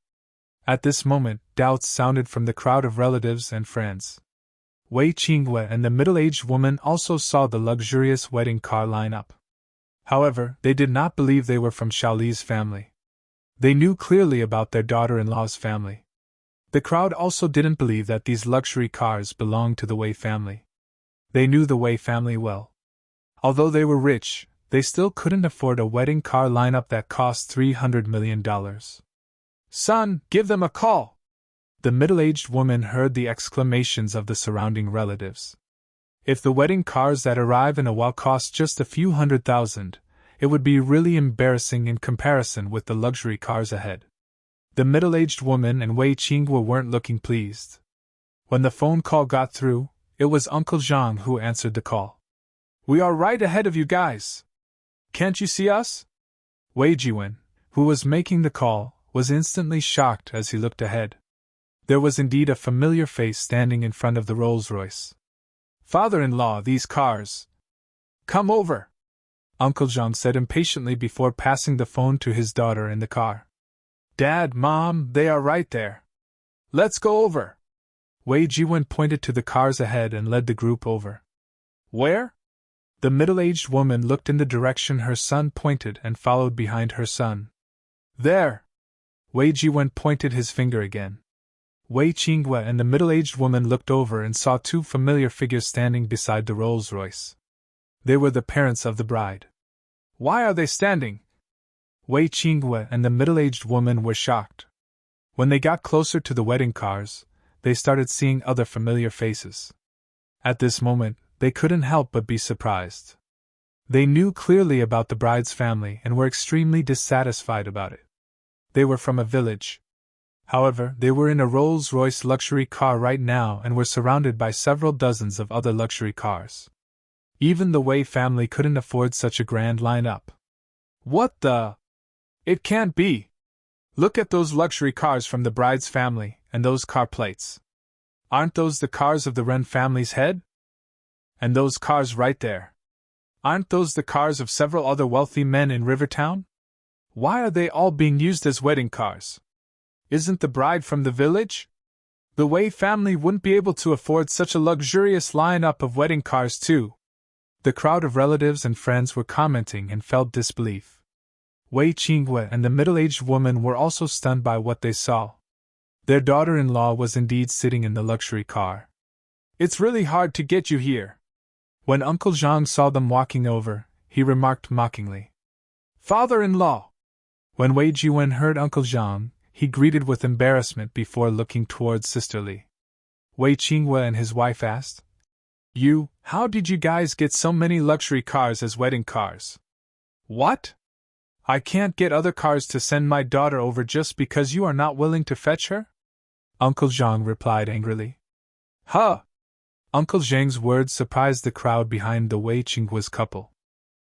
At this moment, doubts sounded from the crowd of relatives and friends. Wei Qingwe and the middle-aged woman also saw the luxurious wedding car lineup. However, they did not believe they were from Xiaoli's family. They knew clearly about their daughter-in-law's family. The crowd also didn't believe that these luxury cars belonged to the Wei family. They knew the Wei family well. Although they were rich, they still couldn't afford a wedding car lineup that cost $300 million. Son, give them a call! The middle-aged woman heard the exclamations of the surrounding relatives. If the wedding cars that arrive in a while cost just a few $100,000, it would be really embarrassing in comparison with the luxury cars ahead. The middle-aged woman and Wei Qingwe weren't looking pleased. When the phone call got through, it was Uncle Zhang who answered the call. We are right ahead of you guys. Can't you see us? Wei Jiwen, who was making the call, was instantly shocked as he looked ahead. There was indeed a familiar face standing in front of the Rolls-Royce. Father-in-law, these cars. Come over, Uncle Zhang said impatiently before passing the phone to his daughter in the car. Dad, Mom, they are right there. Let's go over. Wei Jiwen pointed to the cars ahead and led the group over. Where? The middle-aged woman looked in the direction her son pointed and followed behind her son. There! Wei Jiwen pointed his finger again. Wei Qingwe and the middle-aged woman looked over and saw 2 familiar figures standing beside the Rolls-Royce. They were the parents of the bride. Why are they standing? Wei Qingwe and the middle-aged woman were shocked. When they got closer to the wedding cars, they started seeing other familiar faces. At this moment, they couldn't help but be surprised. They knew clearly about the bride's family and were extremely dissatisfied about it. They were from a village. However, they were in a Rolls-Royce luxury car right now and were surrounded by several dozens of other luxury cars. Even the Wei family couldn't afford such a grand lineup. What the? It can't be! Look at those luxury cars from the bride's family, and those car plates. Aren't those the cars of the Ren family's head? And those cars right there. Aren't those the cars of several other wealthy men in Rivertown? Why are they all being used as wedding cars? Isn't the bride from the village? The Wei family wouldn't be able to afford such a luxurious lineup of wedding cars too. The crowd of relatives and friends were commenting and felt disbelief. Wei Qingwe and the middle-aged woman were also stunned by what they saw. Their daughter-in-law was indeed sitting in the luxury car. It's really hard to get you here. When Uncle Zhang saw them walking over, he remarked mockingly. Father-in-law! When Wei Jiwen heard Uncle Zhang, he greeted with embarrassment before looking towards Sister Li. Wei Qingwe and his wife asked, How did you guys get so many luxury cars as wedding cars? What? I can't get other cars to send my daughter over just because you are not willing to fetch her? Uncle Zhang replied angrily. Huh! Uncle Zhang's words surprised the crowd behind the Wei Qingwe's couple.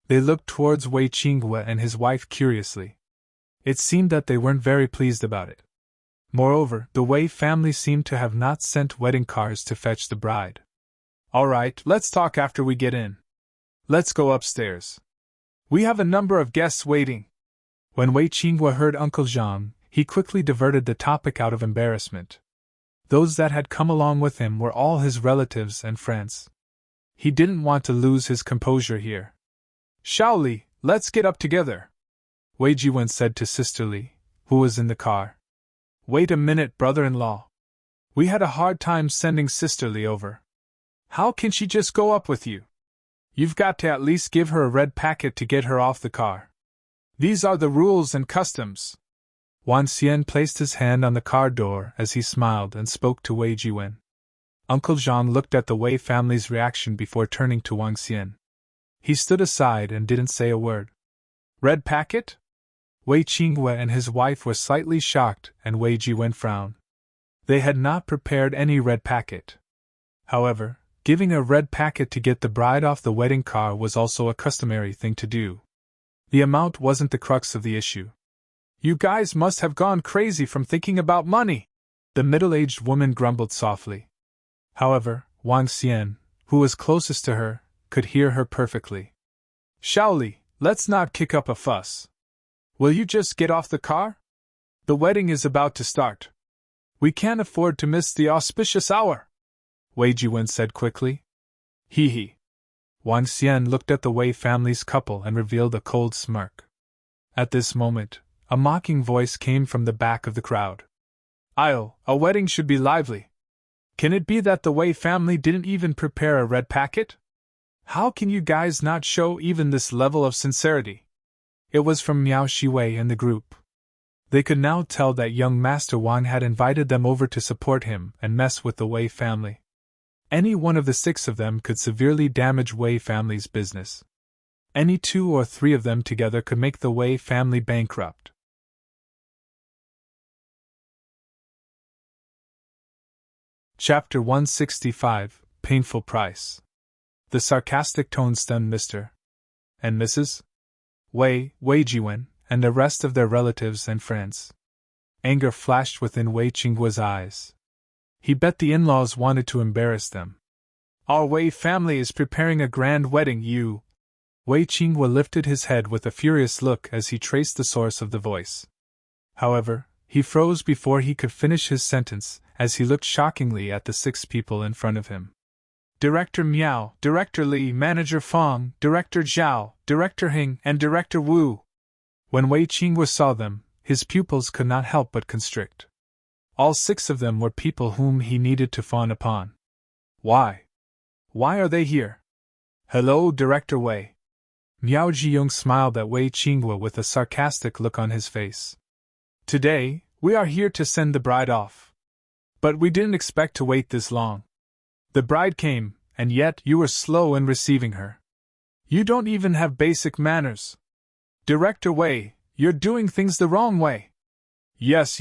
They looked towards Wei Qingwe and his wife curiously. It seemed that they weren't very pleased about it. Moreover, the Wei family seemed to have not sent wedding cars to fetch the bride. All right, let's talk after we get in. Let's go upstairs. We have a number of guests waiting. When Wei Qingwe heard Uncle Zhang, he quickly diverted the topic out of embarrassment. Those that had come along with him were all his relatives and friends. He didn't want to lose his composure here. Shaoli, let's get up together, Wei Jiwen said to Sister Li, who was in the car. Wait a minute, brother-in-law. We had a hard time sending Sister Li over. How can she just go up with you? You've got to at least give her a red packet to get her off the car. These are the rules and customs. Wang Xian placed his hand on the car door as he smiled and spoke to Wei Jiwen. Uncle Zhang looked at the Wei family's reaction before turning to Wang Xian. He stood aside and didn't say a word. Red packet? Wei Qingwe and his wife were slightly shocked, and Wei Jiwen frowned. They had not prepared any red packet. However, giving a red packet to get the bride off the wedding car was also a customary thing to do. The amount wasn't the crux of the issue. You guys must have gone crazy from thinking about money, the middle-aged woman grumbled softly. However, Wang Xian, who was closest to her, could hear her perfectly. Shaoli, let's not kick up a fuss. Will you just get off the car? The wedding is about to start. We can't afford to miss the auspicious hour, Wei Jiwen said quickly. Hee hee. Wang Xian looked at the Wei family's couple and revealed a cold smirk. At this moment, a mocking voice came from the back of the crowd. A wedding should be lively. Can it be that the Wei family didn't even prepare a red packet? How can you guys not show even this level of sincerity? It was from Miao Shiwei and the group. They could now tell that young Master Wang had invited them over to support him and mess with the Wei family. Any one of the 6 of them could severely damage Wei family's business. Any 2 or 3 of them together could make the Wei family bankrupt. Chapter 165, Painful Price. The sarcastic tone stunned Mr. and Mrs. Wei Jiwen, and the rest of their relatives and friends. Anger flashed within Wei Qingwe's eyes. He bet the in-laws wanted to embarrass them. Our Wei family is preparing a grand wedding, you. Wei Qingwe lifted his head with a furious look as he traced the source of the voice. However, he froze before he could finish his sentence, as he looked shockingly at the 6 people in front of him. Director Miao, Director Li, Manager Fong, Director Zhao, Director Hing, and Director Wu. When Wei Qingwe saw them, his pupils could not help but constrict. All 6 of them were people whom he needed to fawn upon. Why? Why are they here? Hello, Director Wei. Miao Zhiyong smiled at Wei Qingwe with a sarcastic look on his face. Today, we are here to send the bride off. But we didn't expect to wait this long. The bride came, and yet you were slow in receiving her. You don't even have basic manners. Director Wei, you're doing things the wrong way. Yes.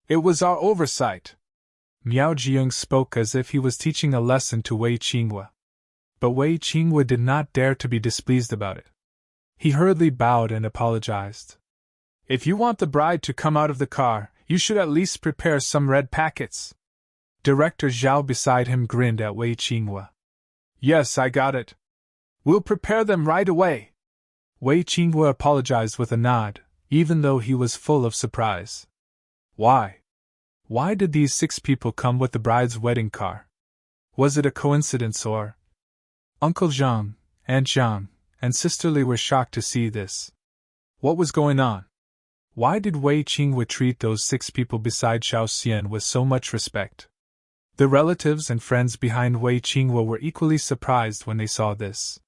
It was our oversight. Miao Zhiyong spoke as if he was teaching a lesson to Wei Qingwe. But Wei Qingwe did not dare to be displeased about it. He hurriedly bowed and apologized. If you want the bride to come out of the car, you should at least prepare some red packets. Director Zhao beside him grinned at Wei Qingwe. Yes, I got it. We'll prepare them right away. Wei Qingwe apologized with a nod, even though he was full of surprise. Why? Why did these 6 people come with the bride's wedding car? Was it a coincidence or? Uncle Zhang, Aunt Zhang, and Sister Li were shocked to see this. What was going on? Why did Wei Qingwe treat those 6 people beside Xiao Xian with so much respect? The relatives and friends behind Wei Qingwe were equally surprised when they saw this.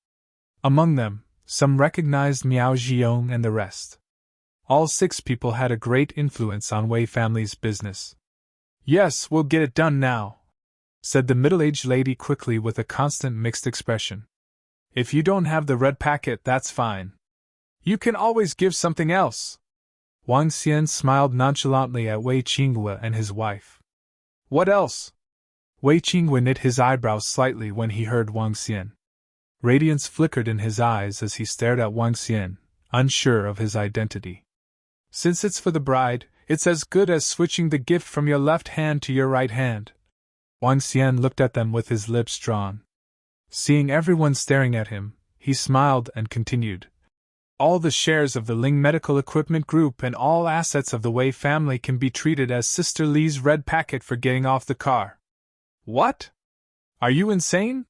Among them, some recognized Miao Zhiyong and the rest. All 6 people had a great influence on Wei family's business. Yes, we'll get it done now, said the middle-aged lady quickly with a constant mixed expression. If you don't have the red packet, that's fine. You can always give something else. Wang Xian smiled nonchalantly at Wei Qingwe and his wife. What else? Wei Qingwe knit his eyebrows slightly when he heard Wang Xian. Radiance flickered in his eyes as he stared at Wang Xian, unsure of his identity. Since it's for the bride, it's as good as switching the gift from your left hand to your right hand. Wang Xian looked at them with his lips drawn. Seeing everyone staring at him, he smiled and continued. All the shares of the Ling Medical Equipment Group and all assets of the Wei family can be treated as Sister Li's red packet for getting off the car. What? Are you insane?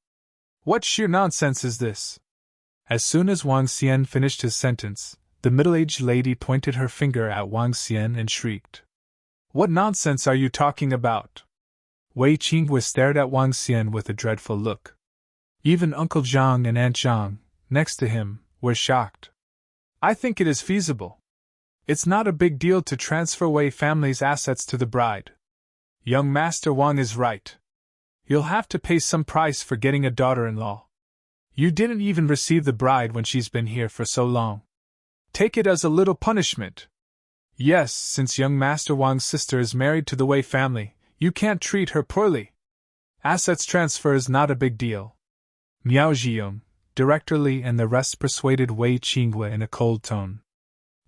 What sheer nonsense is this? As soon as Wang Xian finished his sentence, the middle-aged lady pointed her finger at Wang Xian and shrieked. What nonsense are you talking about? Wei Qinghui stared at Wang Xian with a dreadful look. Even Uncle Zhang and Aunt Zhang, next to him, were shocked. I think it is feasible. It's not a big deal to transfer Wei family's assets to the bride. Young Master Wang is right. You'll have to pay some price for getting a daughter-in-law. You didn't even receive the bride when she's been here for so long. Take it as a little punishment. Yes, since young Master Wang's sister is married to the Wei family, you can't treat her poorly. Assets transfer is not a big deal. Miao Zhiyong, Director Li and the rest persuaded Wei Qinghui in a cold tone.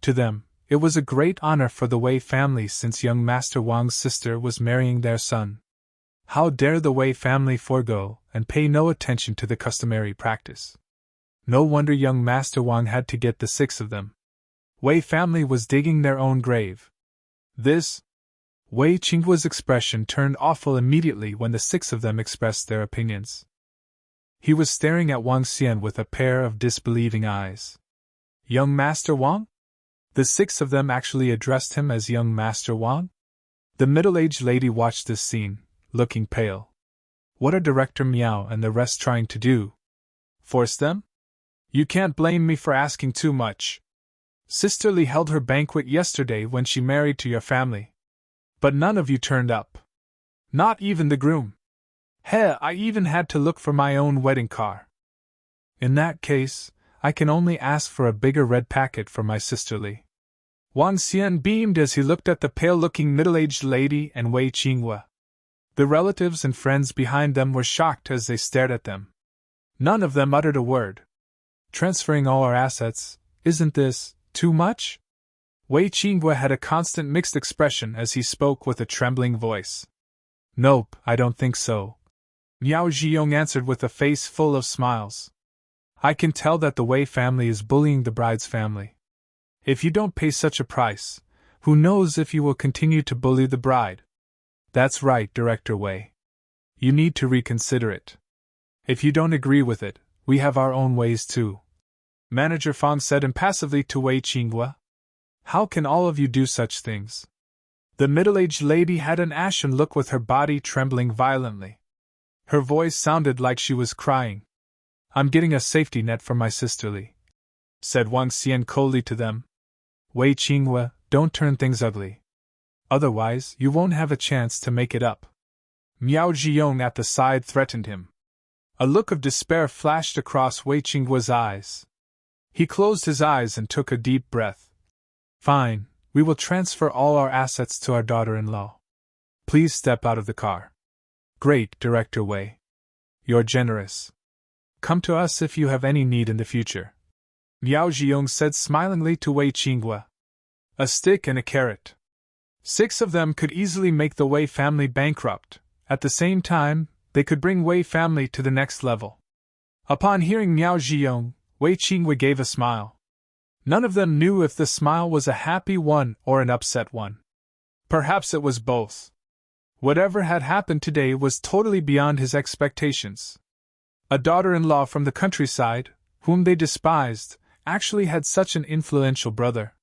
To them, it was a great honor for the Wei family since young Master Wang's sister was marrying their son. How dare the Wei family forego and pay no attention to the customary practice? No wonder young Master Wang had to get the 6 of them. Wei family was digging their own grave. This? Wei Qinghui's expression turned awful immediately when the 6 of them expressed their opinions. He was staring at Wang Xian with a pair of disbelieving eyes. Young Master Wang? The 6 of them actually addressed him as young Master Wang? The middle-aged lady watched this scene, looking pale. What are Director Miao and the rest trying to do? Force them? You can't blame me for asking too much. Sister Li held her banquet yesterday when she married to your family. But none of you turned up. Not even the groom. Heh, I even had to look for my own wedding car. In that case, I can only ask for a bigger red packet for my sister Li. Wang Xian beamed as he looked at the pale-looking middle-aged lady and Wei Qinghui. The relatives and friends behind them were shocked as they stared at them. None of them uttered a word. Transferring all our assets, isn't this too much? Wei Qinghui had a constant mixed expression as he spoke with a trembling voice. Nope, I don't think so. Miao Zhiyong answered with a face full of smiles. I can tell that the Wei family is bullying the bride's family. If you don't pay such a price, who knows if you will continue to bully the bride? That's right, Director Wei. You need to reconsider it. If you don't agree with it, we have our own ways too. Manager Fang said impassively to Wei Qinghui. How can all of you do such things? The middle-aged lady had an ashen look with her body trembling violently. Her voice sounded like she was crying. I'm getting a safety net for my sister Li, said Wang Xian coldly to them. Wei Qinghui, don't turn things ugly. Otherwise, you won't have a chance to make it up. Miao Zhiyong at the side threatened him. A look of despair flashed across Wei Qinghui's eyes. He closed his eyes and took a deep breath. Fine, we will transfer all our assets to our daughter-in-law. Please step out of the car. Great, Director Wei. You're generous. Come to us if you have any need in the future. Miao Zhiyong said smilingly to Wei Qinghui. A stick and a carrot. 6 of them could easily make the Wei family bankrupt. At the same time, they could bring Wei family to the next level. Upon hearing Miao Zhiyong, Wei Qinghui gave a smile. None of them knew if the smile was a happy one or an upset one. Perhaps it was both. Whatever had happened today was totally beyond his expectations. A daughter-in-law from the countryside, whom they despised, actually had such an influential brother.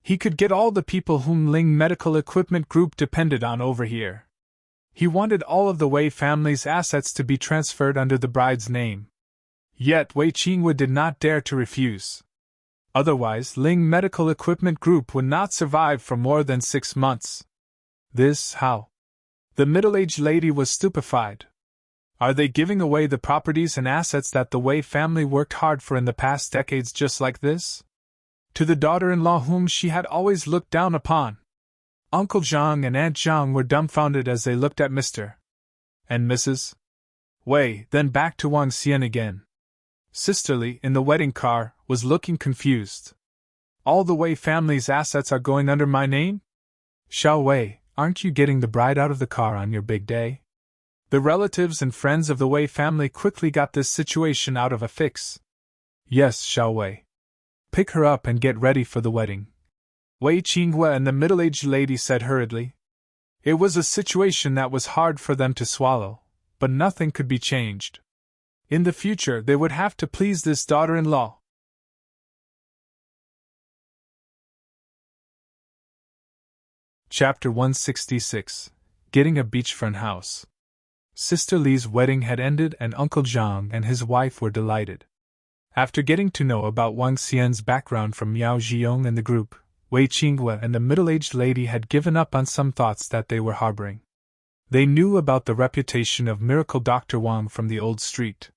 He could get all the people whom Ling Medical Equipment Group depended on over here. He wanted all of the Wei family's assets to be transferred under the bride's name. Yet Wei Qinghui did not dare to refuse. Otherwise, Ling Medical Equipment Group would not survive for more than 6 months. This, how? The middle-aged lady was stupefied. Are they giving away the properties and assets that the Wei family worked hard for in the past decades just like this? To the daughter-in-law whom she had always looked down upon? Uncle Zhang and Aunt Zhang were dumbfounded as they looked at Mr. and Mrs. Wei, then back to Wang Xian again. Sister Li, in the wedding car, was looking confused. All the Wei family's assets are going under my name? Xiao Wei, aren't you getting the bride out of the car on your big day? The relatives and friends of the Wei family quickly got this situation out of a fix. Yes, Xiao Wei. pick her up and get ready for the wedding," Wei Qinghua and the middle-aged lady said hurriedly. It was a situation that was hard for them to swallow, but nothing could be changed. In the future, they would have to please this daughter-in-law. Chapter 166. Getting a Beachfront House. Sister Li's wedding had ended and Uncle Zhang and his wife were delighted. After getting to know about Wang Xian's background from Miao Zhiyong and the group, Wei Qinghua and the middle-aged lady had given up on some thoughts that they were harboring. They knew about the reputation of Miracle Dr. Wang from the old street.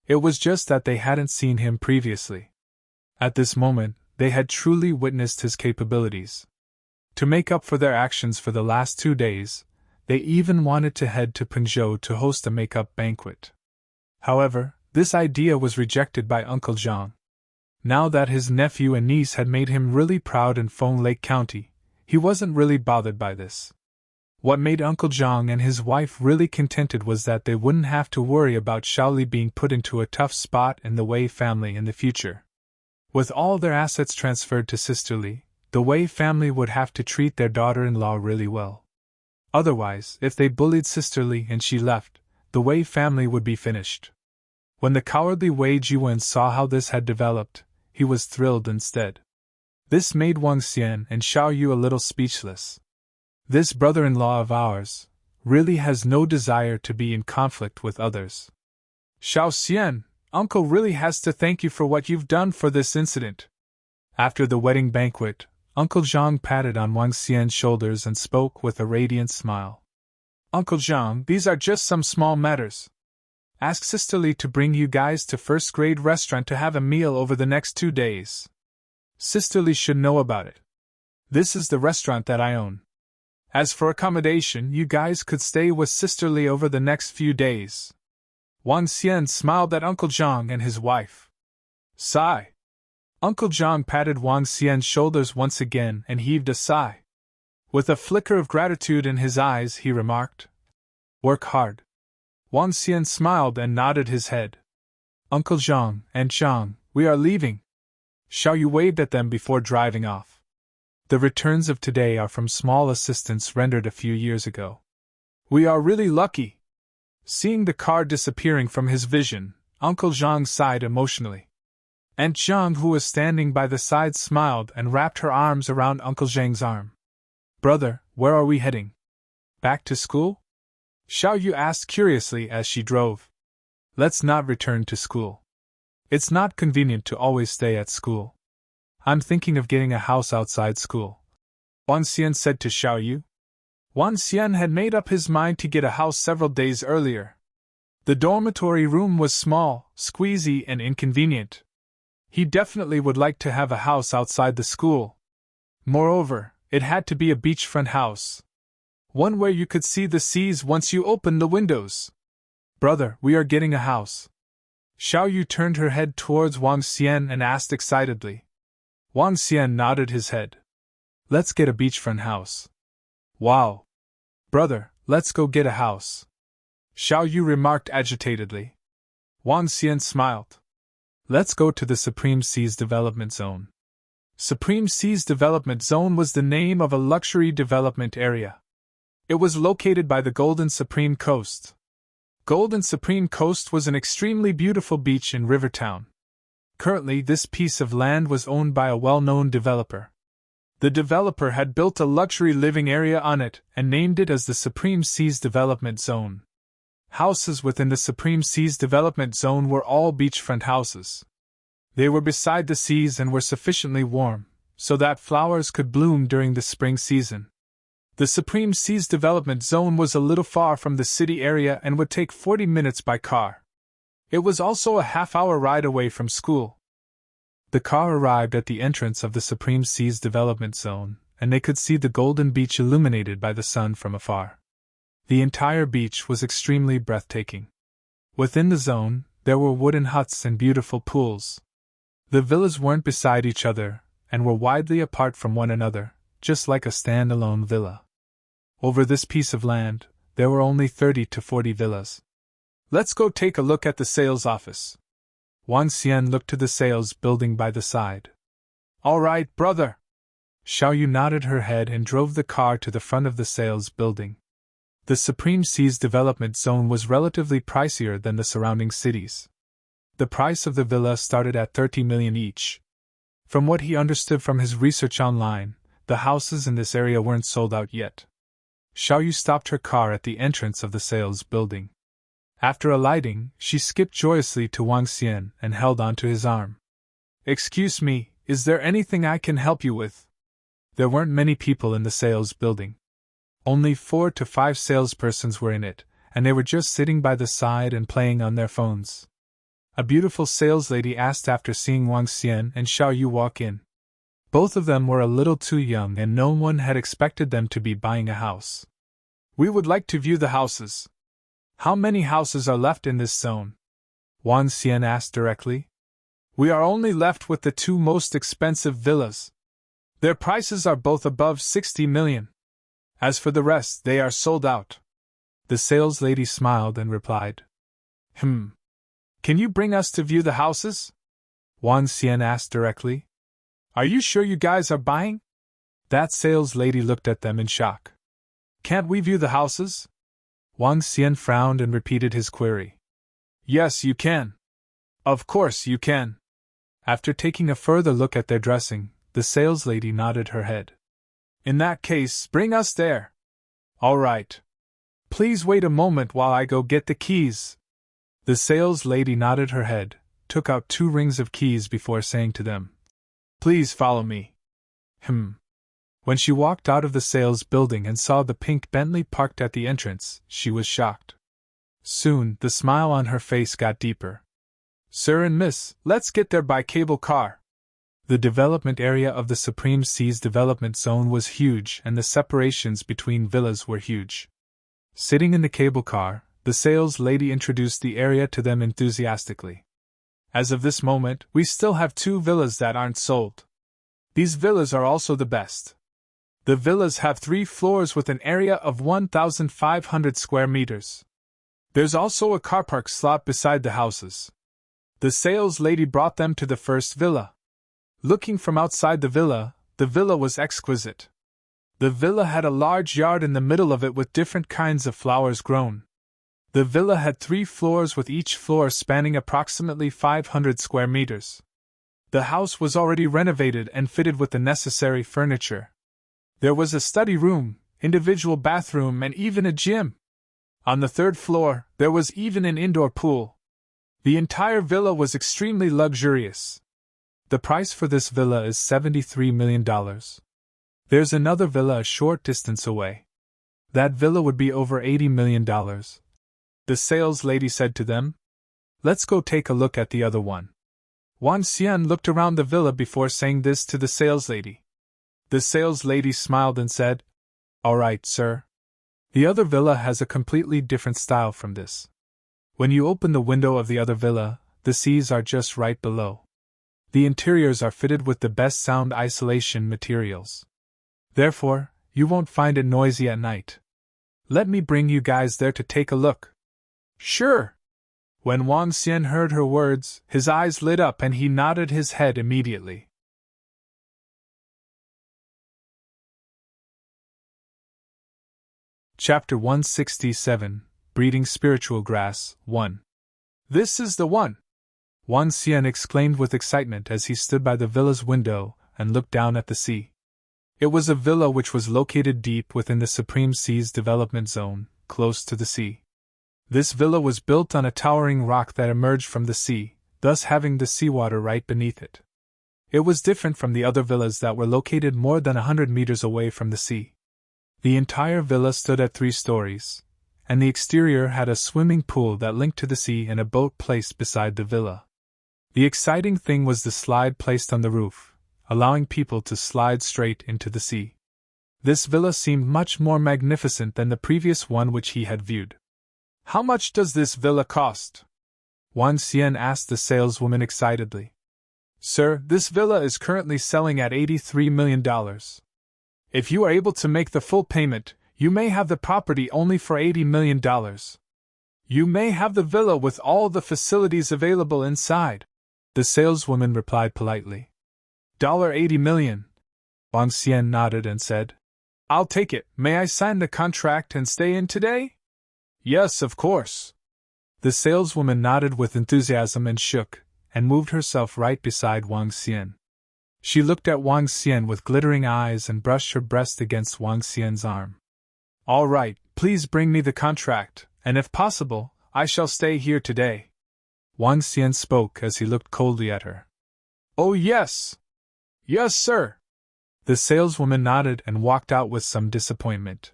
It was just that they hadn't seen him previously. At this moment, they had truly witnessed his capabilities. To make up for their actions for the last 2 days, they even wanted to head to Pengzhou to host a make-up banquet. However, this idea was rejected by Uncle Zhang. Now that his nephew and niece had made him really proud in Feng Lake County, he wasn't really bothered by this. What made Uncle Zhang and his wife really contented was that they wouldn't have to worry about Xiaoli being put into a tough spot in the Wei family in the future. With all their assets transferred to Sister Li, the Wei family would have to treat their daughter-in-law really well. Otherwise, if they bullied Sister Li and she left, the Wei family would be finished. When the cowardly Wei Jiwen saw how this had developed, he was thrilled instead. This made Wang Xian and Xiao Yu a little speechless. This brother-in-law of ours really has no desire to be in conflict with others. Xiao Xian, Uncle really has to thank you for what you've done for this incident. After the wedding banquet, Uncle Zhang patted on Wang Xian's shoulders and spoke with a radiant smile. Uncle Zhang, these are just some small matters. Ask Sister Li to bring you guys to first-grade restaurant to have a meal over the next 2 days. Sister Li should know about it. This is the restaurant that I own. As for accommodation, you guys could stay with Sister Li over the next few days. Wang Xian smiled at Uncle Zhang and his wife. Sigh. Uncle Zhang patted Wang Xian's shoulders once again and heaved a sigh. With a flicker of gratitude in his eyes, he remarked, Work hard. Wang Xian smiled and nodded his head. Uncle Zhang and Zhang, we are leaving. Xiao Yu waved at them before driving off. The returns of today are from small assistance rendered a few years ago. We are really lucky. Seeing the car disappearing from his vision, Uncle Zhang sighed emotionally. Aunt Zhang, who was standing by the side, smiled and wrapped her arms around Uncle Zhang's arm. Brother, where are we heading? Back to school? Xiao Yu asked curiously as she drove. Let's not return to school. It's not convenient to always stay at school. I'm thinking of getting a house outside school, Wang Xian said to Xiao Yu. Wang Xian had made up his mind to get a house several days earlier. The dormitory room was small, squeezy, and inconvenient. He definitely would like to have a house outside the school. Moreover, it had to be a beachfront house. One where you could see the seas once you opened the windows. Brother, we are getting a house. Xiao Yu turned her head towards Wang Xian and asked excitedly. Wang Xian nodded his head. Let's get a beachfront house. Wow. Brother, let's go get a house. Xiao Yu remarked agitatedly. Wang Xian smiled. Let's go to the Supreme Seas Development Zone. Supreme Seas Development Zone was the name of a luxury development area. It was located by the Golden Supreme Coast. Golden Supreme Coast was an extremely beautiful beach in Rivertown. Currently, this piece of land was owned by a well-known developer. The developer had built a luxury living area on it and named it as the Supreme Seas Development Zone. Houses within the Supreme Seas Development Zone were all beachfront houses. They were beside the seas and were sufficiently warm, so that flowers could bloom during the spring season. The Supreme Seas Development Zone was a little far from the city area and would take 40 minutes by car. It was also a half-hour ride away from school. The car arrived at the entrance of the Supreme Seas Development Zone, and they could see the golden beach illuminated by the sun from afar. The entire beach was extremely breathtaking. Within the zone, there were wooden huts and beautiful pools. The villas weren't beside each other, and were widely apart from one another, just like a stand-alone villa. Over this piece of land, there were only 30 to 40 villas. Let's go take a look at the sales office. Wang Xian looked to the sales building by the side. All right, brother. Xiao Yu nodded her head and drove the car to the front of the sales building. The Supreme Seas development zone was relatively pricier than the surrounding cities. The price of the villa started at 30 million each. From what he understood from his research online, the houses in this area weren't sold out yet. Xiao Yu stopped her car at the entrance of the sales building. After alighting, she skipped joyously to Wang Xian and held onto his arm. Excuse me, is there anything I can help you with? There weren't many people in the sales building. Only 4 to 5 salespersons were in it, and they were just sitting by the side and playing on their phones. A beautiful saleslady asked after seeing Wang Xian and Xiao Yu walk in. Both of them were a little too young and no one had expected them to be buying a house. We would like to view the houses. How many houses are left in this zone? Wang Xian asked directly. We are only left with the 2 most expensive villas. Their prices are both above 60 million. As for the rest, they are sold out. The saleslady smiled and replied. Can you bring us to view the houses? Wang Xian asked directly. Are you sure you guys are buying? That saleslady looked at them in shock. Can't we view the houses? Wang Xian frowned and repeated his query. Yes, you can. Of course you can. After taking a further look at their dressing, the saleslady nodded her head. In that case, bring us there. All right. Please wait a moment while I go get the keys. The saleslady nodded her head, took out 2 rings of keys before saying to them, Please follow me. When she walked out of the sales building and saw the pink Bentley parked at the entrance, she was shocked. Soon, the smile on her face got deeper. Sir and Miss, let's get there by cable car. The development area of the Supreme Seas development zone was huge and the separations between villas were huge. Sitting in the cable car, the sales lady introduced the area to them enthusiastically. As of this moment, we still have 2 villas that aren't sold. These villas are also the best. The villas have 3 floors with an area of 1,500 square meters. There's also a car park slot beside the houses. The sales lady brought them to the first villa. Looking from outside the villa was exquisite. The villa had a large yard in the middle of it with different kinds of flowers grown. The villa had 3 floors with each floor spanning approximately 500 square meters. The house was already renovated and fitted with the necessary furniture. There was a study room, individual bathroom, and even a gym. On the 3rd floor, there was even an indoor pool. The entire villa was extremely luxurious. The price for this villa is $73 million. There's another villa a short distance away. That villa would be over $80 million. The sales lady said to them, Let's go take a look at the other one. Wang Xian looked around the villa before saying this to the sales lady. The sales lady smiled and said, All right, sir. The other villa has a completely different style from this. When you open the window of the other villa, the seas are just right below. The interiors are fitted with the best sound isolation materials. Therefore, you won't find it noisy at night. Let me bring you guys there to take a look. Sure. When Wang Xian heard her words, his eyes lit up and he nodded his head immediately. Chapter 167, Breeding Spiritual Grass, 1. This is the one! Wang Xian exclaimed with excitement as he stood by the villa's window and looked down at the sea. It was a villa which was located deep within the Supreme Seas development zone, close to the sea. This villa was built on a towering rock that emerged from the sea, thus having the seawater right beneath it. It was different from the other villas that were located more than 100 meters away from the sea. The entire villa stood at 3 stories, and the exterior had a swimming pool that linked to the sea and a boat placed beside the villa. The exciting thing was the slide placed on the roof, allowing people to slide straight into the sea. This villa seemed much more magnificent than the previous one which he had viewed. How much does this villa cost? Wang Xian asked the saleswoman excitedly. Sir, this villa is currently selling at $83 million. If you are able to make the full payment, you may have the property only for $80 million. You may have the villa with all the facilities available inside, the saleswoman replied politely. $80 million. Wang Xian nodded and said, I'll take it. May I sign the contract and stay in today? Yes, of course. The saleswoman nodded with enthusiasm and shook, and moved herself right beside Wang Xian. She looked at Wang Xian with glittering eyes and brushed her breast against Wang Xian's arm. All right, please bring me the contract, and if possible, I shall stay here today. Wang Xian spoke as he looked coldly at her. Oh yes! Yes, sir! The saleswoman nodded and walked out with some disappointment.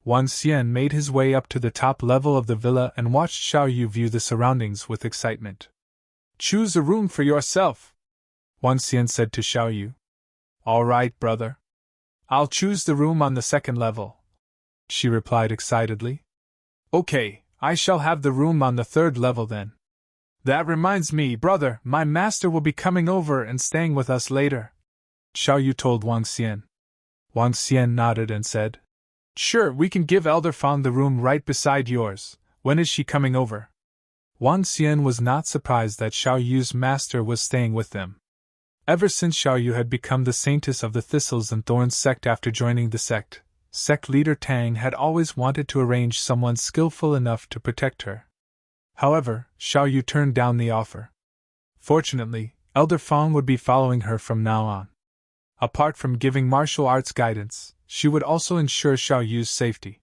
Wang Xian made his way up to the top level of the villa and watched Xiao Yu view the surroundings with excitement. Choose a room for yourself, Wang Xian said to Xiao Yu. All right, brother. I'll choose the room on the second level, she replied excitedly. Okay, I shall have the room on the third level then. That reminds me, brother, my master will be coming over and staying with us later, Xiao Yu told Wang Xian. Wang Xian nodded and said, Sure, we can give Elder Fang the room right beside yours. When is she coming over? Wang Xian was not surprised that Xiao Yu's master was staying with them. Ever since Xiao Yu had become the Saintess of the Thistles and Thorns sect after joining the sect leader Tang had always wanted to arrange someone skillful enough to protect her. However, Xiao Yu turned down the offer. Fortunately, Elder Fang would be following her from now on. Apart from giving martial arts guidance, she would also ensure Xiao Yu's safety.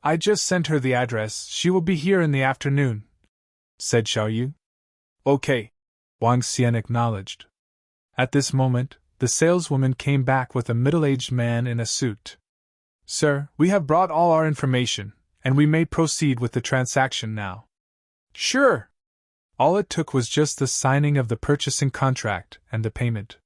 I just sent her the address, she will be here in the afternoon, said Xiao Yu. Okay, Wang Xian acknowledged. At this moment, the saleswoman came back with a middle-aged man in a suit. Sir, we have brought all our information, and we may proceed with the transaction now. Sure. All it took was just the signing of the purchasing contract and the payment.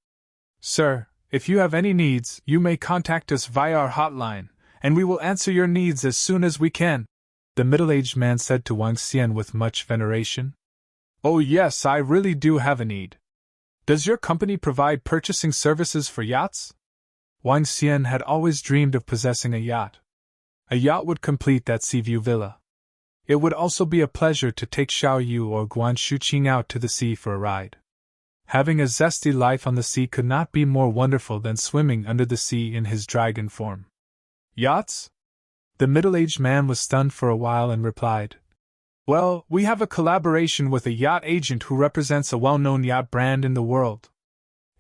Sir, if you have any needs, you may contact us via our hotline, and we will answer your needs as soon as we can, the middle-aged man said to Wang Xian with much veneration. Oh yes, I really do have a need. Does your company provide purchasing services for yachts? Wang Xian had always dreamed of possessing a yacht. A yacht would complete that Seaview villa. It would also be a pleasure to take Xiao Yu or Guan Shuqing out to the sea for a ride. Having a zesty life on the sea could not be more wonderful than swimming under the sea in his dragon form. Yachts? The middle-aged man was stunned for a while and replied, Well, we have a collaboration with a yacht agent who represents a well-known yacht brand in the world.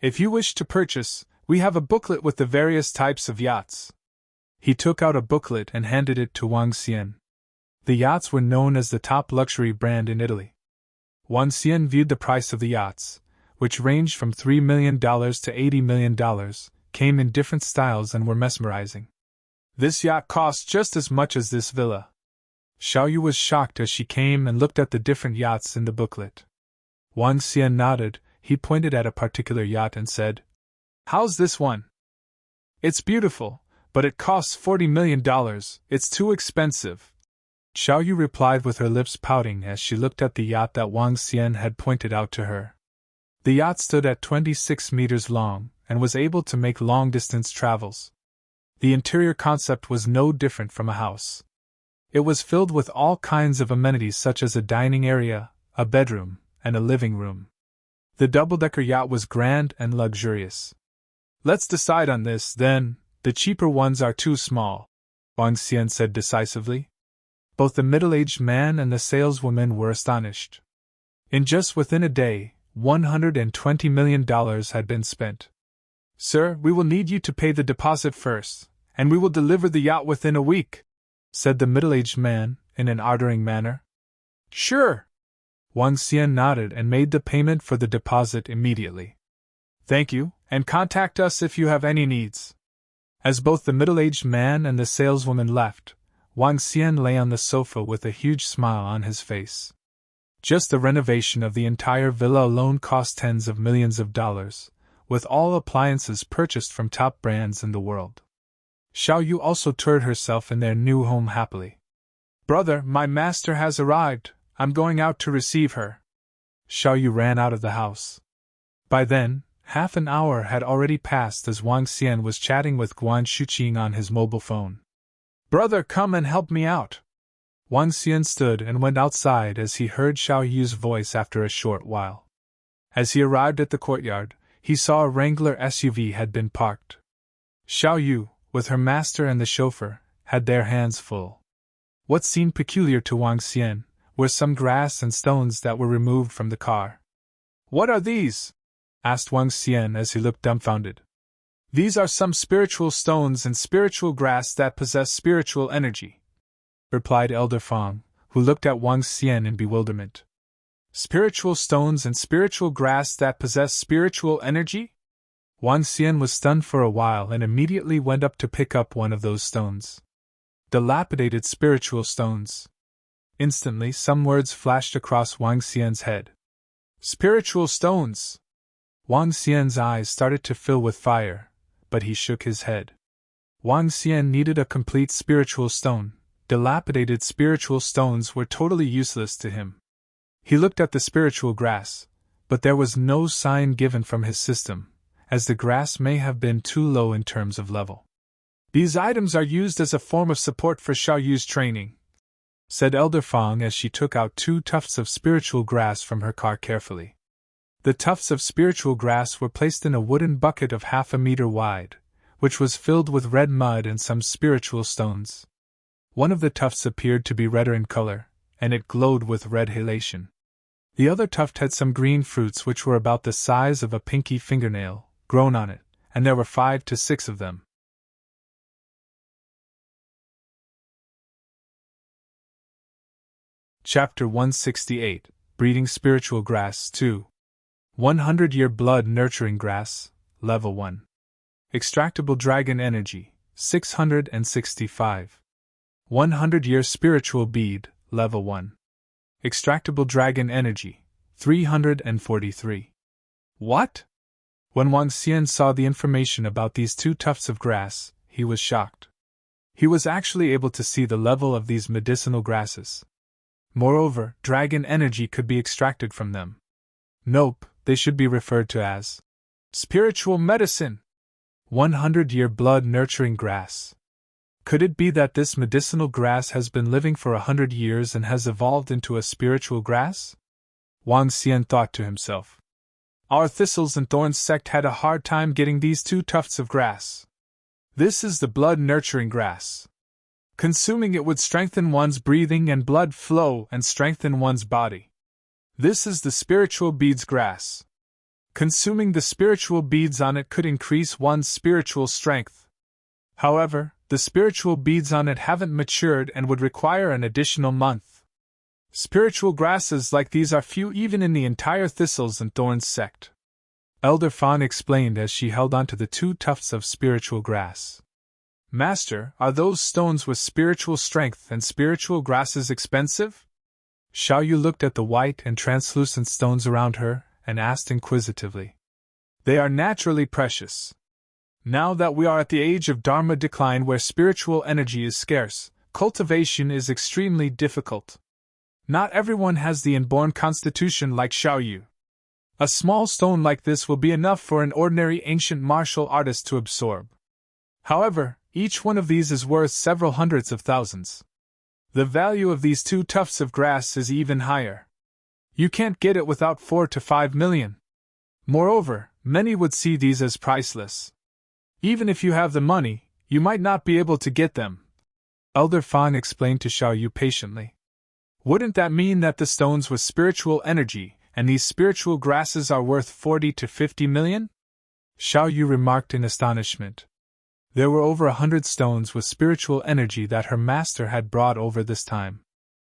If you wish to purchase, we have a booklet with the various types of yachts. He took out a booklet and handed it to Wang Xian. The yachts were known as the top luxury brand in Italy. Wang Xian viewed the price of the yachts, which ranged from $3 million to $80 million, came in different styles and were mesmerizing. This yacht cost just as much as this villa. Xiao Yu was shocked as she came and looked at the different yachts in the booklet. Wang Xian nodded, he pointed at a particular yacht and said, How's this one? It's beautiful, but it costs $40 million, it's too expensive. Xiao Yu replied with her lips pouting as she looked at the yacht that Wang Xian had pointed out to her. The yacht stood at 26 meters long and was able to make long-distance travels. The interior concept was no different from a house. It was filled with all kinds of amenities such as a dining area, a bedroom, and a living room. The double-decker yacht was grand and luxurious. Let's decide on this, then. The cheaper ones are too small, Wang Xian said decisively. Both the middle-aged man and the saleswoman were astonished. In just within a day, $120 million had been spent. Sir, we will need you to pay the deposit first, and we will deliver the yacht within a week, said the middle-aged man, in an ordering manner. Sure. Wang Xian nodded and made the payment for the deposit immediately. Thank you, and contact us if you have any needs. As both the middle-aged man and the saleswoman left, Wang Xian lay on the sofa with a huge smile on his face. Just the renovation of the entire villa alone cost tens of millions of dollars, with all appliances purchased from top brands in the world. Xiao Yu also toured herself in their new home happily. Brother, my master has arrived, I'm going out to receive her. Xiao Yu ran out of the house. By then, half an hour had already passed as Wang Xian was chatting with Guan Shuqing on his mobile phone. Brother, come and help me out. Wang Xian stood and went outside as he heard Xiao Yu's voice after a short while. As he arrived at the courtyard, he saw a Wrangler SUV had been parked. Xiao Yu, with her master and the chauffeur, had their hands full. What seemed peculiar to Wang Xian were some grass and stones that were removed from the car. "What are these?" asked Wang Xian as he looked dumbfounded. "These are some spiritual stones and spiritual grass that possess spiritual energy," replied Elder Fang, who looked at Wang Xian in bewilderment. "Spiritual stones and spiritual grass that possess spiritual energy?" Wang Xian was stunned for a while and immediately went up to pick up one of those stones. Dilapidated spiritual stones. Instantly, some words flashed across Wang Xian's head. Spiritual stones! Wang Xian's eyes started to fill with fire, but he shook his head. Wang Xian needed a complete spiritual stone. Dilapidated spiritual stones were totally useless to him. He looked at the spiritual grass, but there was no sign given from his system, as the grass may have been too low in terms of level. "These items are used as a form of support for Xiao Yu's training," said Elder Fang as she took out 2 tufts of spiritual grass from her car carefully. The tufts of spiritual grass were placed in a wooden bucket of half a meter wide, which was filled with red mud and some spiritual stones. One of the tufts appeared to be redder in color, and it glowed with red halation. The other tuft had some green fruits which were about the size of a pinky fingernail, grown on it, and there were 5 to 6 of them. Chapter 168, Breeding Spiritual Grass 2. 100-Year Blood Nurturing Grass, Level 1. Extractable Dragon Energy, 665. 100-Year Spiritual Bead, Level 1. Extractable Dragon Energy, 343. What? When Wang Xian saw the information about these 2 tufts of grass, he was shocked. He was actually able to see the level of these medicinal grasses. Moreover, dragon energy could be extracted from them. Nope, they should be referred to as spiritual medicine. 100-Year Blood Nurturing Grass. Could it be that this medicinal grass has been living for 100 years and has evolved into a spiritual grass? Wang Xian thought to himself. Our Thistles and Thorns sect had a hard time getting these 2 tufts of grass. This is the blood nurturing grass. Consuming it would strengthen one's breathing and blood flow and strengthen one's body. This is the spiritual beads grass. Consuming the spiritual beads on it could increase one's spiritual strength. However, the spiritual beads on it haven't matured and would require an additional month. Spiritual grasses like these are few even in the entire Thistles and Thorns sect. Elder Fawn explained as she held onto the 2 tufts of spiritual grass. Master, are those stones with spiritual strength and spiritual grasses expensive? Xiao Yu looked at the white and translucent stones around her and asked inquisitively. They are naturally precious. Now that we are at the age of Dharma decline where spiritual energy is scarce, cultivation is extremely difficult. Not everyone has the inborn constitution like Xiao Yu. A small stone like this will be enough for an ordinary ancient martial artist to absorb. However, each one of these is worth several hundreds of thousands. The value of these 2 tufts of grass is even higher. You can't get it without 4 to 5 million. Moreover, many would see these as priceless. Even if you have the money, you might not be able to get them. Elder Fan explained to Xiao Yu patiently. Wouldn't that mean that the stones with spiritual energy and these spiritual grasses are worth 40 to 50 million? Xiao Yu remarked in astonishment. There were over 100 stones with spiritual energy that her master had brought over this time.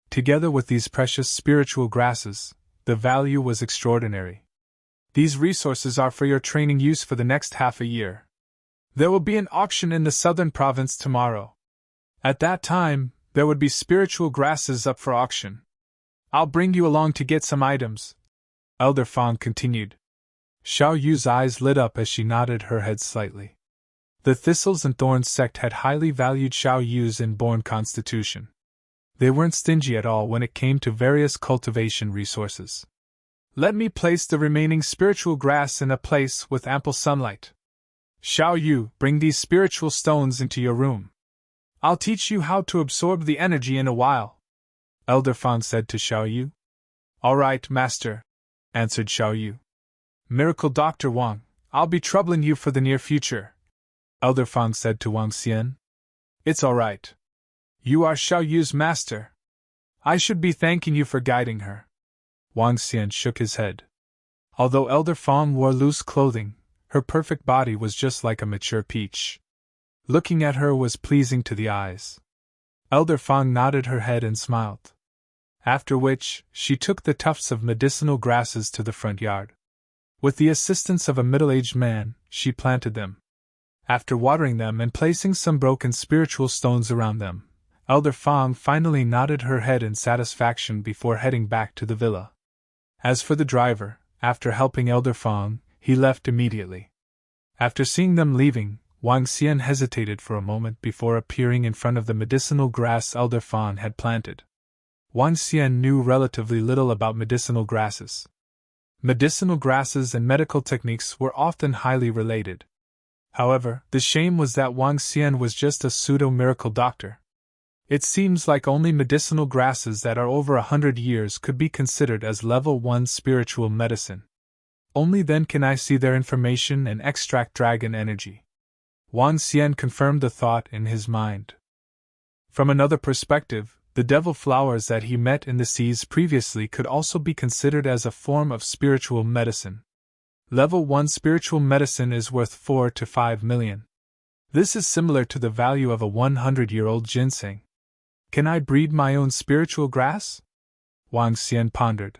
Together with these precious spiritual grasses, the value was extraordinary. These resources are for your training use for the next half a year. There will be an auction in the southern province tomorrow. At that time, there would be spiritual grasses up for auction. I'll bring you along to get some items. Elder Fang continued. Xiao Yu's eyes lit up as she nodded her head slightly. The Thistles and Thorns sect had highly valued Xiao Yu's inborn constitution. They weren't stingy at all when it came to various cultivation resources. Let me place the remaining spiritual grass in a place with ample sunlight. Xiao Yu, bring these spiritual stones into your room. I'll teach you how to absorb the energy in a while. Elder Fan said to Xiao Yu. All right, master, answered Xiao Yu. Miracle Dr. Wang, I'll be troubling you for the near future, Elder Fang said to Wang Xian. It's all right. You are Xiao Yu's master. I should be thanking you for guiding her. Wang Xian shook his head. Although Elder Fang wore loose clothing, her perfect body was just like a mature peach. Looking at her was pleasing to the eyes. Elder Fang nodded her head and smiled. After which, she took the tufts of medicinal grasses to the front yard. With the assistance of a middle-aged man, she planted them. After watering them and placing some broken spiritual stones around them, Elder Fang finally nodded her head in satisfaction before heading back to the villa. As for the driver, after helping Elder Fang, he left immediately. After seeing them leaving, Wang Xian hesitated for a moment before appearing in front of the medicinal grass Elder Fang had planted. Wang Xian knew relatively little about medicinal grasses. Medicinal grasses and medical techniques were often highly related. However, the shame was that Wang Xian was just a pseudo-miracle doctor. It seems like only medicinal grasses that are over 100 years could be considered as level 1 spiritual medicine. Only then can I see their information and extract dragon energy. Wang Xian confirmed the thought in his mind. From another perspective, the devil flowers that he met in the seas previously could also be considered as a form of spiritual medicine. Level 1 spiritual medicine is worth 4 to 5 million. This is similar to the value of a 100-year-old ginseng. Can I breed my own spiritual grass? Wang Xian pondered.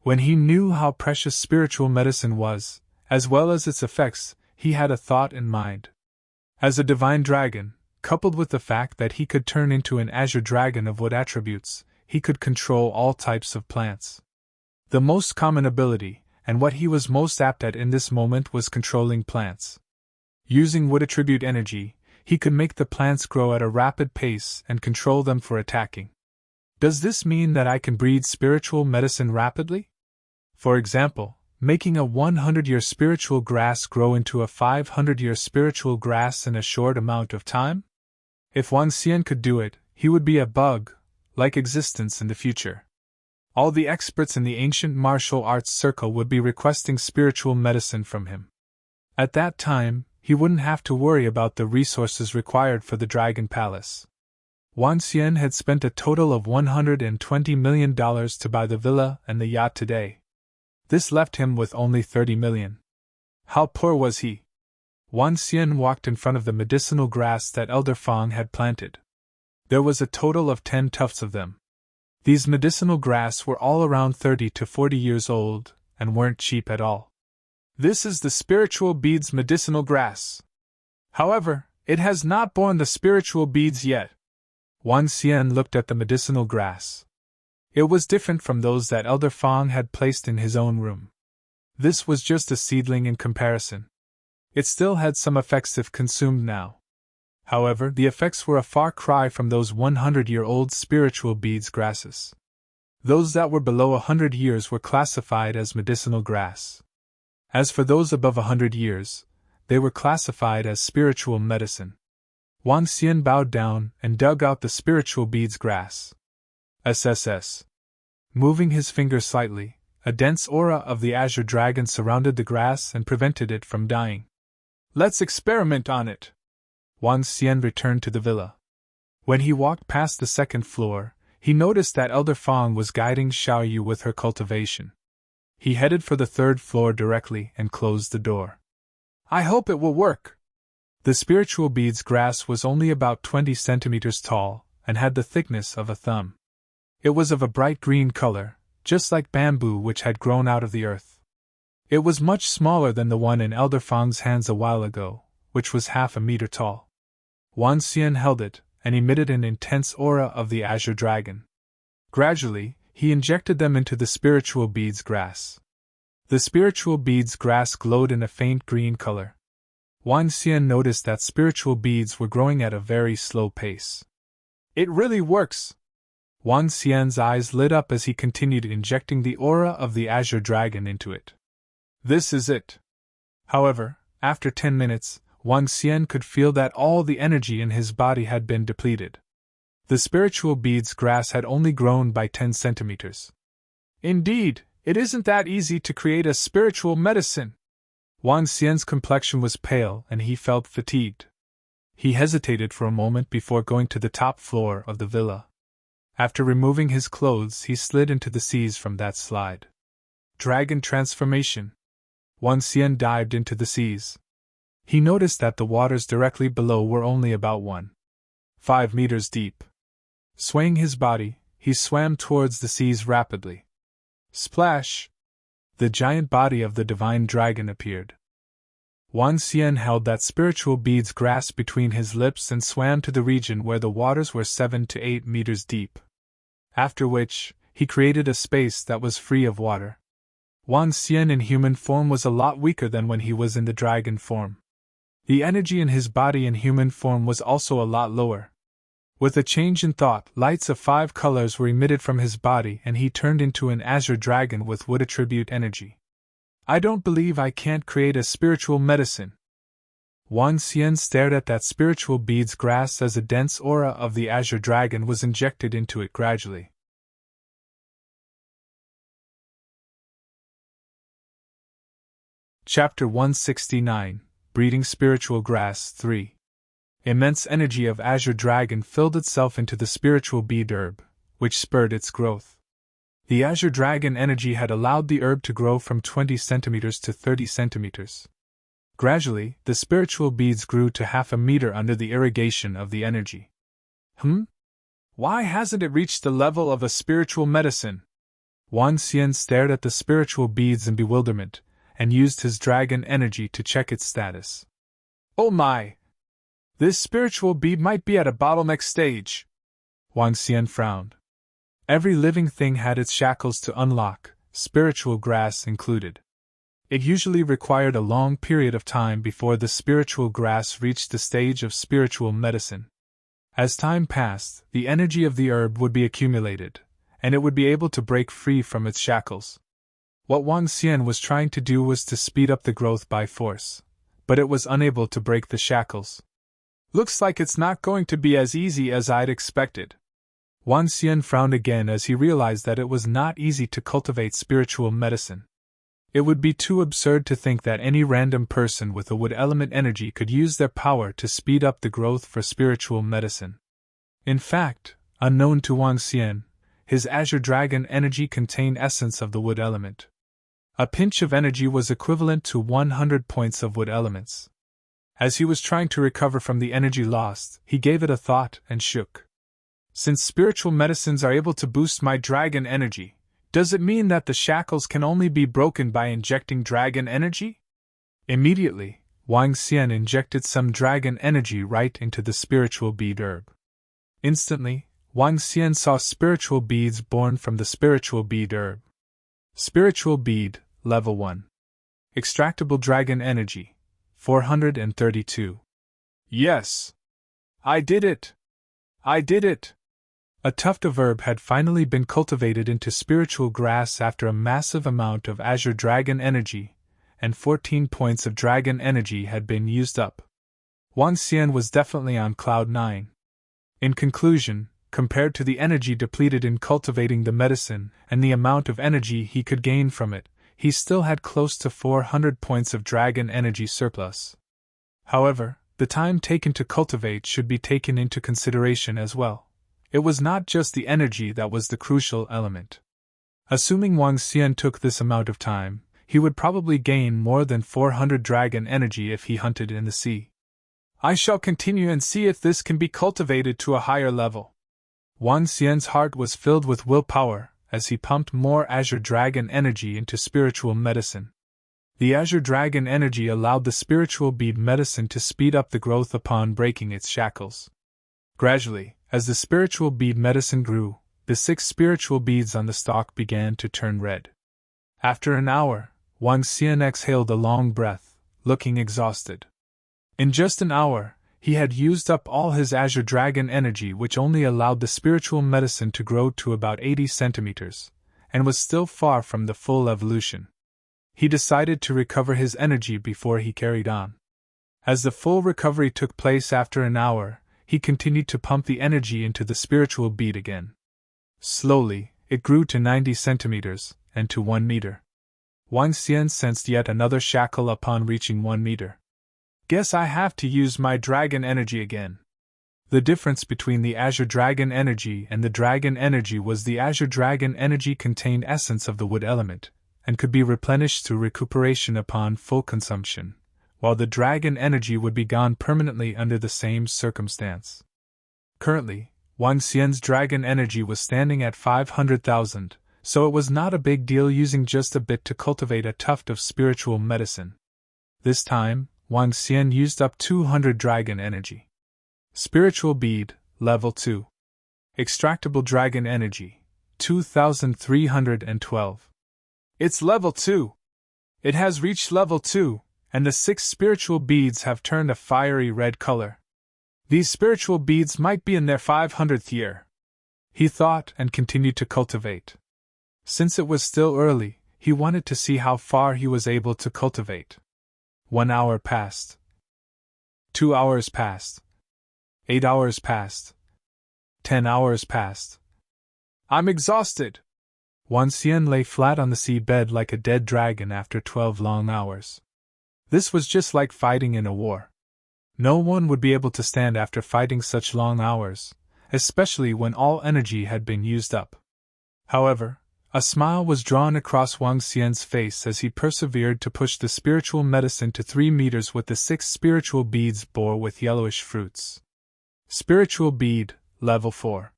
When he knew how precious spiritual medicine was, as well as its effects, he had a thought in mind. As a divine dragon, coupled with the fact that he could turn into an azure dragon of wood attributes, he could control all types of plants. The most common ability, and what he was most apt at in this moment, was controlling plants. Using wood attribute energy, he could make the plants grow at a rapid pace and control them for attacking. Does this mean that I can breed spiritual medicine rapidly? For example, making a 100-year spiritual grass grow into a 500-year spiritual grass in a short amount of time? If Wang Xian could do it, he would be a bug-like existence in the future. All the experts in the ancient martial arts circle would be requesting spiritual medicine from him. At that time, he wouldn't have to worry about the resources required for the Dragon Palace. Wang Xian had spent a total of $120 million to buy the villa and the yacht today. This left him with only 30 million. How poor was he? Wang Xian walked in front of the medicinal grass that Elder Fang had planted. There was a total of 10 tufts of them. These medicinal grass were all around 30 to 40 years old, and weren't cheap at all. This is the spiritual beads medicinal grass. However, it has not borne the spiritual beads yet. Wang Xian looked at the medicinal grass. It was different from those that Elder Fang had placed in his own room. This was just a seedling in comparison. It still had some effects if consumed now. However, the effects were a far cry from those 100-year-old spiritual beads grasses. Those that were below 100 years were classified as medicinal grass. As for those above 100 years, they were classified as spiritual medicine. Wang Xian bowed down and dug out the spiritual beads grass. SSS. Moving his finger slightly, a dense aura of the azure dragon surrounded the grass and prevented it from dying. Let's experiment on it. Wang Xian returned to the villa. When he walked past the second floor, he noticed that Elder Fang was guiding Xiao Yu with her cultivation. He headed for the third floor directly and closed the door. I hope it will work. The spiritual beads grass was only about 20 centimeters tall and had the thickness of a thumb. It was of a bright green color, just like bamboo which had grown out of the earth. It was much smaller than the one in Elder Fang's hands a while ago, which was half a meter tall. Wang Xian held it and emitted an intense aura of the azure dragon. Gradually, he injected them into the spiritual beads grass. The spiritual beads grass glowed in a faint green color. Wang Xian noticed that spiritual beads were growing at a very slow pace. It really works! Wang Xian's eyes lit up as he continued injecting the aura of the azure dragon into it. This is it. However, after 10 minutes, Wang Xian could feel that all the energy in his body had been depleted. The spiritual beads grass had only grown by 10 centimeters. Indeed, it isn't that easy to create a spiritual medicine. Wang Xian's complexion was pale and he felt fatigued. He hesitated for a moment before going to the top floor of the villa. After removing his clothes, he slid into the seas from that slide. Dragon transformation. Wang Xian dived into the seas. He noticed that the waters directly below were only about 1.5 meters deep. Swaying his body, he swam towards the seas rapidly. Splash! The giant body of the divine dragon appeared. Wang Xian held that spiritual bead's grasp between his lips and swam to the region where the waters were 7 to 8 meters deep. After which, he created a space that was free of water. Wang Xian in human form was a lot weaker than when he was in the dragon form. The energy in his body in human form was also a lot lower. With a change in thought, lights of 5 colors were emitted from his body and he turned into an azure dragon with wood attribute energy. I don't believe I can't create a spiritual medicine. Wang Xian stared at that spiritual bead's grasp as a dense aura of the azure dragon was injected into it gradually. Chapter 169, Breeding Spiritual Grass 3. Immense energy of azure dragon filled itself into the spiritual bead herb, which spurred its growth. The azure dragon energy had allowed the herb to grow from 20 centimeters to 30 centimeters. Gradually, the spiritual beads grew to 0.5 meter under the irrigation of the energy. Why hasn't it reached the level of a spiritual medicine? Wang Xian stared at the spiritual beads in bewilderment, and used his dragon energy to check its status. Oh my! This spiritual bead might be at a bottleneck stage. Wang Xian frowned. Every living thing had its shackles to unlock, spiritual grass included. It usually required a long period of time before the spiritual grass reached the stage of spiritual medicine. As time passed, the energy of the herb would be accumulated, and it would be able to break free from its shackles. What Wang Xian was trying to do was to speed up the growth by force, but it was unable to break the shackles. Looks like it's not going to be as easy as I'd expected. Wang Xian frowned again as he realized that it was not easy to cultivate spiritual medicine. It would be too absurd to think that any random person with a wood element energy could use their power to speed up the growth for spiritual medicine. In fact, unknown to Wang Xian, his azure dragon energy contained essence of the wood element. A pinch of energy was equivalent to 100 points of wood elements. As he was trying to recover from the energy lost, he gave it a thought and shook. Since spiritual medicines are able to boost my dragon energy, does it mean that the shackles can only be broken by injecting dragon energy? Immediately, Wang Xian injected some dragon energy right into the spiritual bead herb. Instantly, Wang Xian saw spiritual beads born from the spiritual bead herb. Spiritual bead, level 1. Extractable dragon energy, 432. Yes! I did it! I did it! A tuft of herb had finally been cultivated into spiritual grass after a massive amount of azure dragon energy, and 14 points of dragon energy had been used up. Wang Xian was definitely on cloud 9. In conclusion, compared to the energy depleted in cultivating the medicine and the amount of energy he could gain from it, he still had close to 400 points of dragon energy surplus. However, the time taken to cultivate should be taken into consideration as well. It was not just the energy that was the crucial element. Assuming Wang Xian took this amount of time, he would probably gain more than 400 dragon energy if he hunted in the sea. I shall continue and see if this can be cultivated to a higher level. Wang Xian's heart was filled with willpower as he pumped more azure dragon energy into spiritual medicine. The azure dragon energy allowed the spiritual bead medicine to speed up the growth upon breaking its shackles. Gradually, as the spiritual bead medicine grew, the 6 spiritual beads on the stalk began to turn red. After an hour, Wang Xian exhaled a long breath, looking exhausted. In just an hour, he had used up all his azure dragon energy, which only allowed the spiritual medicine to grow to about 80 centimeters, and was still far from the full evolution. He decided to recover his energy before he carried on. As the full recovery took place after an hour, he continued to pump the energy into the spiritual bead again. Slowly, it grew to 90 centimeters, and to 1 meter. Wang Xian sensed yet another shackle upon reaching 1 meter. Guess I have to use my dragon energy again. The difference between the Azure Dragon energy and the Dragon energy was the Azure Dragon energy contained essence of the wood element, and could be replenished through recuperation upon full consumption, while the Dragon energy would be gone permanently under the same circumstance. Currently, Wang Xian's Dragon energy was standing at 500,000, so it was not a big deal using just a bit to cultivate a tuft of spiritual medicine. This time, Wang Xian used up 200 Dragon energy. Spiritual Bead, Level 2. Extractable Dragon Energy, 2312. It's Level 2! It has reached Level 2, and the 6 spiritual beads have turned a fiery red color. These spiritual beads might be in their 500th year. He thought and continued to cultivate. Since it was still early, he wanted to see how far he was able to cultivate. 1 hour passed. 2 hours passed. 8 hours passed. 10 hours passed. I'm exhausted! Wang Xian lay flat on the seabed like a dead dragon after 12 long hours. This was just like fighting in a war. No one would be able to stand after fighting such long hours, especially when all energy had been used up. However, a smile was drawn across Wang Xian's face as he persevered to push the spiritual medicine to 3 meters with the 6 spiritual beads bore with yellowish fruits. Spiritual Bead, Level 4.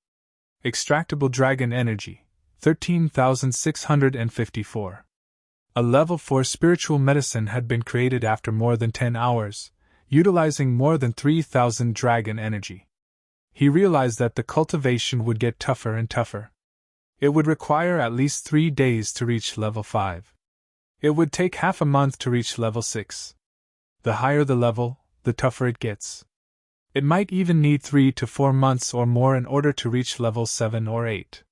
Extractable Dragon Energy, 13,654. A Level 4 spiritual medicine had been created after more than 10 hours, utilizing more than 3,000 dragon energy. He realized that the cultivation would get tougher and tougher. It would require at least 3 days to reach Level 5. It would take half a month to reach Level 6. The higher the level, the tougher it gets. It might even need 3 to 4 months or more in order to reach Level 7 or 8.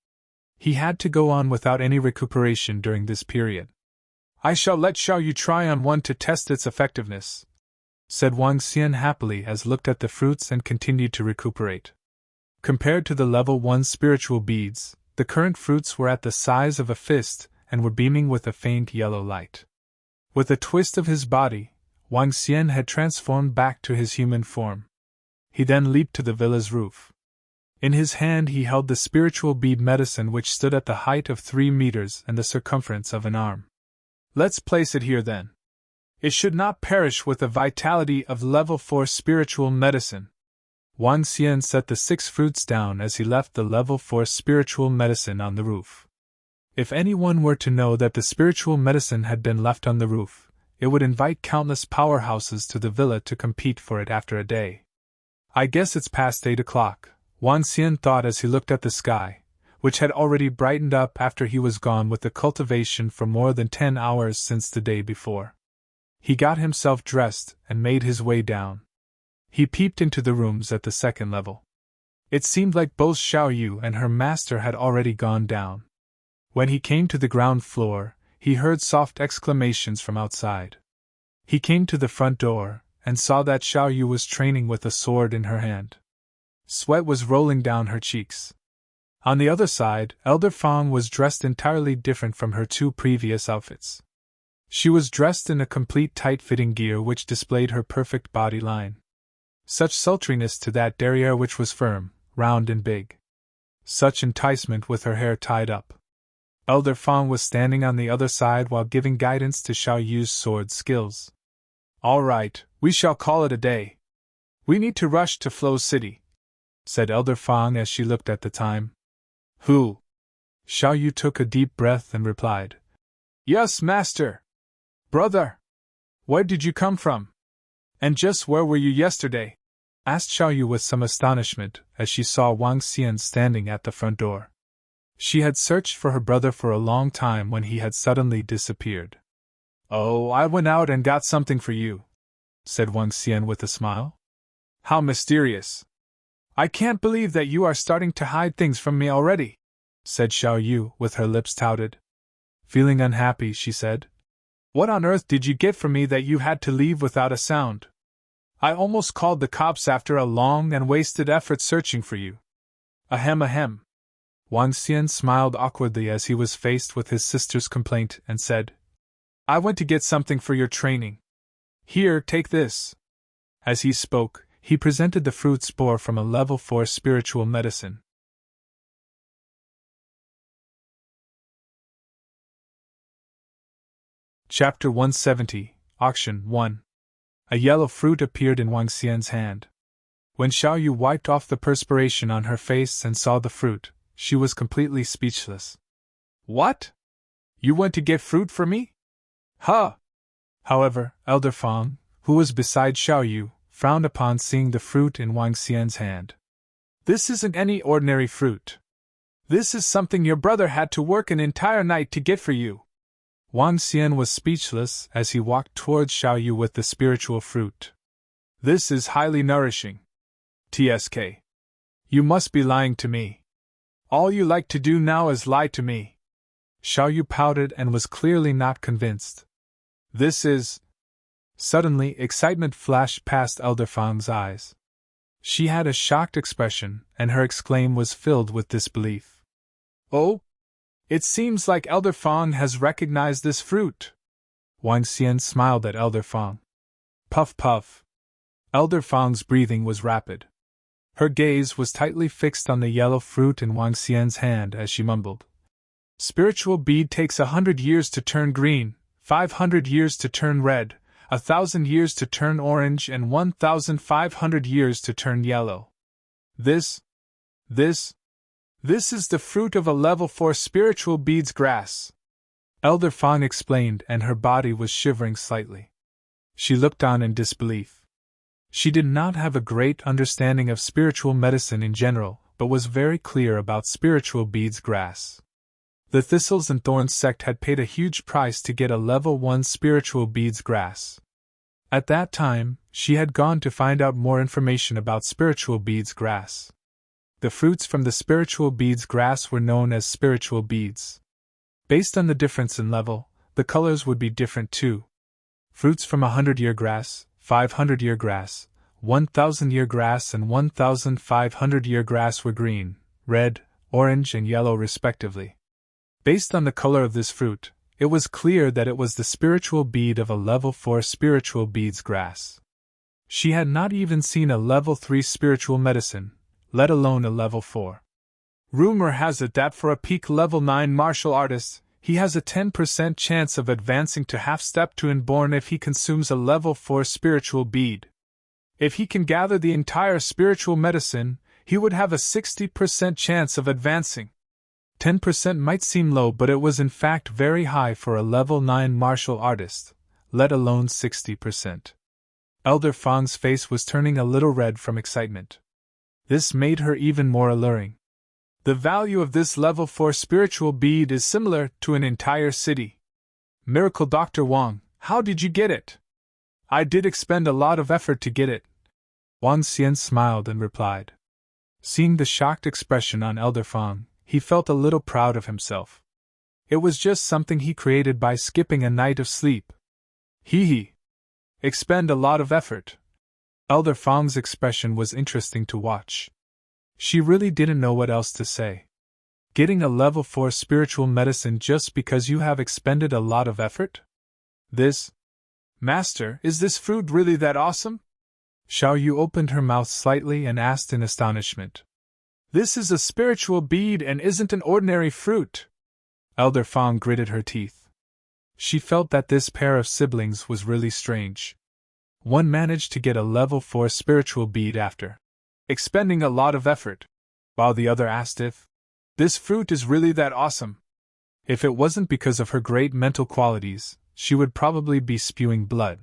He had to go on without any recuperation during this period. I shall let Xiao Yu try on one to test its effectiveness, said Wang Xian happily as looked at the fruits and continued to recuperate. Compared to the Level 1 spiritual beads, the current fruits were at the size of a fist and were beaming with a faint yellow light. With a twist of his body, Wang Xian had transformed back to his human form. He then leaped to the villa's roof. In his hand he held the spiritual bead medicine which stood at the height of 3 meters and the circumference of an arm. Let's place it here then. It should not perish with the vitality of Level 4 spiritual medicine. Wang Xian set the 6 fruits down as he left the Level 4 spiritual medicine on the roof. If anyone were to know that the spiritual medicine had been left on the roof, it would invite countless powerhouses to the villa to compete for it after a day. I guess it's past 8 o'clock, Wang Xian thought as he looked at the sky, which had already brightened up after he was gone with the cultivation for more than 10 hours since the day before. He got himself dressed and made his way down. He peeped into the rooms at the 2nd level. It seemed like both Xiao Yu and her master had already gone down. When he came to the ground floor, he heard soft exclamations from outside. He came to the front door and saw that Xiao Yu was training with a sword in her hand. Sweat was rolling down her cheeks. On the other side, Elder Fang was dressed entirely different from her 2 previous outfits. She was dressed in a complete tight-fitting gear which displayed her perfect body line. Such sultriness to that derriere which was firm, round and big. Such enticement with her hair tied up. Elder Fang was standing on the other side while giving guidance to Xiao Yu's sword skills. All right, we shall call it a day. We need to rush to Flow City, said Elder Fang as she looked at the time. Who? Xiao Yu took a deep breath and replied. Yes, master. Brother. Where did you come from? And just where were you yesterday? Asked Xiao Yu with some astonishment as she saw Wang Xian standing at the front door. She had searched for her brother for a long time when he had suddenly disappeared. Oh, I went out and got something for you, said Wang Xian with a smile. How mysterious. I can't believe that you are starting to hide things from me already, said Xiao Yu with her lips touted. Feeling unhappy, she said. What on earth did you get from me that you had to leave without a sound? I almost called the cops after a long and wasted effort searching for you. Ahem ahem. Wang Xian smiled awkwardly as he was faced with his sister's complaint and said, I went to get something for your training. Here, take this. As he spoke, he presented the fruit spore from a level 4 spiritual medicine. Chapter 170, Auction 1. A yellow fruit appeared in Wang Xian's hand. When Xiao Yu wiped off the perspiration on her face and saw the fruit, she was completely speechless. What? You went to get fruit for me? Huh! However, Elder Fang, who was beside Xiao Yu, frowned upon seeing the fruit in Wang Xian's hand. This isn't any ordinary fruit. This is something your brother had to work an entire night to get for you. Wang Xian was speechless as he walked towards Xiao Yu with the spiritual fruit. This is highly nourishing. TSK. You must be lying to me. All you like to do now is lie to me. Xiao Yu pouted and was clearly not convinced. This is... Suddenly, excitement flashed past Elder Fang's eyes. She had a shocked expression, and her exclaim was filled with disbelief. Oh? It seems like Elder Fang has recognized this fruit. Wang Xian smiled at Elder Fang. Puff puff. Elder Fang's breathing was rapid. Her gaze was tightly fixed on the yellow fruit in Wang Xian's hand as she mumbled. Spiritual bead takes 100 years to turn green, 500 years to turn red, 1,000 years to turn orange, and 1,500 years to turn yellow. This is the fruit of a level 4 spiritual beads grass. Elder Fang explained, and her body was shivering slightly. She looked on in disbelief. She did not have a great understanding of spiritual medicine in general, but was very clear about spiritual beads grass. The Thistles and Thorns sect had paid a huge price to get a level 1 spiritual beads grass. At that time, she had gone to find out more information about spiritual beads grass. The fruits from the spiritual beads grass were known as spiritual beads. Based on the difference in level, the colors would be different too. Fruits from 100-year grass, 500-year grass, 1,000-year grass and 1,500-year grass were green, red, orange and yellow respectively. Based on the color of this fruit, it was clear that it was the spiritual bead of a level 4 spiritual beads grass. She had not even seen a level 3 spiritual medicine, let alone a level 4. Rumor has it that for a peak level 9 martial artist, he has a 10% chance of advancing to half-step to Inborn if he consumes a level 4 spiritual bead. If he can gather the entire spiritual medicine, he would have a 60% chance of advancing. 10% might seem low, but it was in fact very high for a level 9 martial artist, let alone 60%. Elder Fang's face was turning a little red from excitement. This made her even more alluring. The value of this level 4 spiritual bead is similar to an entire city. Miracle Dr. Wang, how did you get it? I did expend a lot of effort to get it. Wang Xian smiled and replied. Seeing the shocked expression on Elder Fang, he felt a little proud of himself. It was just something he created by skipping a night of sleep. Hee. Expend a lot of effort. Elder Fang's expression was interesting to watch. She really didn't know what else to say. Getting a level 4 spiritual medicine just because you have expended a lot of effort? Master, is this fruit really that awesome? Xiao Yu opened her mouth slightly and asked in astonishment. This is a spiritual bead and isn't an ordinary fruit. Elder Fang gritted her teeth. She felt that this pair of siblings was really strange. One managed to get a level 4 spiritual bead after expending a lot of effort, while the other asked if this fruit is really that awesome. If it wasn't because of her great mental qualities, she would probably be spewing blood.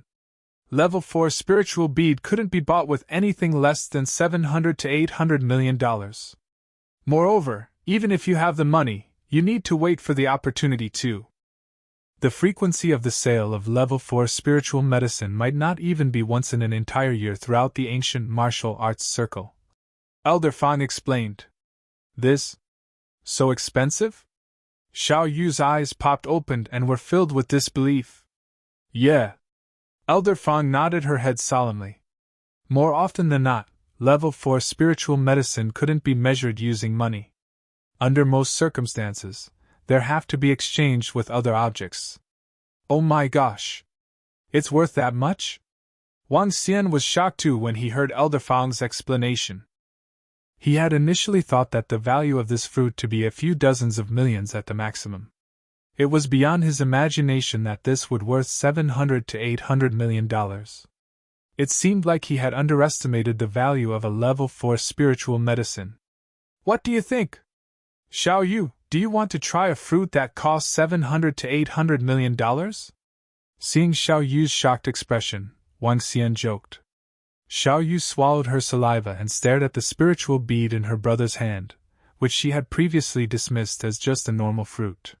Level 4 spiritual bead couldn't be bought with anything less than $700 to $800 million. Moreover, even if you have the money, you need to wait for the opportunity too. The frequency of the sale of level 4 spiritual medicine might not even be once in an entire year throughout the ancient martial arts circle. Elder Fang explained. This? So expensive? Xiao Yu's eyes popped open and were filled with disbelief. Yeah. Elder Fang nodded her head solemnly. More often than not, level 4 spiritual medicine couldn't be measured using money. Under most circumstances, there have to be exchanged with other objects. Oh my gosh! It's worth that much? Wang Xian was shocked too when he heard Elder Fang's explanation. He had initially thought that the value of this fruit to be a few dozens of millions at the maximum. It was beyond his imagination that this would worth $700 to $800 million. It seemed like he had underestimated the value of a level 4 spiritual medicine. What do you think? Xiao Yu, do you want to try a fruit that costs $700 to $800 million? Seeing Xiao Yu's shocked expression, Wang Xian joked. Xiao Yu swallowed her saliva and stared at the spiritual bead in her brother's hand, which she had previously dismissed as just a normal fruit.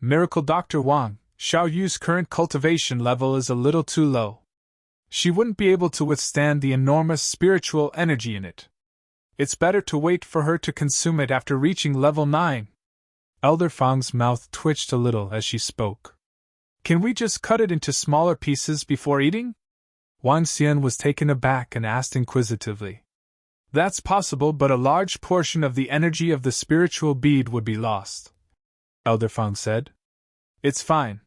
Miracle Dr. Wang, Xiao Yu's current cultivation level is a little too low. She wouldn't be able to withstand the enormous spiritual energy in it. It's better to wait for her to consume it after reaching level 9. Elder Fang's mouth twitched a little as she spoke. Can we just cut it into smaller pieces before eating? Wang Xian was taken aback and asked inquisitively. That's possible, but a large portion of the energy of the spiritual bead would be lost, Elder Fang said. It's fine.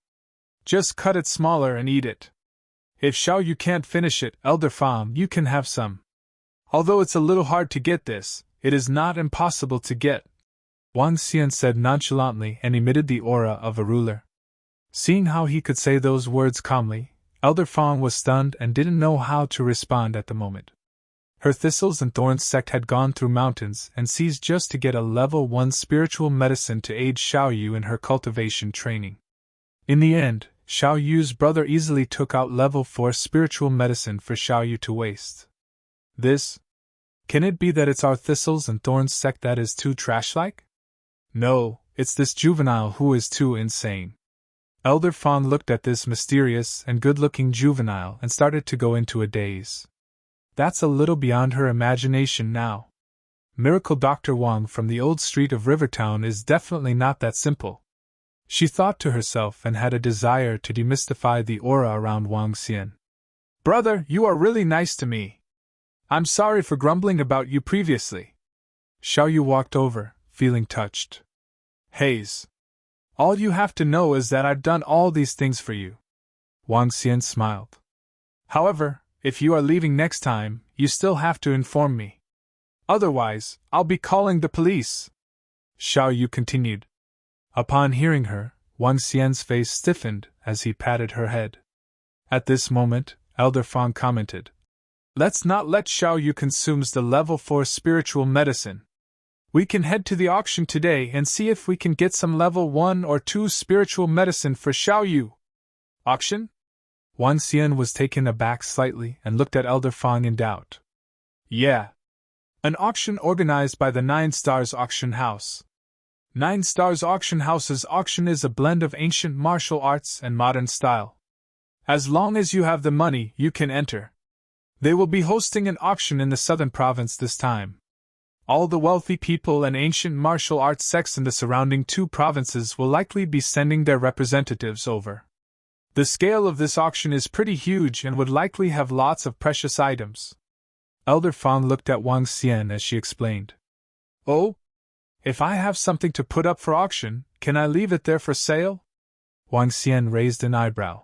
Just cut it smaller and eat it. If Xiao Yu can't finish it, Elder Fang, you can have some. Although it's a little hard to get this, it is not impossible to get, Wang Xian said nonchalantly and emitted the aura of a ruler. Seeing how he could say those words calmly, Elder Fang was stunned and didn't know how to respond at the moment. Her Thistles and Thorns sect had gone through mountains and seas just to get a level 1 spiritual medicine to aid Xiao Yu in her cultivation training. In the end, Xiao Yu's brother easily took out level 4 spiritual medicine for Xiao Yu to waste. This? Can it be that it's our Thistles and Thorns sect that is too trash-like? No, it's this juvenile who is too insane. Elder Fang looked at this mysterious and good-looking juvenile and started to go into a daze. That's a little beyond her imagination now. Miracle Dr. Wang from the old street of Rivertown is definitely not that simple. She thought to herself and had a desire to demystify the aura around Wang Xian. Brother, you are really nice to me. I'm sorry for grumbling about you previously. Xiao Yu walked over, feeling touched. Haze. All you have to know is that I've done all these things for you. Wang Xian smiled. However, if you are leaving next time, you still have to inform me. Otherwise, I'll be calling the police. Xiao Yu continued. Upon hearing her, Wang Xian's face stiffened as he patted her head. At this moment, Elder Fang commented, Let's not let Xiao Yu consumes the level 4 spiritual medicine. We can head to the auction today and see if we can get some level 1 or 2 spiritual medicine for Xiao Yu. Auction? Wang Xian was taken aback slightly and looked at Elder Fang in doubt. Yeah. An auction organized by the 9 Stars Auction House. 9 Stars Auction House's auction is a blend of ancient martial arts and modern style. As long as you have the money, you can enter. They will be hosting an auction in the southern province this time. All the wealthy people and ancient martial arts sects in the surrounding 2 provinces will likely be sending their representatives over. The scale of this auction is pretty huge and would likely have lots of precious items. Elder Fang looked at Wang Xian as she explained. Oh? If I have something to put up for auction, can I leave it there for sale? Wang Xian raised an eyebrow.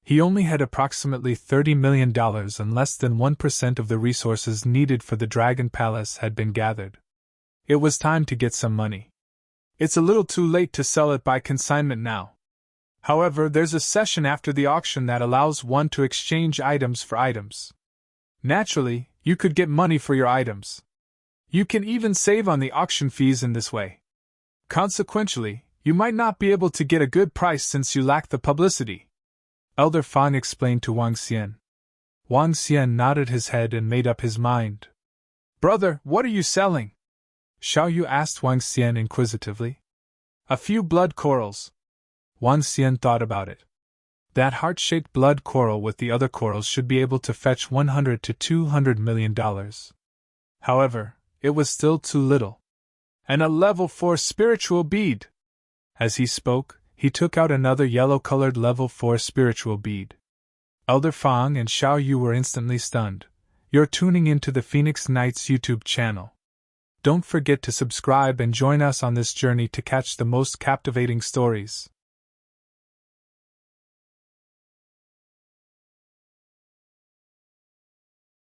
He only had approximately $30 million and less than 1% of the resources needed for the Dragon Palace had been gathered. It was time to get some money. It's a little too late to sell it by consignment now. However, there's a session after the auction that allows one to exchange items for items. Naturally, you could get money for your items. You can even save on the auction fees in this way. Consequently, you might not be able to get a good price since you lack the publicity. Elder Fang explained to Wang Xian. Wang Xian nodded his head and made up his mind. Brother, what are you selling? Xiao Yu asked Wang Xian inquisitively. A few blood corals. Wang Xian thought about it. That heart-shaped blood coral with the other corals should be able to fetch $100 to $200 million. However, it was still too little. And a level 4 spiritual bead. As he spoke, he took out another yellow-colored level 4 spiritual bead. Elder Fang and Xiao Yu were instantly stunned. You're tuning into the Phoenix Knights YouTube channel. Don't forget to subscribe and join us on this journey to catch the most captivating stories.